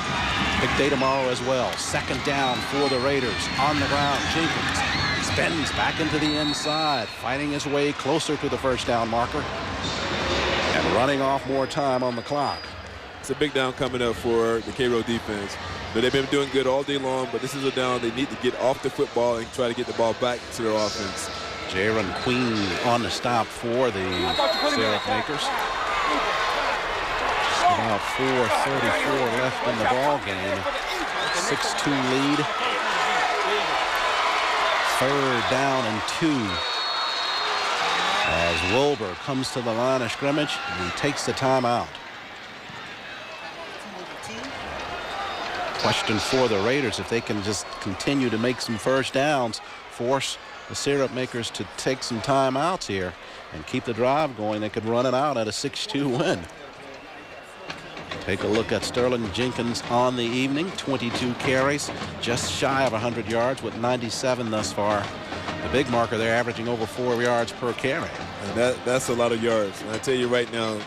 S13: Big day tomorrow as well. 2nd down for the Raiders. On the ground, Jenkins spins back into the inside, fighting his way closer to the 1st down marker and running off more time on the clock.
S11: It's a big down coming up for the K-Road defense. But they've been doing good all day long, but this is a down they need to get off the football and try to get the ball back to their offense.
S13: Jaron Queen on the stop for the Syrup Makers. About 4:34 left in the ball game. 6-2 lead. 3rd down and 2. As Wilbur comes to the line of scrimmage, and he takes the timeout. Question for the Raiders, if they can just continue to make some first downs, force the Syrup Makers to take some timeouts here and keep the drive going, they could run it out at a 6-2 win. Take a look at Sterling Jenkins on the evening. 22 carries, just shy of 100 yards with 97 thus far. The big marker there averaging over 4 yards per carry.
S11: And that's a lot of yards. And I tell you right now,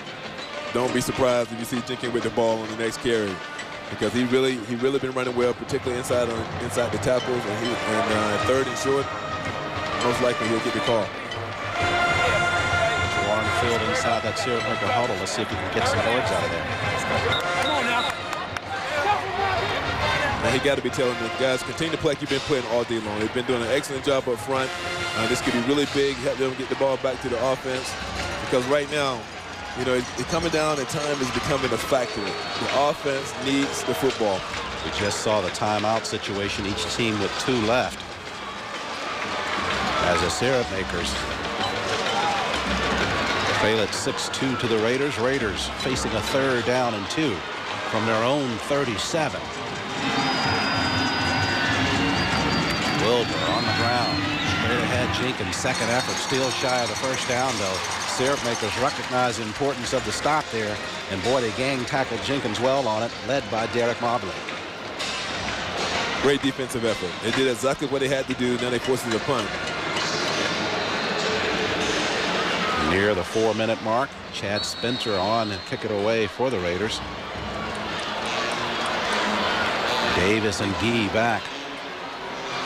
S11: don't be surprised if you see Jenkins with the ball on the next carry, because he really been running well, particularly inside the tackles. And 3rd and short, most likely he'll get the call.
S13: Warren Field inside that Syrup Maker huddle. Let's see if he can get some words out of there.
S14: Come on now.
S11: Now he got to be telling them, guys, continue to play like you've been playing all day long. They've been doing an excellent job up front. This could be really big, help them get the ball back to the offense. Because right now, you know, it's coming down and time is becoming a factor. The offense needs the football.
S13: We just saw the timeout situation, each team with 2 left. As the Syrup Makers trail at 6-2 to the Raiders. Raiders facing a 3rd down and 2 from their own 37. Wilbur on the ground. Straight ahead, Jenkins, second effort, still shy of the first down, though. Syrup Makers recognize the importance of the stop there, and boy, they gang tackled Jenkins well on it, led by Derek Mobley.
S11: Great defensive effort. They did exactly what they had to do. Now they forced it a punt.
S13: Near the 4-minute mark, Chad Spencer on and kick it away for the Raiders. Davis and Gee back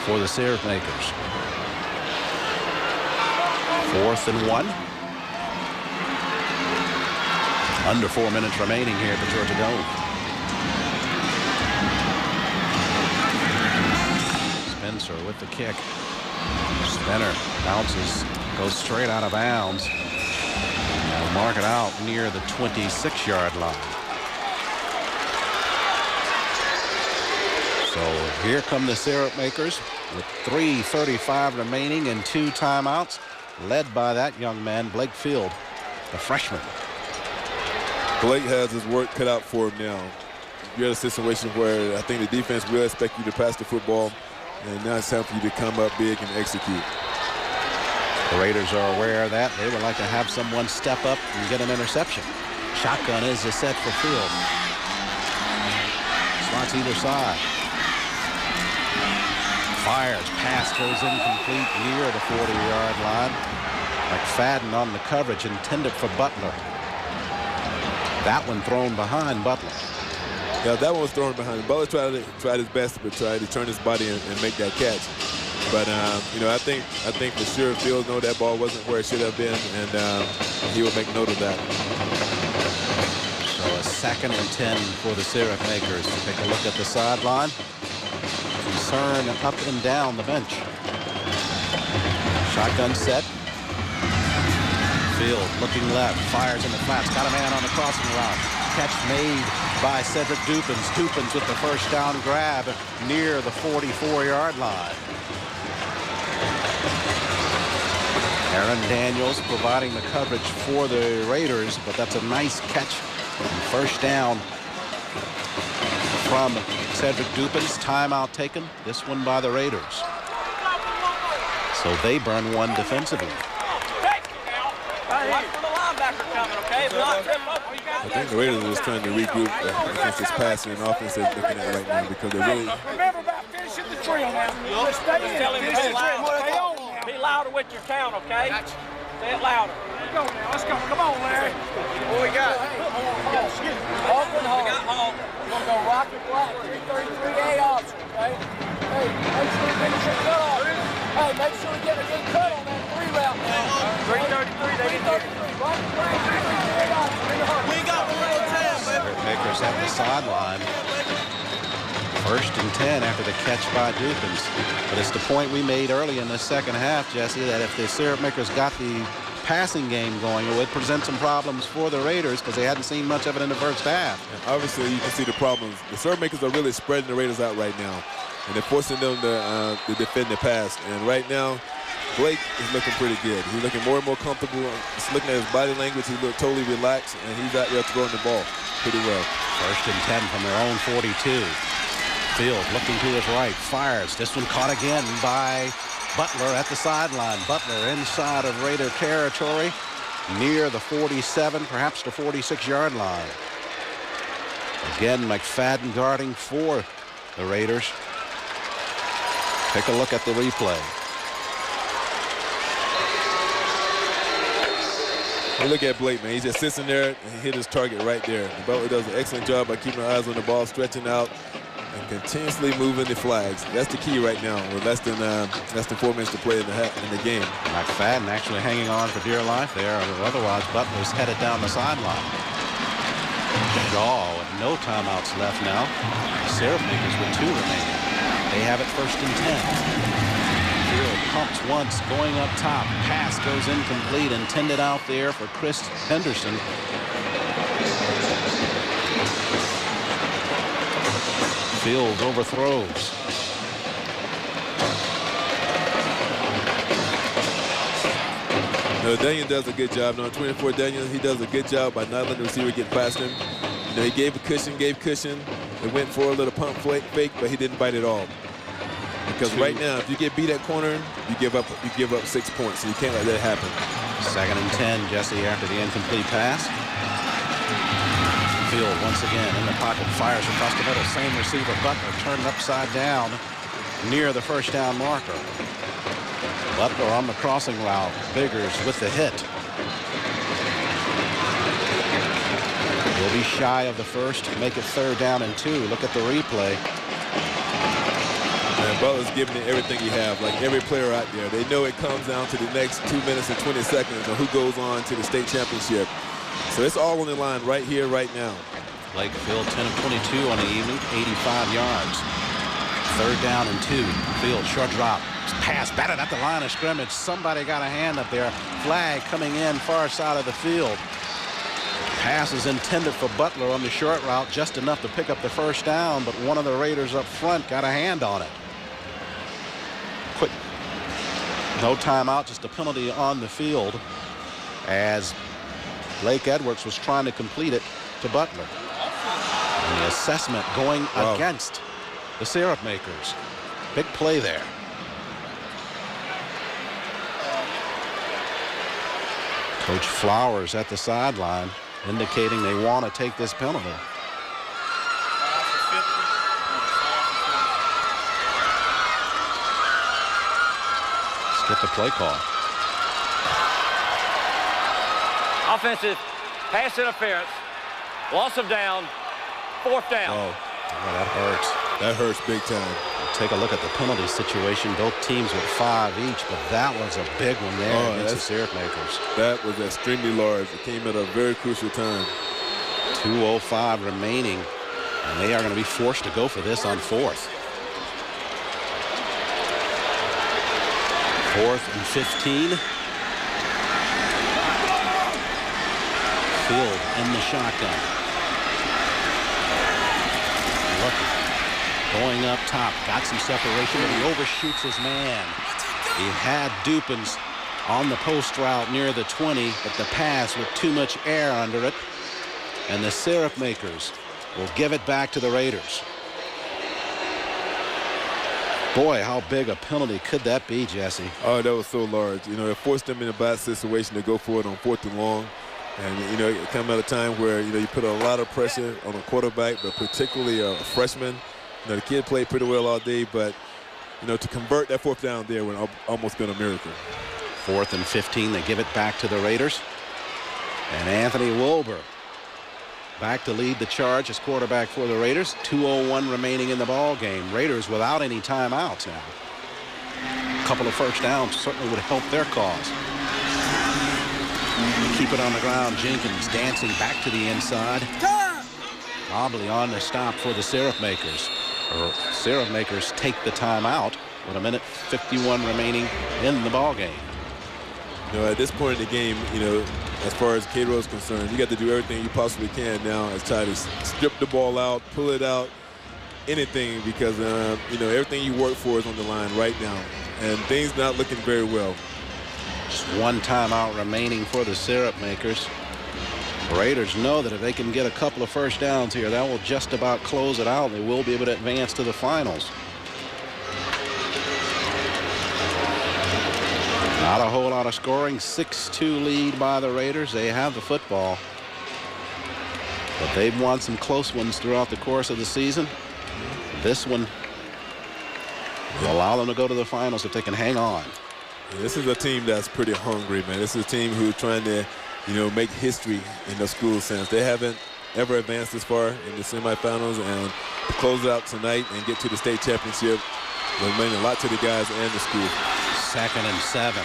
S13: for the Syrup Makers. 4th and 1. Under 4 minutes remaining here at the Georgia Dome. Spencer with the kick. Spinner bounces, goes straight out of bounds. They'll mark it out near the 26-yard line. So here come the Syrup Makers with 3:35 remaining and 2 timeouts, led by that young man, Blake Field, the freshman.
S11: Blake has his work cut out for him now. You're in a situation where I think the defense will expect you to pass the football, and now it's time for you to come up big and execute.
S13: The Raiders are aware of that. They would like to have someone step up and get an interception. Shotgun is the set for Field. Slots either side. Fires. Pass goes incomplete near the 40-yard line. McFadden on the coverage, intended for Butler. That one thrown behind Butler.
S11: Yeah, that one was thrown behind. Butler tried his best to try to turn his body and make that catch. But you know, I think for sure Field know that ball wasn't where it should have been, and he will make note of that.
S13: So a 2nd and 10 for the Syrup Makers. Take a look at the sideline. Concern up and down the bench. Shotgun set. Field looking left, fires in the flats, got a man on the crossing route. Catch made by Cedric Dupins. Dupins with the first down grab near the 44-yard line. Aaron Daniels providing the coverage for the Raiders, but that's a nice catch. First down from Cedric Dupins. Timeout taken, this one by the Raiders. So they burn one defensively.
S11: I think the Raiders are just trying to regroup against this passing and offense they're looking at right now, because they're really...
S14: Remember about finishing the drill now. Let's stay in it.
S10: Be louder with your count, okay? Say it louder.
S14: Let's go now. Let's go. Come on, Larry. What we got?
S10: Hawk and Hawk. We got Hawk.
S14: We're going to go Rocket Black, 333A option, okay? Hey, make sure you finish your cut off. Hey, make sure you get a good cut on that 3 route now. 333, 333. Rocket Black, 333A option. We got the little tab, baby.
S13: Makers at the sideline. First and 10 after the catch by Dupins. But it's the point we made early in the second half, Jesse, that if the Syrup Makers got the passing game going, it would present some problems for the Raiders because they hadn't seen much of it in the first half.
S11: And obviously, you can see the problems. The Syrup Makers are really spreading the Raiders out right now, and they're forcing them to defend the pass. And right now, Blake is looking pretty good. He's looking more and more comfortable. Just looking at his body language, he looked totally relaxed, and he's out there throwing the ball pretty well.
S13: First and 10 from their own 42. Field looking to his right, fires. This one caught again by Butler at the sideline. Butler inside of Raider territory, near the 47, perhaps the 46-yard line. Again, McFadden guarding for the Raiders. Take a look at the replay.
S11: You look at Blake, man. He just sits in there and he hit his target right there. The Butler does an excellent job by keeping eyes on the ball, stretching out, and continuously moving the flags. That's the key right now. With less than 4 minutes to play in the game.
S13: McFadden actually hanging on for dear life there. Otherwise, Butler's headed down the sideline. Shaw with no timeouts left now. Syrup Makers with 2 remaining. They have it first and 10. Field pumps once, going up top. Pass goes incomplete, intended out there for Chris Henderson. Fields overthrows.
S11: No, Daniel does a good job. Number 24, Daniel, he does a good job by not letting the receiver get past him. You know, he gave cushion. It went for a little pump fake, but he didn't bite it all. Because right now, if you get beat at corner, you give up 6 points, so you can't let that happen.
S13: Second and 10, Jesse, after the incomplete pass. Field once again in the pocket, fires across the middle. Same receiver, Butler, turned upside down near the first down marker. Butler on the crossing route. Biggers with the hit. He'll be shy of the first, make it 3rd down and 2. Look at the replay.
S11: And Butler's giving it everything he has, like every player out there. They know it comes down to the next 2 minutes and 20 seconds on who goes on to the state championship. So it's all on the line right here, right now.
S13: Blake Field 10 of 22 on the evening, 85 yards. 3rd down and 2. Field short drop. Pass batted at the line of scrimmage. Somebody got a hand up there. Flag coming in far side of the field. Pass is intended for Butler on the short route, just enough to pick up the first down, but one of the Raiders up front got a hand on it. Quick. No timeout, just a penalty on the field as Blake Edwards was trying to complete it to Butler. And the assessment going against the Syrup Makers. Big play there. Coach Flowers at the sideline indicating they want to take this penalty. Let's get the play call.
S10: Offensive pass interference, loss of down, 4th down.
S11: Oh, that hurts. That hurts big time.
S13: Take a look at the penalty situation. Both teams with 5 each, but that was a big one there against the Syrup Makers.
S11: That was extremely large. It came at a very crucial time.
S13: 2:05 remaining, and they are going to be forced to go for this on 4th. 4th and 15. Field in the shotgun. Going up top, got some separation, but he overshoots his man. He had Dupins on the post route near the 20, but the pass with too much air under it. And the Syrup Makers will give it back to the Raiders. Boy, how big a penalty could that be, Jesse?
S11: Oh, that was so large. You know, it forced them in a bad situation to go for it on 4th and long. And, you know, it come at a time where, you know, you put a lot of pressure on a quarterback, but particularly a freshman. You know, the kid played pretty well all day, but, you know, to convert that 4th down there would almost been a miracle.
S13: 4th and 15, they give it back to the Raiders. And Anthony Wilbur back to lead the charge as quarterback for the Raiders. 2:01 remaining in the ball game. Raiders without any timeouts now. A couple of first downs certainly would help their cause. Keep it on the ground. Jenkins dancing back to the inside. Mobley on the stop for the Syrup Makers. Syrup Makers take the timeout with 1:51 remaining in the ball game.
S11: At this point in the game, as far as Cairo is concerned, you got to do everything you possibly can now as try to strip the ball out, pull it out, anything, because, everything you work for is on the line right now. And things not looking very well.
S13: Just one timeout remaining for the Syrup Makers. Raiders know that if they can get a couple of first downs here, that will just about close it out. They will be able to advance to the finals. Not a whole lot of scoring. 6-2 lead by the Raiders. They have the football. But they've won some close ones throughout the course of the season. This one will allow them to go to the finals if they can hang on.
S11: This is a team that's pretty hungry, man. This is a team who's trying to, make history in the school sense. They haven't ever advanced this far in the semifinals, and to close out tonight and get to the state championship will mean a lot to the guys and the school.
S13: 2nd and 7.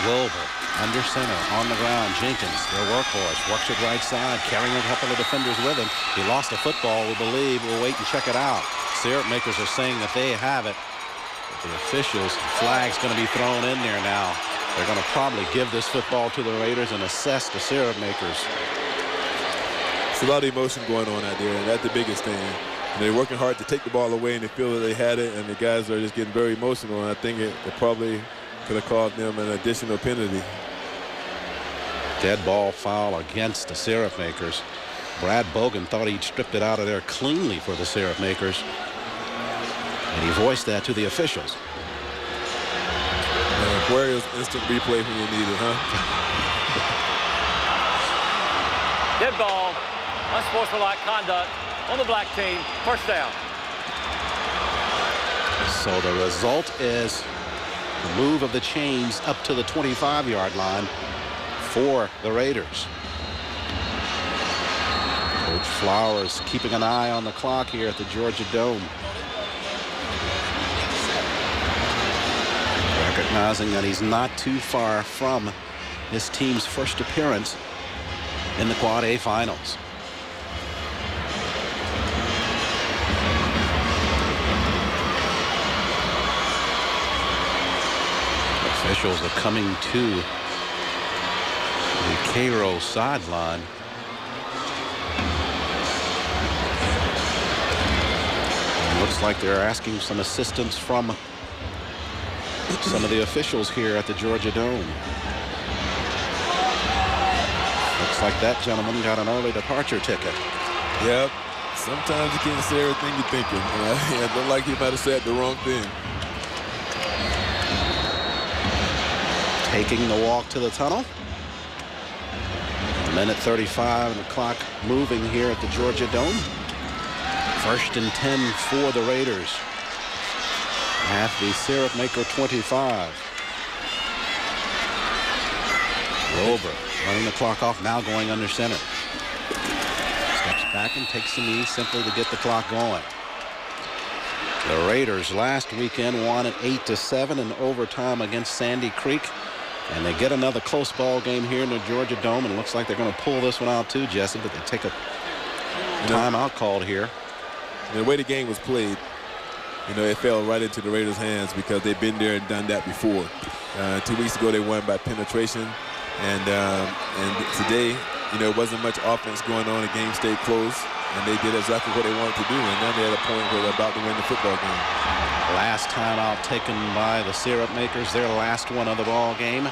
S13: Wilbur under center on the ground. Jenkins, their workhorse, works it right side, carrying a couple of defenders with him. He lost the football, we believe. We'll wait and check it out. Syrup Makers are saying that they have it. But the officials, flag's going to be thrown in there now. They're going to probably give this football to the Raiders and assess the Syrup Makers.
S11: It's a lot of emotion going on out there, and that's the biggest thing. And they're working hard to take the ball away, and they feel that they had it, and the guys are just getting very emotional. And I think it probably could have caused them an additional penalty.
S13: Dead ball foul against the Syrup Makers. Brad Bogan thought he'd stripped it out of there cleanly for the Syrup Makers. And he voiced that to the officials.
S11: Where is instant replay when you need it, huh?
S10: Dead ball, unsportsmanlike conduct on the black team, first down.
S13: So the result is the move of the chains up to the 25-yard line for the Raiders. Coach Flowers keeping an eye on the clock here at the Georgia Dome. Recognizing that he's not too far from his team's first appearance in the Quad A finals. Officials are coming to the Cairo sideline. Looks like they're asking some assistance from some of the officials here at the Georgia Dome. Looks like that gentleman got an early departure ticket.
S11: Yep. Sometimes you can't say everything you're thinking. It looked like he might have said the wrong thing.
S13: Taking the walk to the tunnel. 1:35 and the clock moving here at the Georgia Dome. 1st and 10 for the Raiders at the Syrup Maker 25. Wilbur running the clock off, now going under center. Steps back and takes the knee simply to get the clock going. The Raiders last weekend won at 8-7 in overtime against Sandy Creek. And they get another close ball game here in the Georgia Dome, and it looks like they're going to pull this one out too, Jesse, but they take a timeout called here.
S11: And the way the game was played, it fell right into the Raiders' hands because they've been there and done that before. 2 weeks ago, they won by penetration, and today, it wasn't much offense going on. The game stayed close, and they did exactly what they wanted to do, and now they're at a point where they're about to win the football game.
S13: Last timeout taken by the Syrup Makers, their last one of the ball game.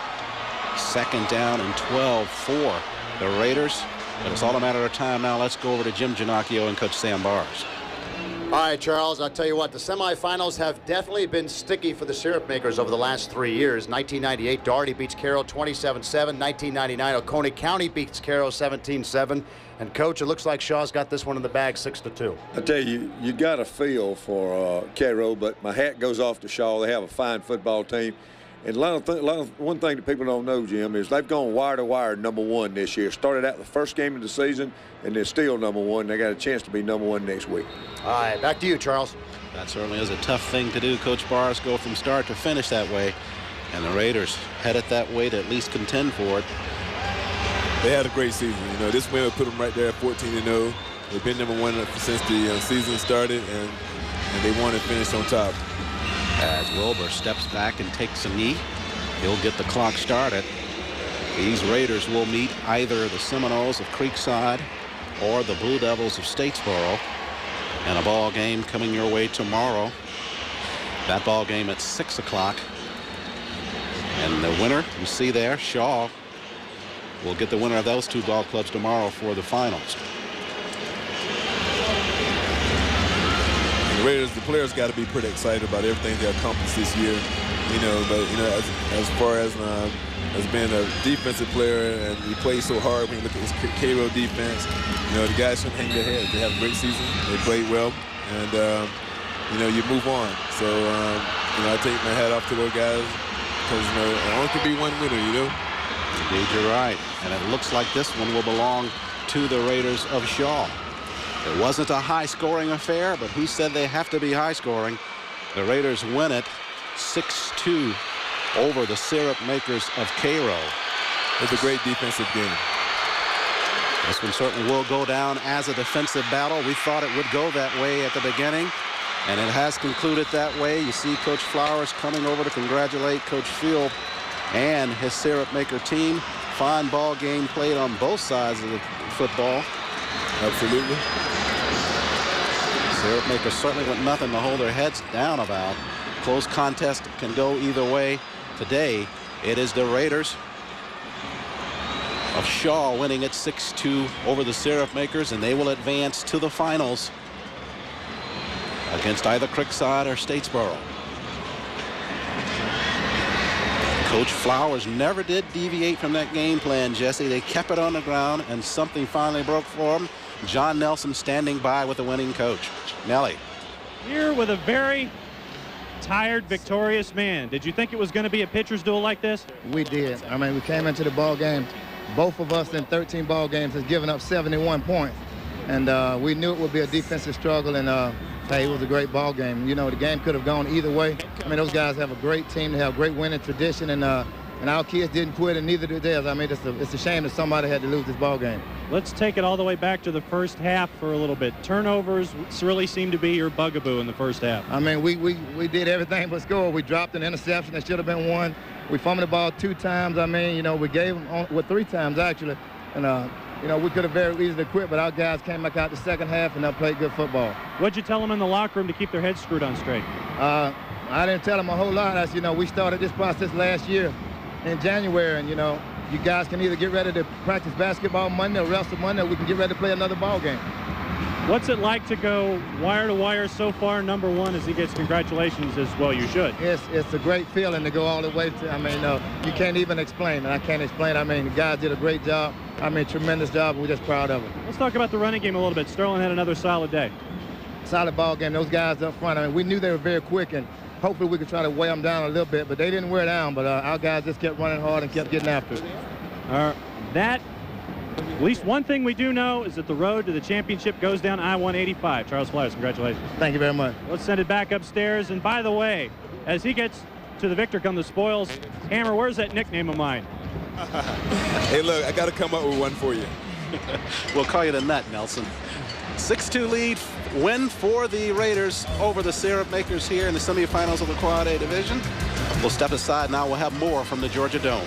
S13: 2nd down and 12 for the Raiders. But it's all a matter of time now. Let's go over to Jim Ginocchio and Coach Sam Bars.
S3: All right, Charles, I'll tell you what, the semifinals have definitely been sticky for the Syrup Makers over the last 3 years. 1998, Doherty beats Carroll 27-7. 1999, Oconee County beats Carroll 17-7. And, Coach, it looks like Shaw's got this one in the bag 6-2.
S4: I tell you, you got a feel for Cairo, but my hat goes off to Shaw. They have a fine football team. And one thing that people don't know, Jim, is they've gone wire to wire #1 this year. Started out the first game of the season, and they're still #1. They got a chance to be #1 next week.
S3: All right, back to you, Charles.
S13: That certainly is a tough thing to do. Coach Bars go from start to finish that way, and the Raiders headed that way to at least contend for it.
S11: They had a great season. This win would put them right there at 14-0. They've been #1 since the season started, and and they want to finish on top.
S13: As Wilbur steps back and takes a knee, he'll get the clock started. These Raiders will meet either the Seminoles of Creekside or the Blue Devils of Statesboro in a ball game coming your way tomorrow. That ball game at 6 o'clock. And the winner, you see there, Shaw, will get the winner of those two ball clubs tomorrow for the finals.
S11: The Raiders, the players got to be pretty excited about everything they accomplished this year. You know, but you know, as far as being a defensive player, and he plays so hard when you look at his Cairo defense, you know, the guys shouldn't hang their heads. They have a great season. They played well, and you know, you move on. So you know, I take my hat off to those guys, because you know, there only can be one winner, you know.
S13: Indeed, you're right. And it looks like this one will belong to the Raiders of Shaw. It wasn't a high-scoring affair, but who said they have to be high-scoring? The Raiders win it 6-2 over the Syrup Makers of Cairo.
S11: It's a great defensive game.
S13: This one certainly will go down as a defensive battle. We thought it would go that way at the beginning, and it has concluded that way. You see Coach Flowers coming over to congratulate Coach Field and his Syrup Maker team. Fine ball game played on both sides of the football.
S11: Absolutely.
S13: Syrup Makers certainly with nothing to hold their heads down about. Close contest can go either way. Today, it is the Raiders of Shaw winning it 6-2 over the Syrup Makers, and they will advance to the finals against either Creekside or Statesboro. Coach Flowers never did deviate from that game plan, Jesse. They kept it on the ground, and something finally broke for them. John Nelson standing by with the winning coach. Nelly.
S8: Here with a very tired, victorious man. Did you think it was going to be a pitcher's duel like this?
S17: We did. I mean, we came into the ball game. Both of us in 13 ball games has given up 71 points. And we knew it would be a defensive struggle, and hey, it was a great ball game. You know, the game could have gone either way. I mean, those guys have a great team. They have great winning tradition, and our kids didn't quit, and neither did theirs. I mean, it's a shame that somebody had to lose this ball game.
S8: Let's take it all the way back to the first half for a little bit. Turnovers really seem to be your bugaboo in the first half.
S17: I mean, we did everything but score. We dropped an interception that should have been one. We fumbled the ball 2 times. I mean, you know, we gave them 3 times, actually. And, you know, we could have very easily quit, but our guys came back out the second half and played good football.
S8: What'd you tell them in the locker room to keep their heads screwed on straight?
S17: I didn't tell them a whole lot. As you know, we started this process last year in January, and, you know, you guys can either get ready to practice basketball Monday or wrestle Monday, or we can get ready to play another ball game.
S8: What's it like to go wire to wire so far, number one, as he gets congratulations as well? You should.
S17: It's a great feeling to go all the way to, I mean, you can't even explain, and I can't explain. I mean, the guys did a great job. I mean, tremendous job. We're just proud of them.
S8: Let's talk about the running game a little bit. Sterling had another solid day.
S17: Solid ball game. Those guys up front, I mean, we knew they were very quick, and hopefully we could try to weigh them down a little bit, but they didn't wear down. But our guys just kept running hard and kept getting after it.
S8: At least one thing we do know is that the road to the championship goes down I-185. Charles Flowers, congratulations.
S17: Thank you very much.
S8: Let's send it back upstairs. And by the way, as he gets to the victor come the spoils, Hammer, where's that nickname of mine?
S11: Hey, look, I got to come up with one for you.
S13: We'll call you the Nut, Nelson. 6-2 lead win for the Raiders over the Syrup Makers here in the semifinals of the Quad A division. We'll step aside now. We'll have more from the Georgia Dome.